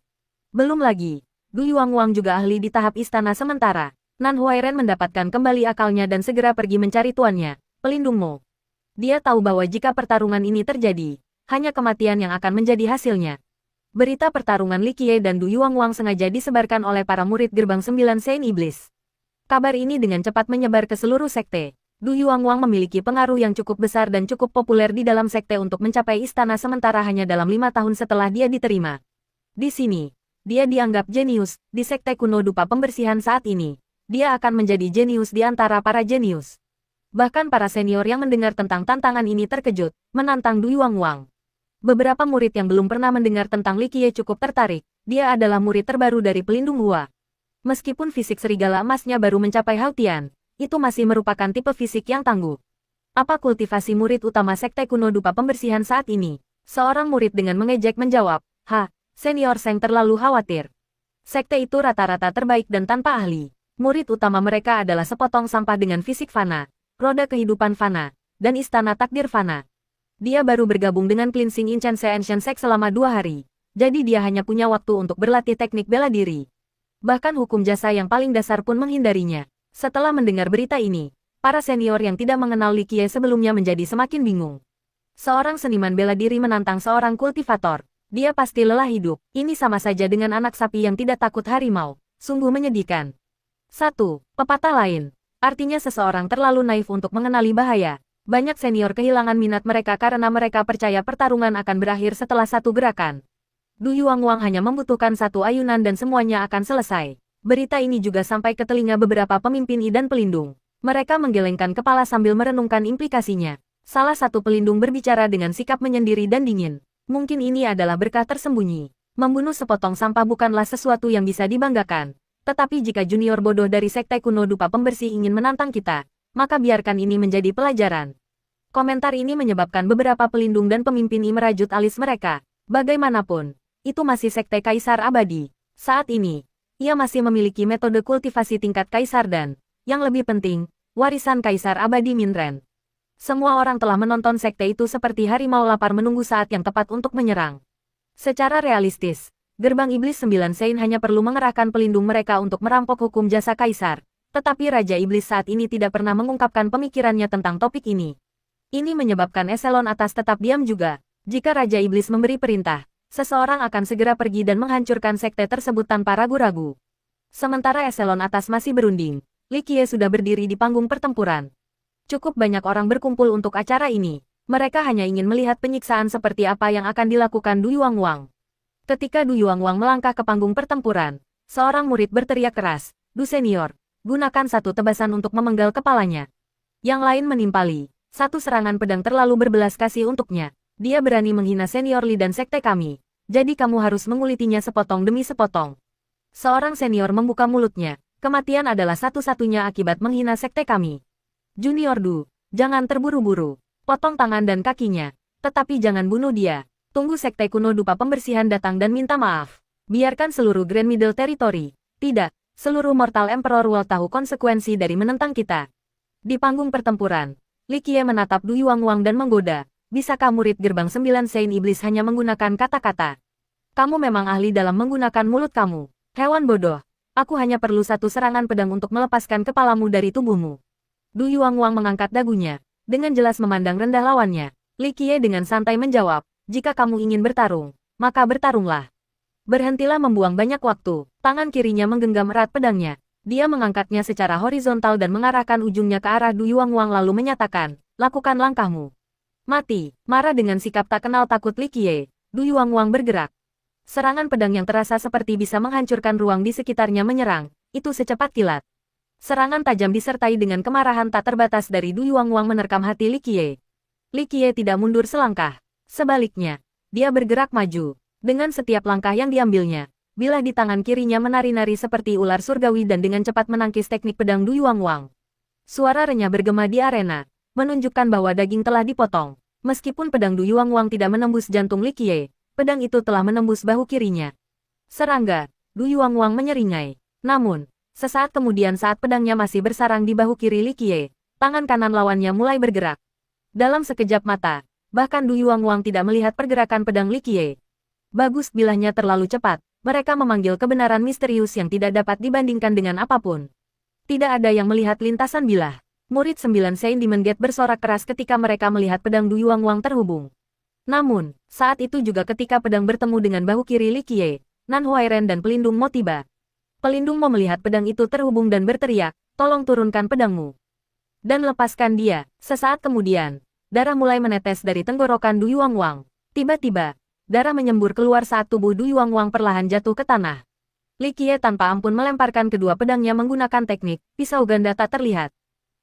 Speaker 1: Belum lagi, Du Yuanguang juga ahli di tahap istana sementara. Nan Huairen mendapatkan kembali akalnya dan segera pergi mencari tuannya, pelindungmu. Dia tahu bahwa jika pertarungan ini terjadi, hanya kematian yang akan menjadi hasilnya. Berita pertarungan Li Qiye dan Du Yuanguang sengaja disebarkan oleh para murid gerbang 9 Saint Iblis. Kabar ini dengan cepat menyebar ke seluruh sekte. Du Yuanguang memiliki pengaruh yang cukup besar dan cukup populer di dalam sekte untuk mencapai istana sementara hanya dalam 5 tahun setelah dia diterima. Di sini, dia dianggap jenius di sekte kuno dupa pembersihan saat ini. Dia akan menjadi jenius di antara para jenius. Bahkan para senior yang mendengar tentang tantangan ini terkejut, menantang Du Yuanguang. Beberapa murid yang belum pernah mendengar tentang Li Qiye cukup tertarik. Dia adalah murid terbaru dari pelindung Hua. Meskipun fisik serigala emasnya baru mencapai Hautian, itu masih merupakan tipe fisik yang tangguh. Apa kultivasi murid utama sekte kuno dupa pembersihan saat ini? Seorang murid dengan mengejek menjawab, senior Seng terlalu khawatir. Sekte itu rata-rata terbaik dan tanpa ahli. Murid utama mereka adalah sepotong sampah dengan fisik fana, roda kehidupan fana, dan istana takdir fana. Dia baru bergabung dengan Cleansing Incense Ancient Sect selama 2 hari, jadi dia hanya punya waktu untuk berlatih teknik bela diri. Bahkan hukum jasa yang paling dasar pun menghindarinya. Setelah mendengar berita ini, para senior yang tidak mengenal Li Qiye sebelumnya menjadi semakin bingung. Seorang seniman bela diri menantang seorang kultivator. Dia pasti lelah hidup. Ini sama saja dengan anak sapi yang tidak takut harimau. Sungguh menyedihkan. 1. Pepatah lain. Artinya seseorang terlalu naif untuk mengenali bahaya. Banyak senior kehilangan minat mereka karena mereka percaya pertarungan akan berakhir setelah satu gerakan. Du Yuanguang hanya membutuhkan satu ayunan dan semuanya akan selesai. Berita ini juga sampai ke telinga beberapa pemimpin I dan pelindung. Mereka menggelengkan kepala sambil merenungkan implikasinya. Salah satu pelindung berbicara dengan sikap menyendiri dan dingin. Mungkin ini adalah berkah tersembunyi. Membunuh sepotong sampah bukanlah sesuatu yang bisa dibanggakan. Tetapi jika junior bodoh dari sekte kuno dupa pembersih ingin menantang kita, maka biarkan ini menjadi pelajaran. Komentar ini menyebabkan beberapa pelindung dan pemimpin I merajut alis mereka. Bagaimanapun, itu masih sekte kaisar abadi. Saat ini, ia masih memiliki metode kultivasi tingkat kaisar dan, yang lebih penting, warisan kaisar abadi Minren. Semua orang telah menonton sekte itu seperti harimau lapar menunggu saat yang tepat untuk menyerang. Secara realistis, gerbang iblis 9 Saint hanya perlu mengerahkan pelindung mereka untuk merampok hukum jasa kaisar. Tetapi Raja Iblis saat ini tidak pernah mengungkapkan pemikirannya tentang topik ini. Ini menyebabkan eselon atas tetap diam juga. Jika Raja Iblis memberi perintah, seseorang akan segera pergi dan menghancurkan sekte tersebut tanpa ragu-ragu. Sementara eselon atas masih berunding, Li Qiye sudah berdiri di panggung pertempuran. Cukup banyak orang berkumpul untuk acara ini. Mereka hanya ingin melihat penyiksaan seperti apa yang akan dilakukan Du Yuanguang. Ketika Du Yuanguang melangkah ke panggung pertempuran, seorang murid berteriak keras, "Du senior, gunakan satu tebasan untuk memenggal kepalanya." Yang lain menimpali, satu serangan pedang terlalu berbelas kasih untuknya. Dia berani menghina senior Li dan sekte kami. Jadi kamu harus mengulitinya sepotong demi sepotong. Seorang senior membuka mulutnya. Kematian adalah satu-satunya akibat menghina sekte kami. Junior Du, jangan terburu-buru. Potong tangan dan kakinya. Tetapi jangan bunuh dia. Tunggu sekte kuno dupa pembersihan datang dan minta maaf. Biarkan seluruh Grand Middle Territory. Tidak, seluruh Mortal Emperor World tahu konsekuensi dari menentang kita. Di panggung pertempuran, Li Qiye menatap Du Yuanguang dan menggoda. Bisakah murid gerbang 9 Sein Iblis hanya menggunakan kata-kata? Kamu memang ahli dalam menggunakan mulut kamu. Hewan bodoh. Aku hanya perlu satu serangan pedang untuk melepaskan kepalamu dari tubuhmu. Du Yuanguang mengangkat dagunya. Dengan jelas memandang rendah lawannya. Li Qiye dengan santai menjawab, jika kamu ingin bertarung, maka bertarunglah. Berhentilah membuang banyak waktu. Tangan kirinya menggenggam erat pedangnya. Dia mengangkatnya secara horizontal dan mengarahkan ujungnya ke arah Du Yuanguang lalu menyatakan, lakukan langkahmu. Mati. Marah dengan sikap tak kenal takut Li Qiye, Du Yuanguang bergerak. Serangan pedang yang terasa seperti bisa menghancurkan ruang di sekitarnya menyerang, itu secepat kilat. Serangan tajam disertai dengan kemarahan tak terbatas dari Du Yuanguang menerkam hati Li Qiye. Li Qiye tidak mundur selangkah. Sebaliknya, dia bergerak maju. Dengan setiap langkah yang diambilnya, bilah di tangan kirinya menari-nari seperti ular surgawi dan dengan cepat menangkis teknik pedang Du Yuanguang. Suara renyah bergema di arena, menunjukkan bahwa daging telah dipotong. Meskipun pedang Du Yuanguang tidak menembus jantung Li Qiye, pedang itu telah menembus bahu kirinya. Serangga, Du Yuanguang menyeringai. Namun, sesaat kemudian saat pedangnya masih bersarang di bahu kiri Li Qiye, tangan kanan lawannya mulai bergerak. Dalam sekejap mata, bahkan Du Yuanguang tidak melihat pergerakan pedang Li Qiye. Bagus bilahnya terlalu cepat, mereka memanggil kebenaran misterius yang tidak dapat dibandingkan dengan apapun. Tidak ada yang melihat lintasan bilah. Murid 9 Sein Demon Gate bersorak keras ketika mereka melihat pedang Du Yuanguang terhubung. Namun, saat itu juga ketika pedang bertemu dengan bahu kiri Li Qiye, Nan Huairen dan Pelindung Mo tiba. Pelindung Mo melihat pedang itu terhubung dan berteriak, tolong turunkan pedangmu. Dan lepaskan dia. Sesaat kemudian, darah mulai menetes dari tenggorokan Du Yuanguang. Tiba-tiba, darah menyembur keluar saat tubuh Du Yuanguang perlahan jatuh ke tanah. Li Qiye tanpa ampun melemparkan kedua pedangnya menggunakan teknik pisau ganda tak terlihat.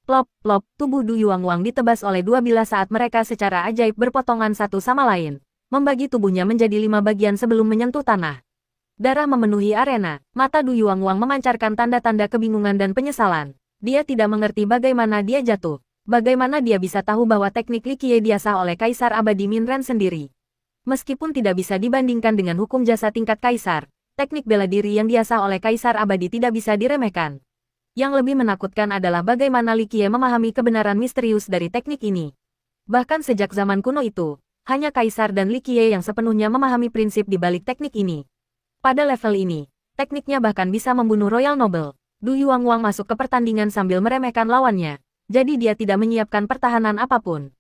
Speaker 1: Plop, plop, tubuh Du Yuanguang ditebas oleh dua bilah saat mereka secara ajaib berpotongan satu sama lain, membagi tubuhnya menjadi 5 bagian sebelum menyentuh tanah. Darah memenuhi arena, mata Du Yuanguang memancarkan tanda-tanda kebingungan dan penyesalan. Dia tidak mengerti bagaimana dia jatuh. Bagaimana dia bisa tahu bahwa teknik Li Qiye diasah oleh Kaisar Abadi Minren sendiri. Meskipun tidak bisa dibandingkan dengan hukum jasa tingkat Kaisar, teknik bela diri yang diasah oleh Kaisar Abadi tidak bisa diremehkan. Yang lebih menakutkan adalah bagaimana Li Qiye memahami kebenaran misterius dari teknik ini. Bahkan sejak zaman kuno itu, hanya Kaisar dan Li Qiye yang sepenuhnya memahami prinsip di balik teknik ini. Pada level ini, tekniknya bahkan bisa membunuh Royal Noble. Du Yuanguang masuk ke pertandingan sambil meremehkan lawannya, jadi dia tidak menyiapkan pertahanan apapun.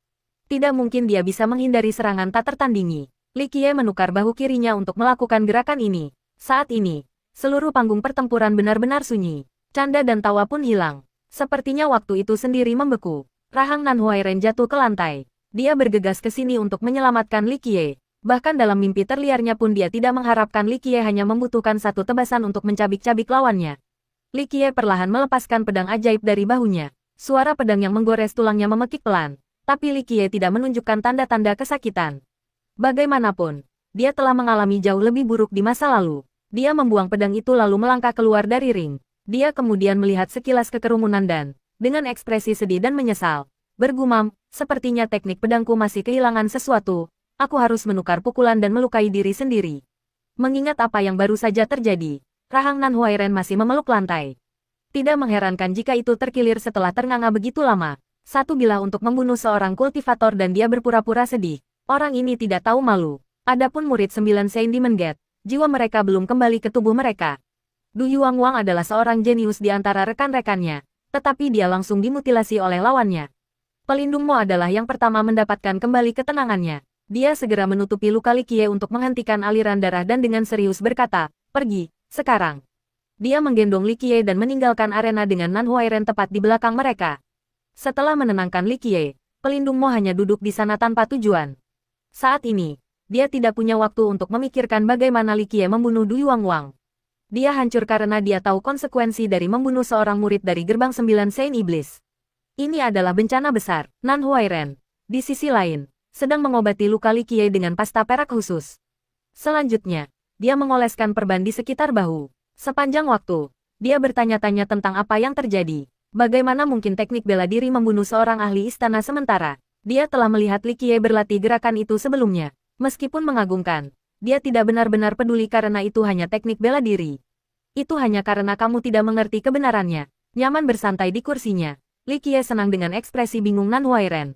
Speaker 1: Tidak mungkin dia bisa menghindari serangan tak tertandingi. Li Qiye menukar bahu kirinya untuk melakukan gerakan ini. Saat ini, seluruh panggung pertempuran benar-benar sunyi. Canda dan tawa pun hilang. Sepertinya waktu itu sendiri membeku. Rahang Nan Huairen jatuh ke lantai. Dia bergegas ke sini untuk menyelamatkan Li Qiye. Bahkan dalam mimpi terliarnya pun dia tidak mengharapkan Li Qiye hanya membutuhkan satu tebasan untuk mencabik-cabik lawannya. Li Qiye perlahan melepaskan pedang ajaib dari bahunya. Suara pedang yang menggores tulangnya memekik pelan. Tapi Li Qiye tidak menunjukkan tanda-tanda kesakitan. Bagaimanapun, dia telah mengalami jauh lebih buruk di masa lalu. Dia membuang pedang itu lalu melangkah keluar dari ring. Dia kemudian melihat sekilas kekerumunan dan, dengan ekspresi sedih dan menyesal, bergumam, sepertinya teknik pedangku masih kehilangan sesuatu, aku harus menukar pukulan dan melukai diri sendiri. Mengingat apa yang baru saja terjadi, rahang Nan Huairen masih memeluk lantai. Tidak mengherankan jika itu terkilir setelah ternganga begitu lama. Satu bilah untuk membunuh seorang kultivator dan dia berpura-pura sedih. Orang ini tidak tahu malu. Adapun murid 9 Sein Demon Gate, jiwa mereka belum kembali ke tubuh mereka. Du Yuanguang adalah seorang jenius di antara rekan-rekannya, tetapi dia langsung dimutilasi oleh lawannya. Pelindung Mo adalah yang pertama mendapatkan kembali ketenangannya. Dia segera menutupi luka Li Qiye untuk menghentikan aliran darah dan dengan serius berkata, pergi, sekarang. Dia menggendong Li Qiye dan meninggalkan arena dengan Nan Huairen tepat di belakang mereka. Setelah menenangkan Li Qiye, pelindung Mo hanya duduk di sana tanpa tujuan. Saat ini, dia tidak punya waktu untuk memikirkan bagaimana Li Qiye membunuh Du Yuanguang. Dia hancur karena dia tahu konsekuensi dari membunuh seorang murid dari gerbang 9 Sein Iblis. Ini adalah bencana besar. Nan Huairen, di sisi lain, sedang mengobati luka Li Qiye dengan pasta perak khusus. Selanjutnya, dia mengoleskan perban di sekitar bahu. Sepanjang waktu, dia bertanya-tanya tentang apa yang terjadi. Bagaimana mungkin teknik bela diri membunuh seorang ahli istana sementara dia telah melihat Li Qiye berlatih gerakan itu sebelumnya. Meskipun mengagumkan, dia tidak benar-benar peduli karena itu hanya teknik bela diri. Itu hanya karena kamu tidak mengerti kebenarannya. Nyaman bersantai di kursinya, Li Qiye senang dengan ekspresi bingung Nan Huairen.